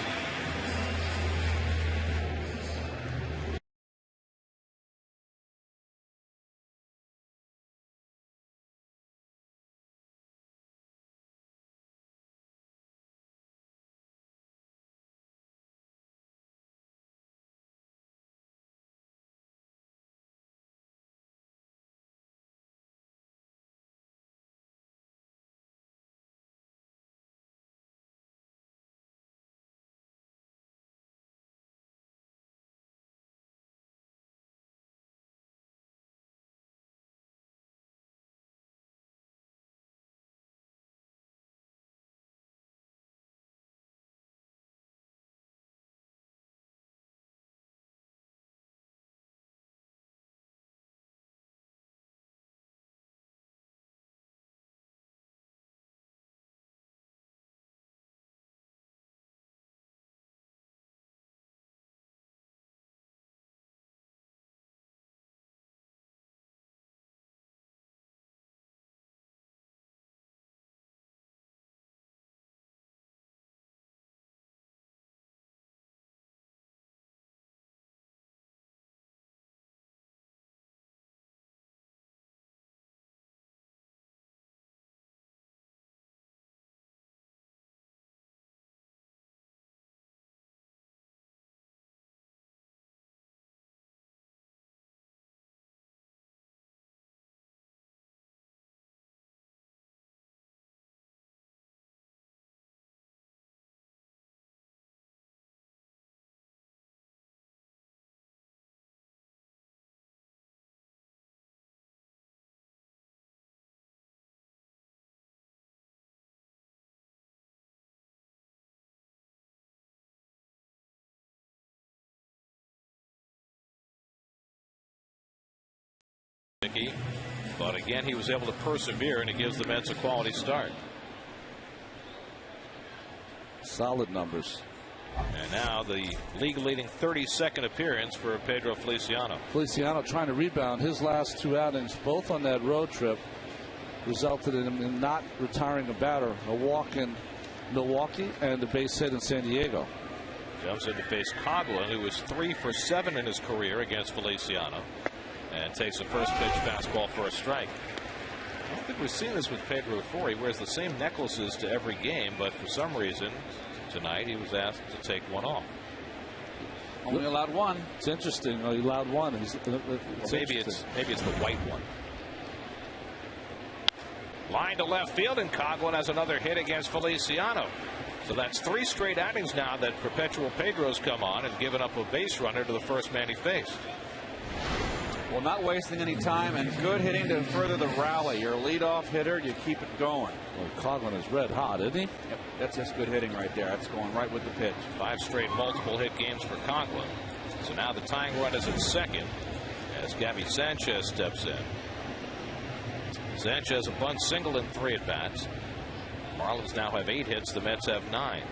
Dickey, but again he was able to persevere, and it gives the Mets a quality start. Solid numbers. And now the league leading 32nd appearance for Pedro Feliciano. Feliciano trying to rebound. His last 2 outings, both on that road trip, resulted in him not retiring a batter. A walk in Milwaukee and a base hit in San Diego. Jumps in to face Coghlan, who was 3 for 7 in his career against Feliciano, and takes a first pitch fastball for a strike. I don't think we've seen this with Pedro before. He wears the same necklaces to every game, but for some reason tonight he was asked to take one off. Only allowed one. It's interesting. Oh, he allowed one. Maybe it's the white one. Line to left field, and Coghlan has another hit against Feliciano. So that's 3 straight outings now that Perpetual Pedro's come on and given up a base runner to the first man he faced. Well, not wasting any time, and good hitting to further the rally. You're a leadoff hitter, you keep it going. Well, Coghlan is red hot, isn't he? Yep, that's just good hitting right there. That's going right with the pitch. 5 straight multiple hit games for Coghlan. So now the tying run is at second as Gabby Sanchez steps in. Sanchez a bunt single in 3 at-bats. Marlins now have 8 hits. The Mets have 9.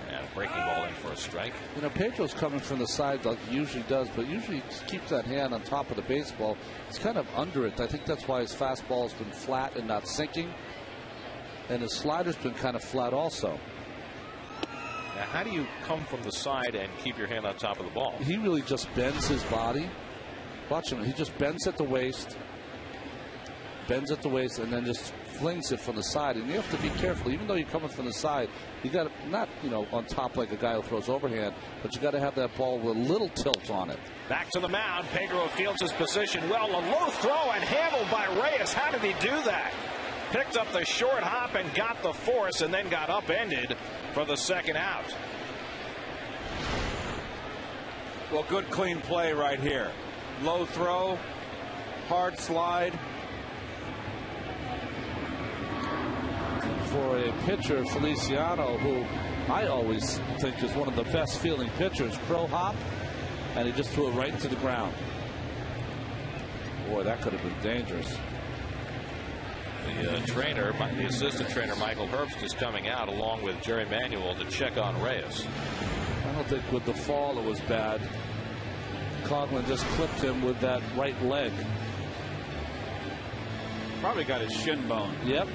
And a breaking ball in for a strike. You know, Pedro's coming from the side like he usually does, but usually he keeps that hand on top of the baseball. He's kind of under it. I think that's why his fastball has been flat and not sinking. And his slider's been kind of flat also. Now, how do you come from the side and keep your hand on top of the ball? He really just bends his body. Watch him. He just bends at the waist. Bends at the waist and then just flings it from the side. And you have to be careful. Even though you're coming from the side, you got to not, you know, on top like a guy who throws overhand, but you got to have that ball with a little tilt on it. Back to the mound. Pedro fields his position well. A low throw and handled by Reyes. How did he do that? Picked up the short hop and got the force and then got upended for the second out. Well, good clean play right here. Low throw, hard slide. For a pitcher, Feliciano, who I always think is one of the best fielding pitchers, pro hop, and he just threw it right into the ground. Boy, that could have been dangerous. The trainer, the assistant trainer, Michael Herbst, is coming out along with Jerry Manuel to check on Reyes. I don't think with the fall it was bad. Coughlin just clipped him with that right leg. Probably got his shin bone. Yep.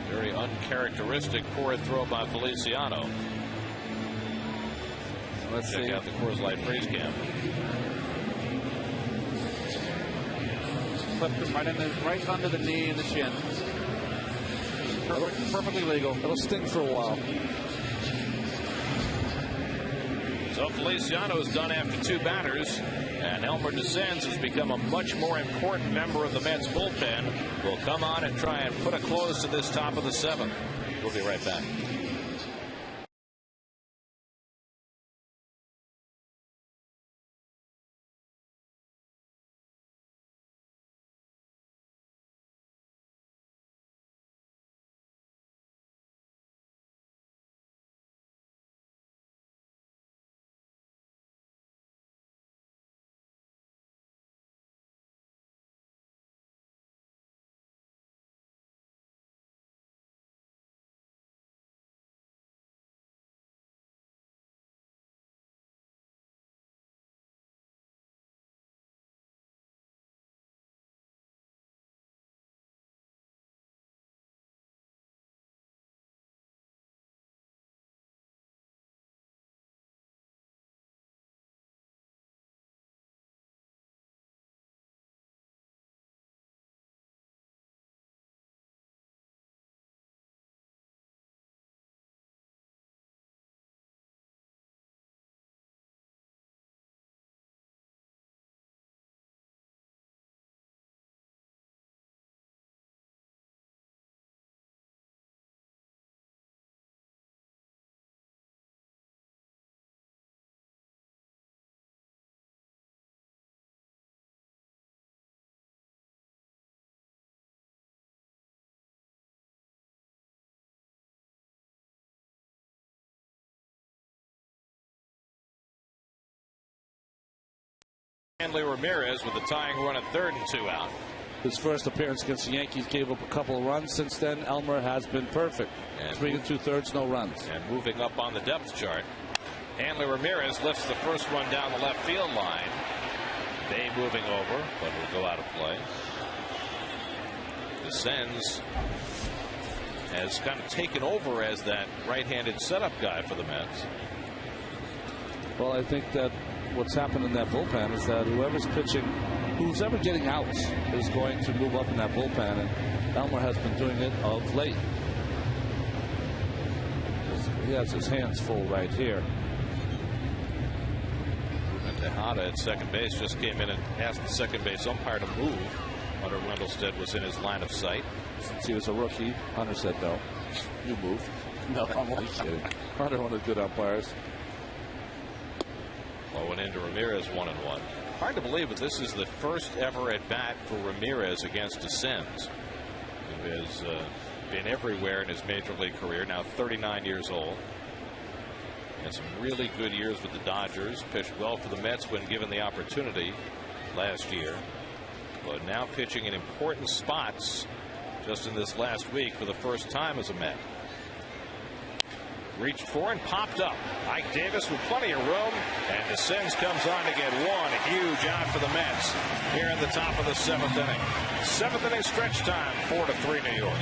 Very uncharacteristic poor throw by Feliciano. Let's check see. out the Coors Light freeze cam. Clipped him right under the knee and the shin. Perfectly legal. It'll sting for a while. So Feliciano is done after 2 batters, and Elmer Descends has become a much more important member of the Mets bullpen. Will come on and try and put a close to this top of the 7th. We'll be right back. Hanley Ramirez with the tying run at 3rd and 2 out. His first appearance against the Yankees gave up a couple of runs. Since then, Elmer has been perfect. And 3 2/3, no runs. And moving up on the depth chart, Hanley Ramirez lifts the first run down the left field line. Bay moving over, but will go out of play. Descends has kind of taken over as that right-handed setup guy for the Mets. Well, I think that what's happened in that bullpen is that whoever's pitching, who's ever getting outs, is going to move up in that bullpen, and Elmer has been doing it of late. He has his hands full right here. Tejada at second base just came in and asked the second base umpire to move. Hunter Wendelstedt was in his line of sight. Since he was a rookie, Hunter said no. You move. No, I'm only kidding. Hunter, one of the good umpires. Low and into Ramirez, 1-1. Hard to believe, but this is the first ever at bat for Ramirez against DeSenz, who has been everywhere in his major league career. Now 39 years old. Had some really good years with the Dodgers. Pitched well for the Mets when given the opportunity last year. But now pitching in important spots just in this last week for the first time as a Met. Reached for and popped up. Ike Davis with plenty of room, and DeSenz comes on to get one. A huge out for the Mets here at the top of the 7th inning. 7th inning stretch time, 4-3 New York.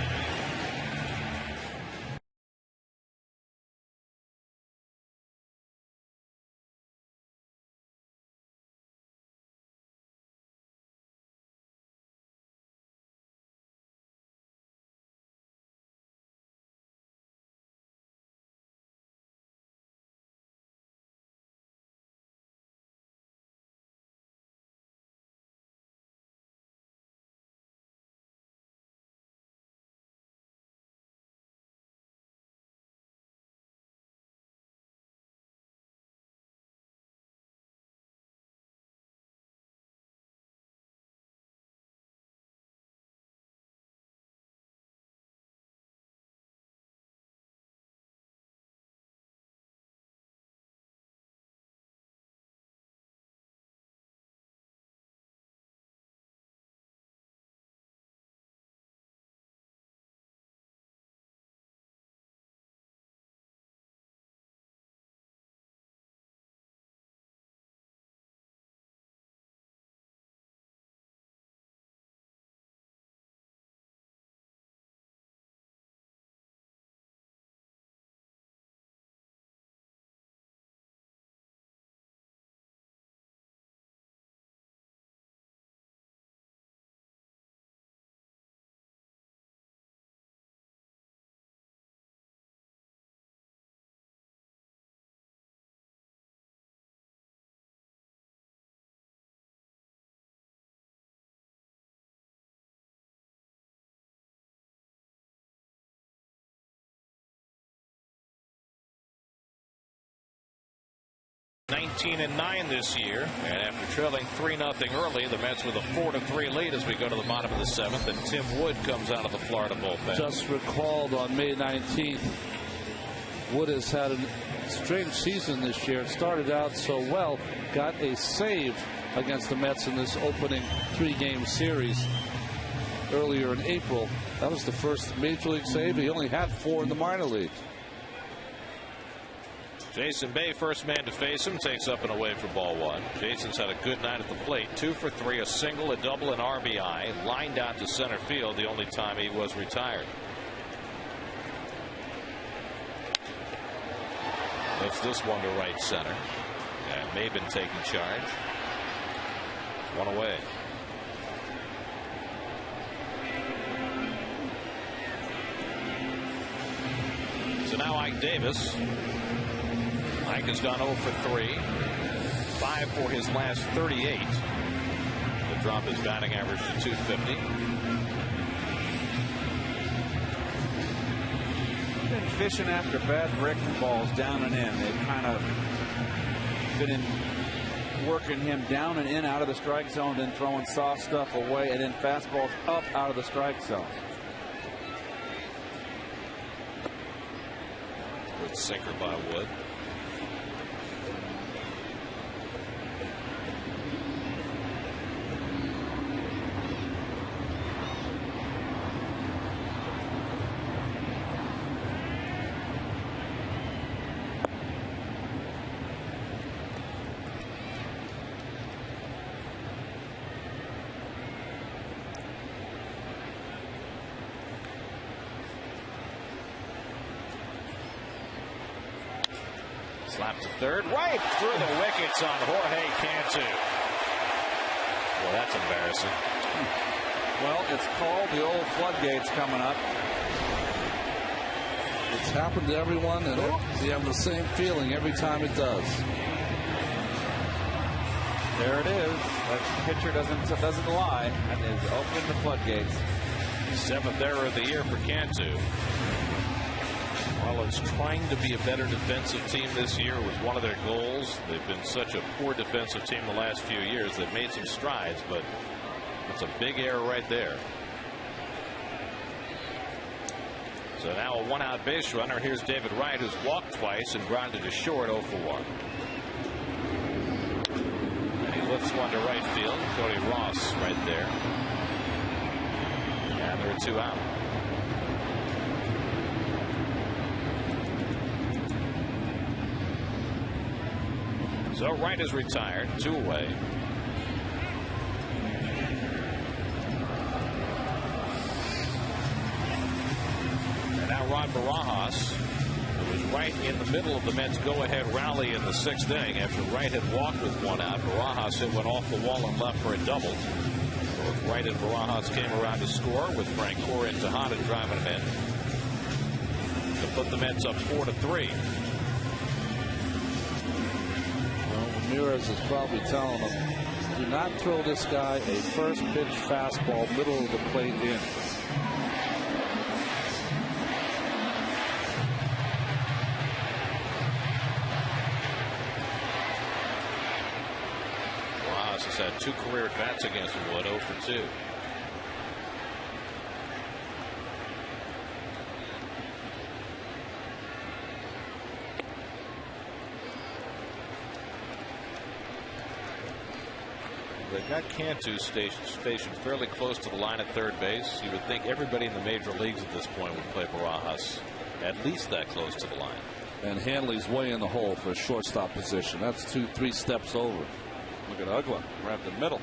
(19-9) this year, and after trailing 3-0 early, the Mets with a 4-3 lead as we go to the bottom of the 7th, and Tim Wood comes out of the Florida bullpen. Just recalled on May 19th, Wood has had a strange season this year. It started out so well, got a save against the Mets in this opening 3-game series earlier in April. That was the first major league save. He only had 4 in the minor league. Jason Bay, first man to face him, takes up and away for ball 1. Jason's had a good night at the plate. 2 for 3, a single, a double, an RBI. Lined out to center field the only time he was retired. Lifts this one to right center. And Maben taking charge. 1 away. So now Ike Davis. Ike has gone 0 for 3. 5 for his last 38. To drop his batting average to 250. Been fishing after bad breaking balls down and in. They've kind of been working him down and in out of the strike zone, then throwing soft stuff away, and then fastballs up out of the strike zone. Good sinker by Wood. Slap to third, right through the wickets on Jorge Cantu. Well, that's embarrassing. Well, it's called the old floodgates coming up. It's happened to everyone, and you have the same feeling every time it does. There it is. That pitcher doesn't lie. That is opening the floodgates. 7th error of the year for Cantu. Marlins trying to be a better defensive team this year was one of their goals. They've been such a poor defensive team the last few years. They've made some strides, but it's a big error right there. So now a one-out base runner. Here's David Wright, who's walked twice and grounded to short 0 for 1. And he lifts one to right field. Cody Ross right there. And there are 2 out. So Wright is retired, 2 away. And now Ron Barajas, who was right in the middle of the Mets' go-ahead rally in the 6th inning after Wright had walked with 1 out. Barajas hit one off the wall and left for a double. Both Wright and Barajas came around to score with Frank Core and Tejada driving them in to put the Mets up 4-3. Ramirez is probably telling him, do not throw this guy a first pitch fastball middle of the plate in. Rojas has had 2 career at-bats against Wood, 0 for 2. They've got Cantu stationed fairly close to the line at third base. You would think everybody in the major leagues at this point would play Barajas at least that close to the line. And Hanley's way in the hole for a shortstop position. That's 2-3 steps over. Look at Ugla right the middle.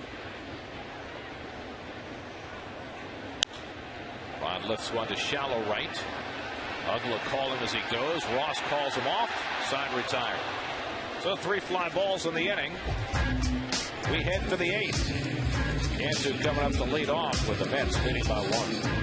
Ron lifts one to shallow right. Ugla calling as he goes. Ross calls him off. Side retired. So 3 fly balls in the inning. We head for the 8th. Cantu coming up to lead off with the Mets leading by 1.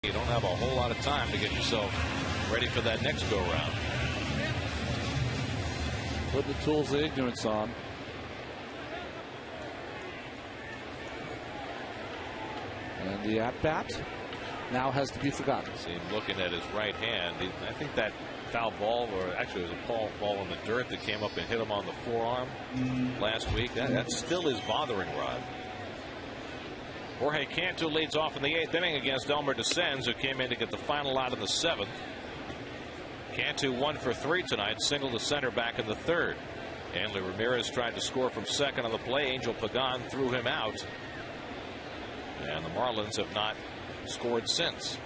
You don't have a whole lot of time to get yourself ready for that next go round. Put the tools of ignorance on. And the at-bat now has to be forgotten. See him looking at his right hand. I think that foul ball, or actually it was a ball in the dirt that came up and hit him on the forearm last week. That still is bothering Rod. Jorge Cantu leads off in the 8th inning against Elmer Descends, who came in to get the final out in the 7th. Cantu 1 for 3 tonight, single to center back in the 3rd. Hanley Ramirez tried to score from second on the play. Angel Pagan threw him out. And the Marlins have not scored since.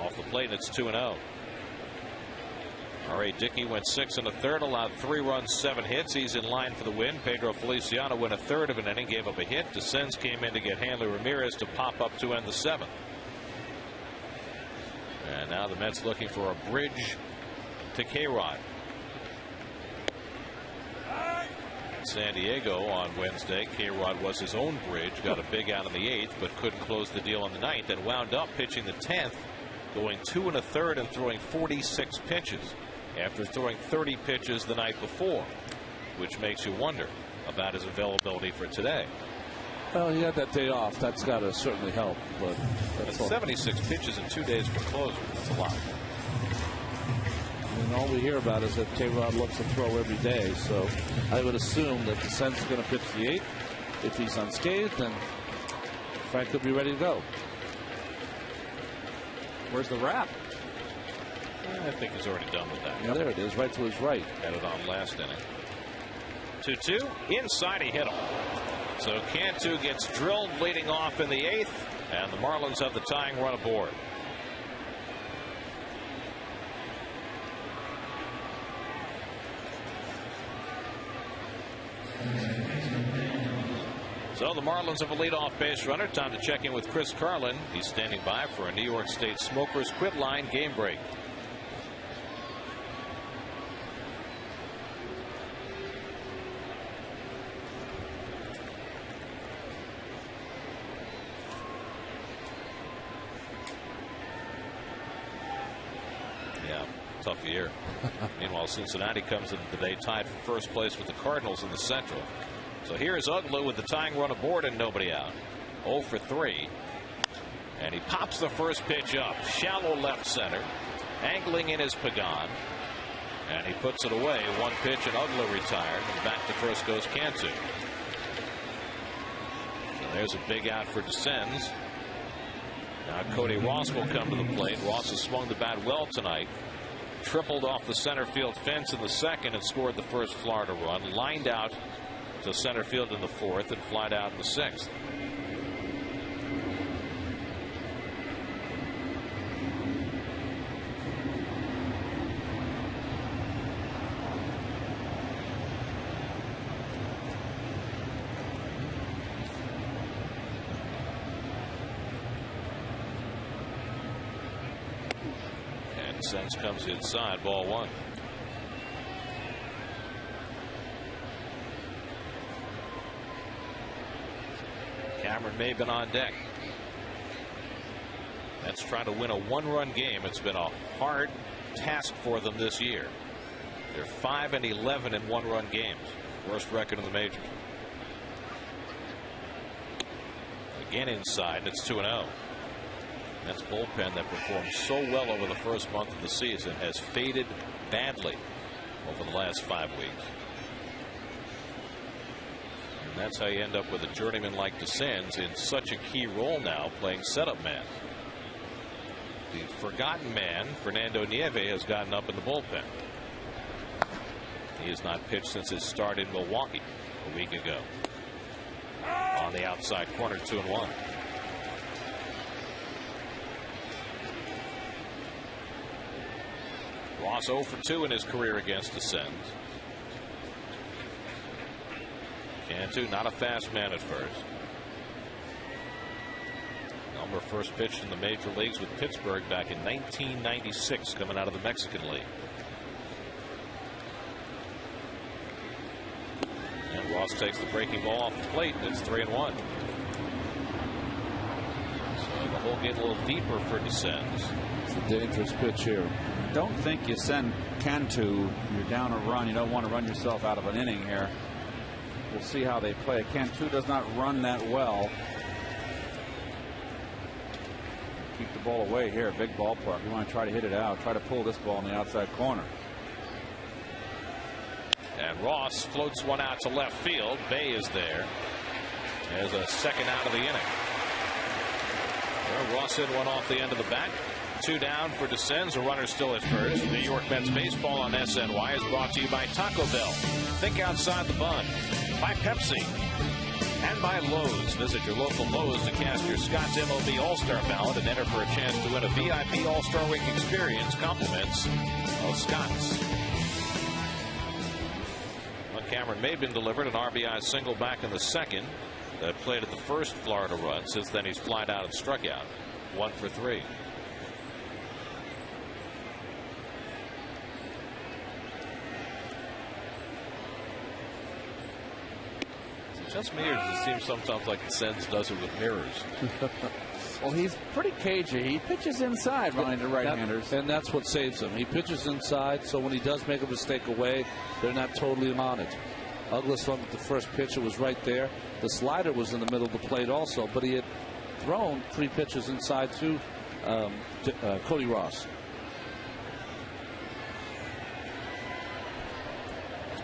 Off the plate, it's 2-0. R.A. Dickey went 6 1/3, allowed 3 runs, 7 hits. He's in line for the win. Pedro Feliciano went 1/3 of an inning, gave up a hit. DeScens came in to get Hanley Ramirez to pop up to end the 7th. And now the Mets looking for a bridge to K-Rod. San Diego on Wednesday, K-Rod was his own bridge, got a big out in the 8th, but couldn't close the deal in the 9th, and wound up pitching the 10th, going 2 1/3 and throwing 46 pitches after throwing 30 pitches the night before, which makes you wonder about his availability for today. Well, he had that day off. That's got to certainly help. But that's 76 pitches in 2 days for a closer. That's a lot. And all we hear about is that K-Rod looks to throw every day. So I would assume that DeScens is going to pitch the 8th. If he's unscathed, then Frank will be ready to go. Where's the wrap? I think he's already done with that. Yeah, there it is, right to his right. Had it on last inning. 2-2. Inside, he hit him. So Cantu gets drilled leading off in the 8th, and the Marlins have the tying run aboard. So the Marlins have a leadoff base runner. Time to check in with Chris Carlin. He's standing by for a New York State Smokers Quit Line game break. Yeah, tough year. Meanwhile, Cincinnati comes into the day tied for first place with the Cardinals in the Central. So here's Uglu with the tying run aboard and nobody out. 0 for 3. And he pops the first pitch up. Shallow left center. Angling in his Pagan. And he puts it away. 1 pitch and Uglu retired. And back to first goes Cantu. So there's a big out for DeScens. Now Cody Ross will come to the plate. Ross has swung the bat well tonight. Tripled off the center field fence in the 2nd and scored the first Florida run. Lined out to center field in the 4th and flied out in the 6th. And Sens comes inside, ball 1. Cameron Maben on deck. That's trying to win a 1-run game. It's been a hard task for them this year. They're 5-11 in 1-run games. Worst record in the majors. Again inside, and it's 2-0. That's bullpen that performed so well over the first month of the season has faded badly over the last 5 weeks. And that's how you end up with a journeyman like DeScens in such a key role now, playing setup man. The forgotten man, Fernando Nieve, has gotten up in the bullpen. He has not pitched since his start in Milwaukee a week ago. On the outside corner, 2-1. Ross 0 for 2 in his career against DeScens. Cantu, not a fast man at first. Elmer first pitched in the major leagues with Pittsburgh back in 1996, coming out of the Mexican League. And Ross takes the breaking ball off the plate, and it's 3-1. So the hole get a little deeper for DeScens. It's a dangerous pitch here. Don't think you send Cantu. You're down a run. You don't want to run yourself out of an inning here. We'll see how they play. Cantu does not run that well. Keep the ball away here. Big ballpark. You want to try to hit it out. Try to pull this ball in the outside corner. And Ross floats one out to left field. Bay is there. There's a second out of the inning. Well, Ross hit one off the end of the bat. 2 down for DeScens. A runner still at first. New York Mets baseball on SNY is brought to you by Taco Bell. Think outside the bun. By Pepsi. And by Lowe's. Visit your local Lowe's to cast your Scott's MLB All-Star ballot and enter for a chance to win a VIP All-Star Week experience. Compliments of Scott's. Well, Cameron Maybin delivered an RBI single back in the second that played at the first Florida run. Since then, he's flied out and struck out. 1 for 3. Just me, or does it seem sometimes like the Sens does it with mirrors? Well, he's pretty cagey. He pitches inside behind the right-handers. And that's what saves him. He pitches inside, so when he does make a mistake away, they're not totally on it. Douglas looked at the first pitch. It was right there. The slider was in the middle of the plate also, but he had thrown 3 pitches inside to Cody Ross.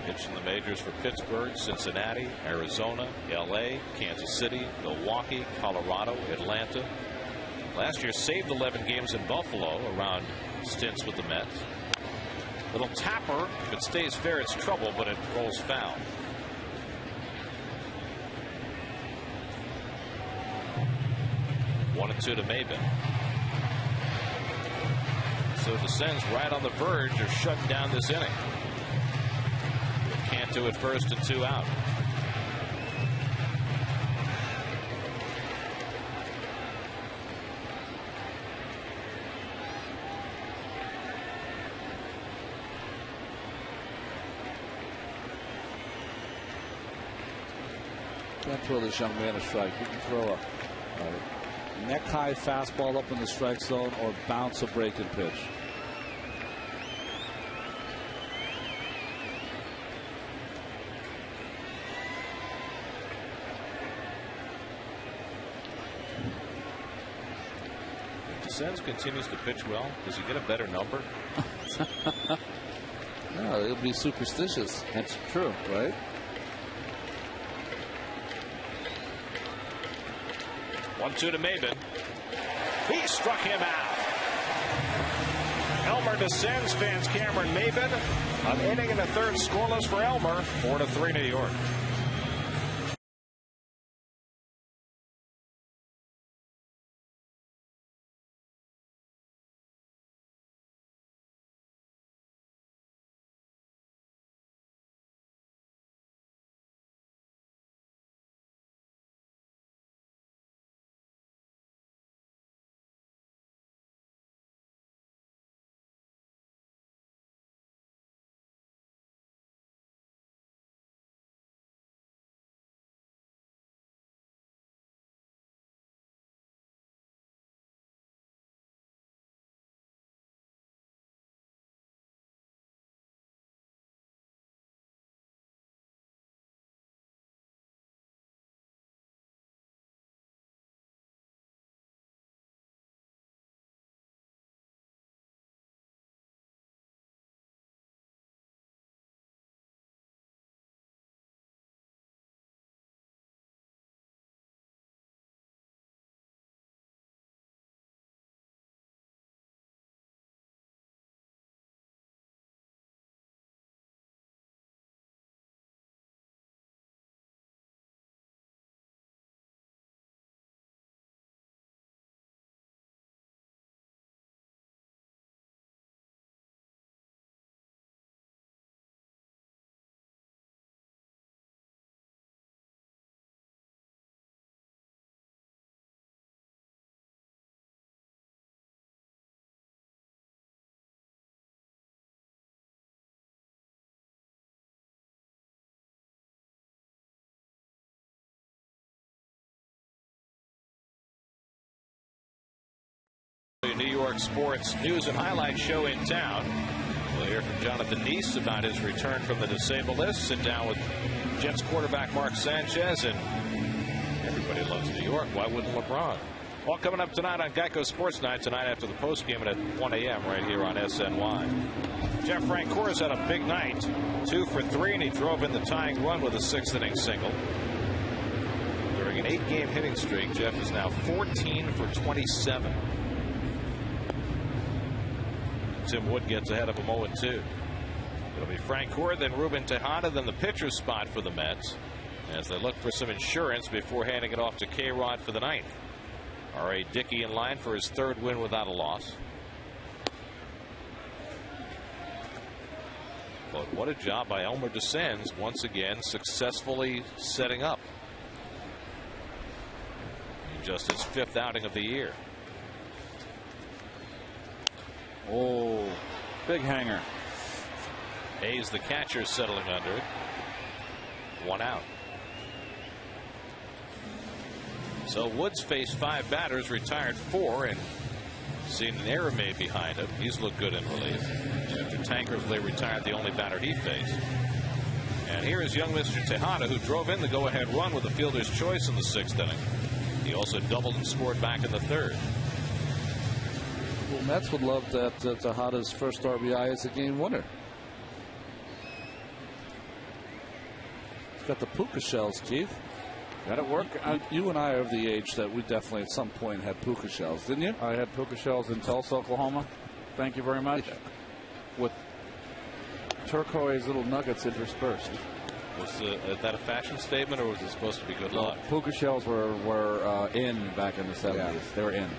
Pitched in the majors for Pittsburgh, Cincinnati, Arizona, LA, Kansas City, Milwaukee, Colorado, Atlanta. Last year saved 11 games in Buffalo around stints with the Mets. Little tapper. If it stays fair, it's trouble, but it rolls foul. One and 2 to Maybin. So the Sens right on the verge of shutting down this inning. Can't do it first and 2 out. Can't throw this young man a strike. You can throw a neck high fastball up in the strike zone or bounce a breaking pitch. Sens continues to pitch well. Does he get a better number? No, it'll be superstitious. That's true, right? One, 2 to Maybin. He struck him out. Elmer to Sens fans Cameron Maybin. An inning and a third scoreless for Elmer. 4-3 New York. New York sports news and highlight show in town. We'll hear from Jonathan Neese about his return from the disabled list. Sit down with Jets quarterback Mark Sanchez, and everybody loves New York. Why wouldn't LeBron? All coming up tonight on Geico Sports Night, tonight after the postgame at 1 a.m. right here on SNY. Jeff Francoeur had a big night, 2 for 3, and he drove in the tying run with a 6th inning single. During an 8-game hitting streak, Jeff is now 14 for 27. Tim Wood gets ahead of him 0-2. It'll be Francoeur, then Ruben Tejada, then the pitcher's spot for the Mets. as they look for some insurance before handing it off to K-Rod for the ninth. R.A. Dickey in line for his third win without a loss. But what a job by Elmer DeSanz, once again successfully setting up in just his fifth outing of the year. Oh, big hanger. Hayes, the catcher, settling under it. 1 out. So Woods faced 5 batters, retired 4, and seen an error made behind him. He's looked good in relief after Tankersley retired the only batter he faced. And here is young Mr. Tejada, who drove in the go-ahead run with a fielder's choice in the 6th inning. He also doubled and scored back in the 3rd. Well, Mets would love that Tejada's first RBI is a game winner. He's got the puka shells, Keith. Got it work. You and I are of the age that we definitely at some point had puka shells, didn't you? I had puka shells in Tulsa, Oklahoma. Thank you very much. Yeah. With turquoise little nuggets interspersed. Was that a fashion statement, or was it supposed to be good luck? Puka shells were in back in the 70s. Yeah. They were in.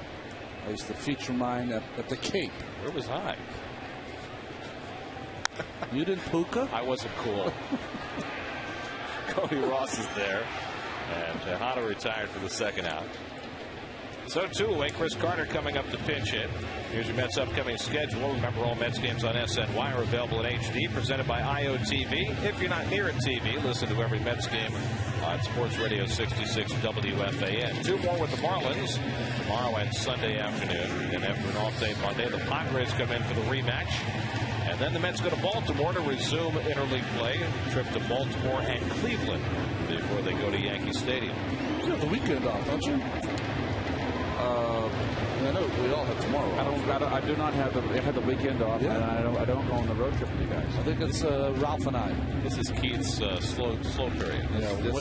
I used to feature mine at the Cape. Where was I? You didn't puka? I wasn't cool. Cody Ross is there. And Tejada retired for the 2nd out. So too away Chris Carter coming up to pinch hit. Here's your Mets upcoming schedule. Remember, all Mets games on SNY are available in HD, presented by IOTV. If you're not near a TV, listen to every Mets game on Sports Radio 66 WFAN. 2 more with the Marlins tomorrow and Sunday afternoon. And after an off day Monday, the Padres come in for the rematch. And then the Mets go to Baltimore to resume interleague play. Trip to Baltimore and Cleveland before they go to Yankee Stadium. You have the weekend off, don't you? I know we all have tomorrow. I do not have the weekend off, Yeah. and I don't go on the road trip with you guys. I think it's Ralph and I. This is Keith's slow period.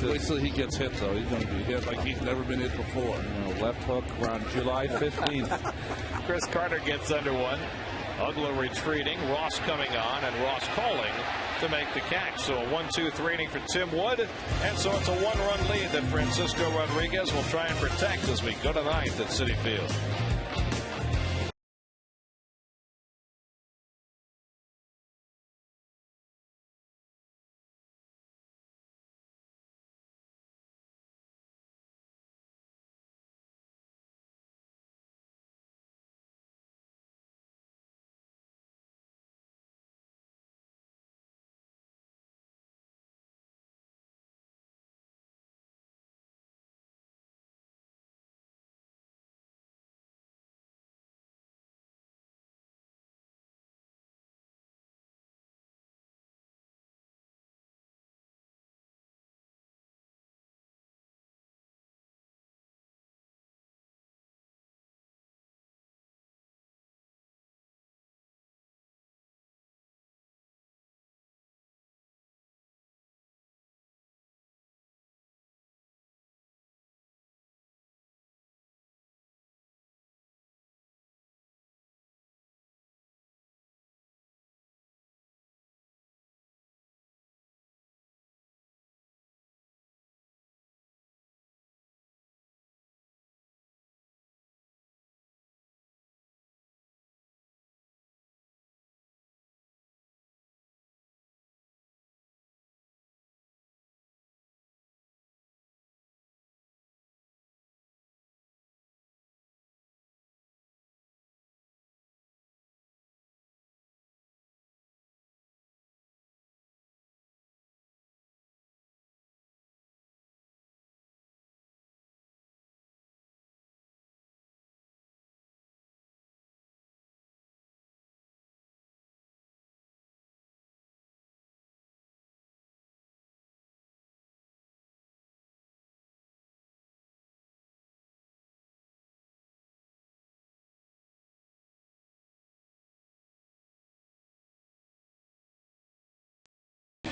Wait till he gets hit, though. He's going to be hit like he's never been hit before. Left hook around July 15th. Chris Carter gets under one. Ugla retreating, Ross coming on, and Ross calling to make the catch. So a 1-2-3 inning for Tim Wood, and so it's a 1-run lead that Francisco Rodriguez will try and protect as we go to 9th at Citi Field.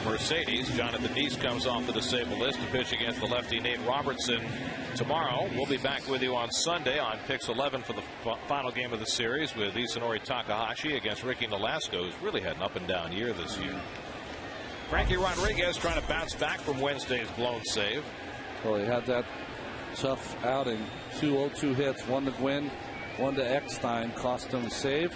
Mercedes. Jonathan Deese comes off the disabled list to pitch against the lefty Nate Robertson tomorrow. We'll be back with you on Sunday on Pix 11 for the final game of the series with Isanori Takahashi against Ricky Nolasco, who's really had an up and down year this year. Frankie Rodriguez trying to bounce back from Wednesday's blown save. Well, he had that tough outing. 2 0-2 hits, one to Gwynn, one to Eckstein, cost him a save.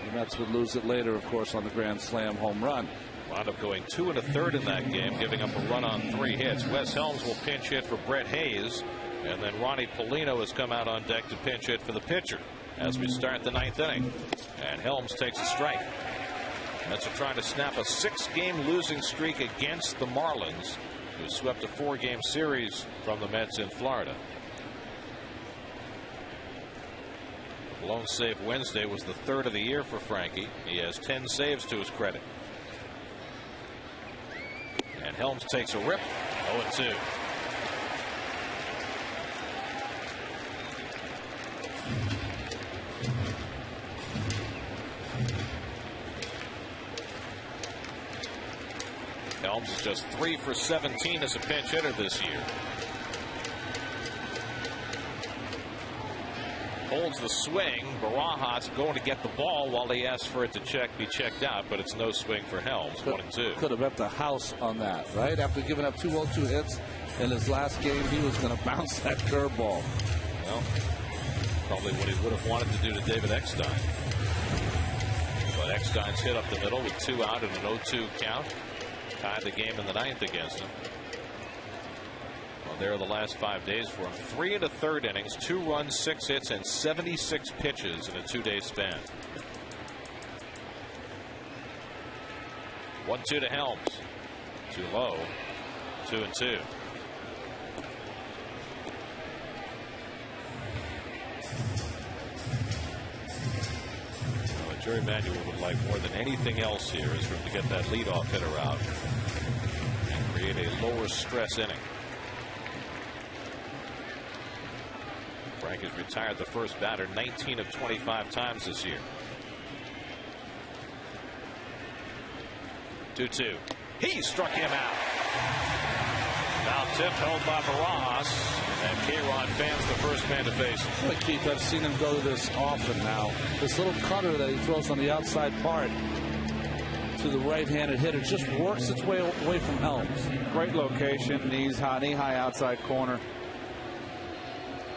The Mets would lose it later, of course, on the grand slam home run. Wound up going 2 1/3 in that game, giving up a run on 3 hits. Wes Helms will pinch hit for Brett Hayes, and then Ronnie Polino has come out on deck to pinch hit for the pitcher as we start the 9th inning. And Helms takes a strike. Mets are trying to snap a 6-game losing streak against the Marlins, who swept a 4-game series from the Mets in Florida. The blown save Wednesday was the 3rd of the year for Frankie. He has 10 saves to his credit. And Helms takes a rip. 0-2. Helms is just 3 for 17 as a pinch hitter this year. Holds the swing. Barajas going to get the ball while he asks for it to be checked out, but it's no swing for Helms. 1-2. Could have bet the house on that, right? After giving up 2 0-2 hits in his last game, he was going to bounce that curveball. Well, probably what he would have wanted to do to David Eckstein. But Eckstein's hit up the middle with 2 out and an 0-2 count. Tied the game in the 9th against him. Well, there are the last 5 days for him. 3 1/3 innings, 2 runs, 6 hits, and 76 pitches in a 2-day span. 1-2 to Helms. Too low. 2-2. Jerry Manuel would like more than anything else here is for him to get that leadoff hitter out and create a lower stress inning. Frank has retired the first batter 19 of 25 times this year. 2-2. He struck him out. Now tip held by Barajas, and K-Rod fans the first man to face him. But Keith, I've seen him go to this often now. This little cutter that he throws on the outside part to the right-handed hitter just works its way away from Helms. Great location, knee-high outside corner.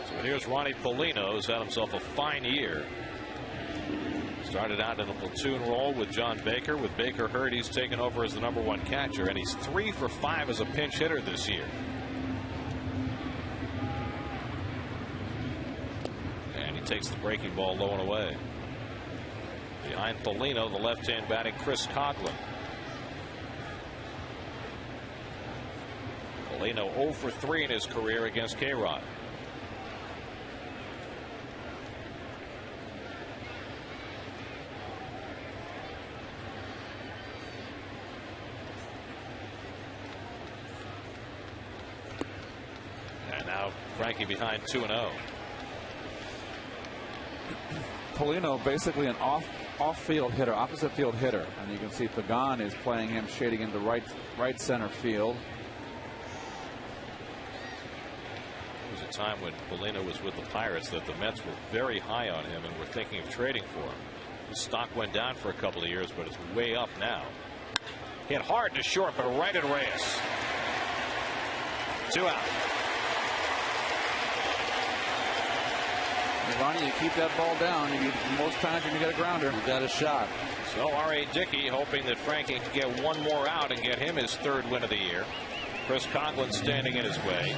So here's Ronnie Polino, who's had himself a fine year. Started out in a platoon role with John Baker. With Baker hurt, he's taken over as the #1 catcher, and he's 3 for 5 as a pinch hitter this year. And he takes the breaking ball low and away. Behind Polino, the left-hand batting Chris Coghlan. Polino 0 for 3 in his career against K-Rod. Frankie behind 2-0. Polino basically an off-field hitter, opposite field hitter, and you can see Pagan is playing him shading into right center field. There was a time when Polino was with the Pirates that the Mets were very high on him and were thinking of trading for him. His stock went down for a couple of years, but it's way up now. Hit hard to short, but right at Reyes. 2 out. Ronnie, you keep that ball down. Most times you get a grounder. You got a shot. So R.A. Dickey hoping that Frankie can get one more out and get him his 3rd win of the year. Chris Coghlan standing in his way.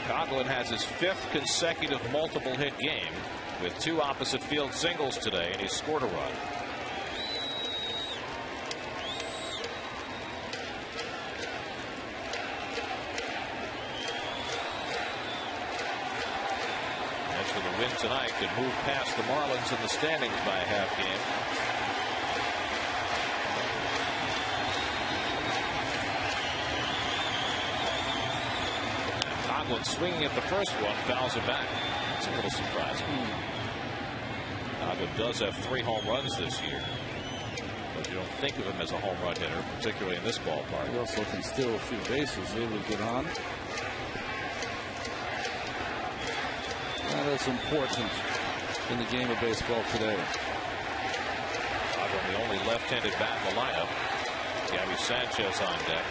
Coghlan has his 5th consecutive multiple hit game with 2 opposite field singles today, and he's scored a run. With a win tonight could move past the Marlins in the standings by a half game. Coghlan swinging at the first one, fouls it back. It's a little surprising. Coghlan does have 3 home runs this year, but you don't think of him as a home run hitter, particularly in this ballpark. He also can steal a few bases. Able to get on. That is important in the game of baseball today. Coghlan, the only left-handed bat in the lineup. Gabby Sanchez on deck.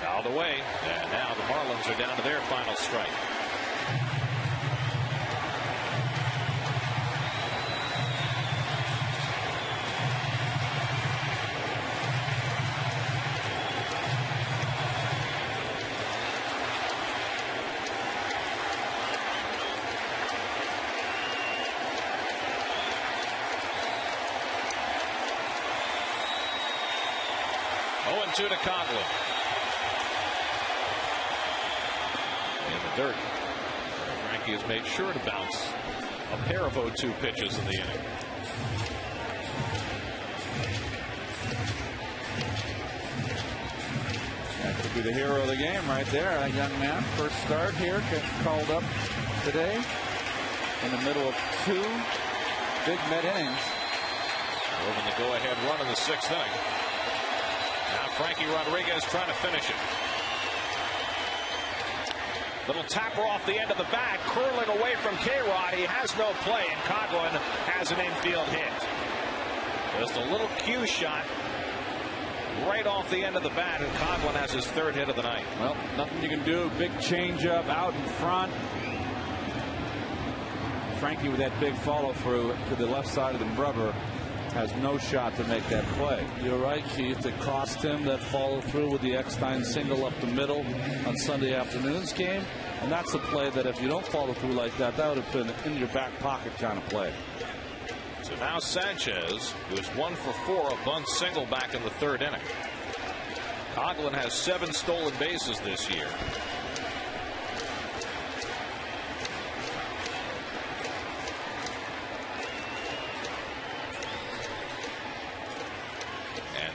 Fouled away, and now the Marlins are down to their final strike. To Coghlan. In the dirt. Frankie has made sure to bounce a pair of 0-2 pitches in the inning. That could be the hero of the game right there. That young man, first start here, called up today in the middle of 2 big Met innings. Moving the go-ahead run in the 6th inning. Frankie Rodriguez trying to finish it. Little tapper off the end of the bat, curling away from K-Rod. He has no play, and Coghlan has an infield hit. Just a little cue shot right off the end of the bat, and Coghlan has his 3rd hit of the night. Well, nothing you can do. Big changeup out in front. Frankie with that big follow through to the left side of the rubber has no shot to make that play. You're right, Keith. It cost him that follow through with the Eckstein single up the middle on Sunday afternoon's game. And that's a play that if you don't follow through like that, that would have been in your back pocket kind of play. So now Sanchez, who's 1 for 4, a bunt single back in the 3rd inning. Coghlan has 7 stolen bases this year.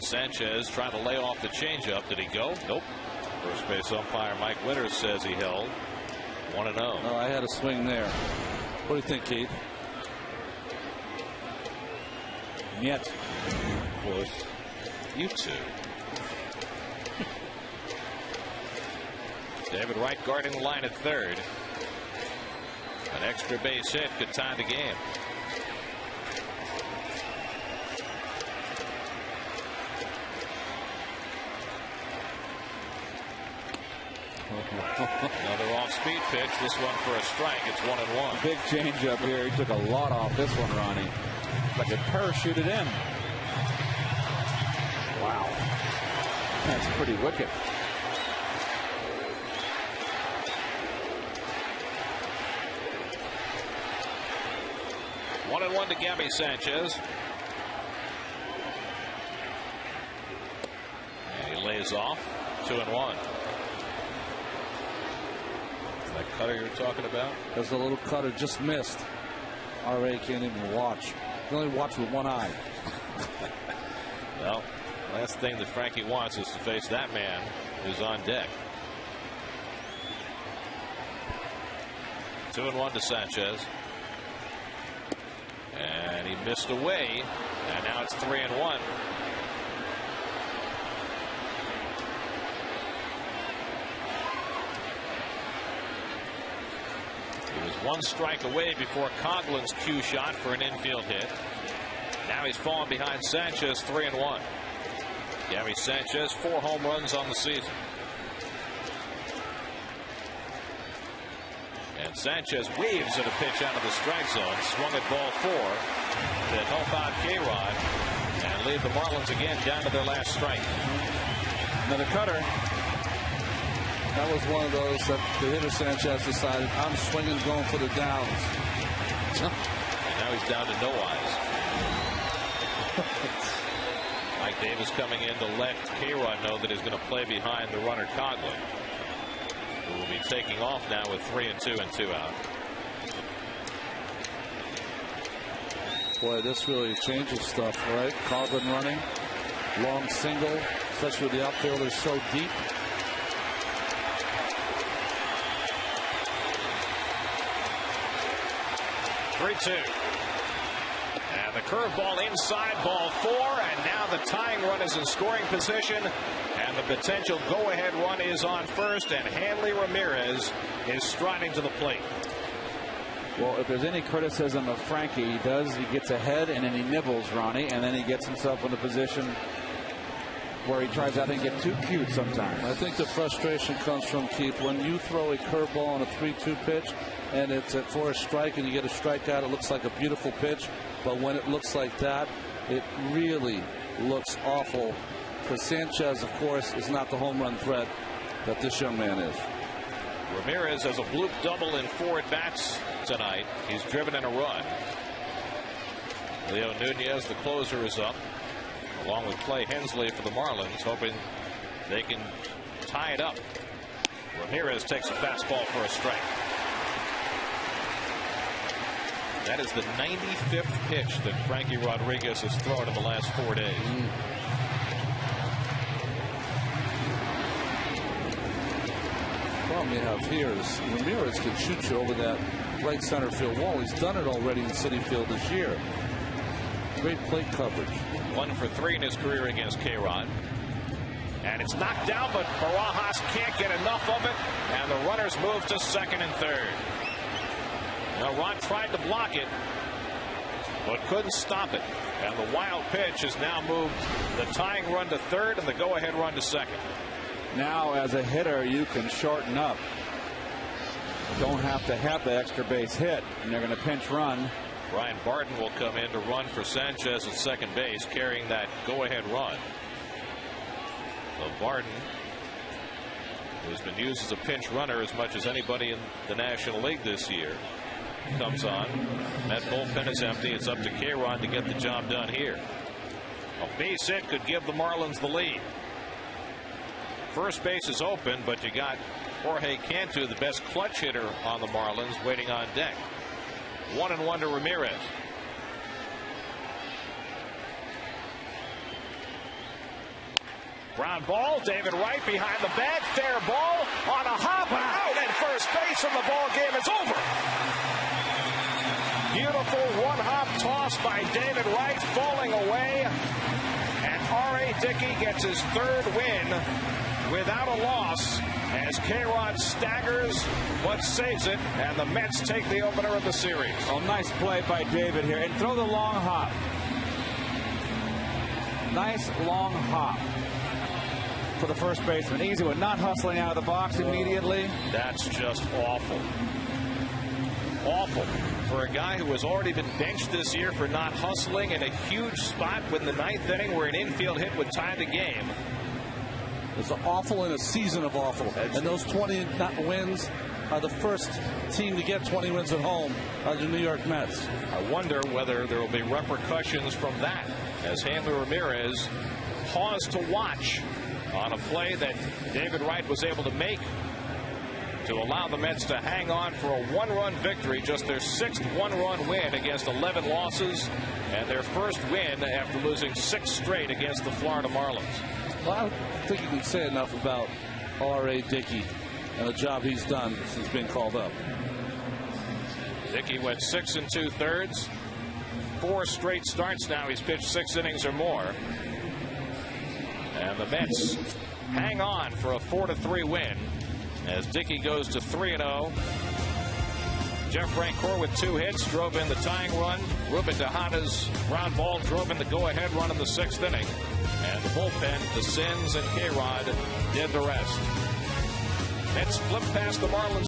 Sanchez trying to lay off the changeup. Did he go? Nope. First base umpire Mike Winters says he held 1-0. No, I had a swing there. What do you think, Keith? Yet. Of course. You two. David Wright guarding the line at 3rd. An extra base hit could tie the game. Another off-speed pitch. This one for a strike. It's 1-1. Big change up here. He took a lot off this one, Ronnie. Like a parachuted in. Wow. That's pretty wicked. One and 1 to Gabby Sanchez. And he lays off. 2-1. That cutter you're talking about? There's a little cutter just missed. RA can't even watch. You can only watch with one eye. Well, last thing that Frankie wants is to face that man who's on deck. 2-1 to Sanchez. And he missed away. And now it's 3-1. He was 1 strike away before Coghlan's cue shot for an infield hit. Now he's fallen behind Sanchez, 3-1. Gabby Sanchez, 4 home runs on the season. And Sanchez waves at a pitch out of the strike zone. Swung at ball 4 to help out K-Rod and leave the Marlins again down to their last strike. Another cutter. That was one of those that the hitter Sanchez decided, I'm swinging, going for the downs. And now he's down to no eyes. Mike Davis coming in to let K-Rod know that he's going to play behind the runner Coghlan, who will be taking off now with 3-2 and 2 out. Boy, this really changes stuff, right? Coghlan running, long single, especially with the outfielders so deep. And the curveball inside, ball 4, and now the tying run is in scoring position, and the potential go-ahead run is on first, and Hanley Ramirez is striding to the plate. Well, if there's any criticism of Frankie, he gets ahead and then he nibbles Ronnie, and then he gets himself in a position where he tries, I think, get too cute sometimes. I think the frustration comes from, Keith, when you throw a curveball on a 3-2 pitch and it's for a strike and you get a strikeout, it looks like a beautiful pitch. But when it looks like that, it really looks awful. Because Sanchez, of course, is not the home run threat that this young man is. Ramirez has a bloop double in 4 at-bats tonight. He's driven in a run. Leo Nunez, the closer, is up, along with Clay Hensley for the Marlins, hoping they can tie it up. Ramirez takes a fastball for a strike. That is the 95th pitch that Frankie Rodriguez has thrown in the last 4 days. The problem you have here is Ramirez can shoot you over that right center field wall. He's done it already in Citi Field this year. Great plate coverage. 1 for 3 in his career against K-Rod. And it's knocked down, but Barajas can't get enough of it, and the runners move to second and third. Now Ron tried to block it, but couldn't stop it. And the wild pitch has now moved the tying run to third and the go-ahead run to second. Now, as a hitter, you can shorten up. You don't have to have the extra base hit, and they're going to pinch run. Brian Barton will come in to run for Sanchez at second base, carrying that go-ahead run. So Barton, who's been used as a pinch runner as much as anybody in the National League this year, comes on. That bullpen is empty. It's up to K-Rod to get the job done here. A base hit could give the Marlins the lead. First base is open, but you got Jorge Cantu, the best clutch hitter on the Marlins, waiting on deck. 1-1 to Ramirez. Ground ball, David Wright behind the bag, fair ball on a hop and out at first base, and the ball game is over. Beautiful one-hop toss by David Wright, falling away, and R.A. Dickey gets his 3rd win without a loss as K-Rod staggers but saves it, and the Mets take the opener of the series. Oh, nice play by David here, and throw the long hop. Nice long hop for the first baseman. Easy one, not hustling out of the box immediately. That's just awful. Awful for a guy who has already been benched this year for not hustling in a huge spot in the 9th inning where an infield hit would tie the game. It's awful in a season of awful. And those 20 wins are the first team to get 20 wins at home are the New York Mets. I wonder whether there will be repercussions from that as Hanley Ramirez paused to watch on a play that David Wright was able to make to allow the Mets to hang on for a 1-run victory, just their 6th 1-run win against 11 losses, and their first win after losing 6 straight against the Florida Marlins. Well, I don't think you can say enough about R.A. Dickey and the job he's done since being called up. Dickey went 6 2/3, 4 straight starts now. He's pitched 6 innings or more. And the Mets hang on for a 4-3 win as Dickey goes to 3-0. Jeff Francoeur with 2 hits drove in the tying run. Ruben Tejada's ground ball drove in the go-ahead run in the 6th inning. And the bullpen, the Sins and K-Rod did the rest. Mets flip past the Marlins.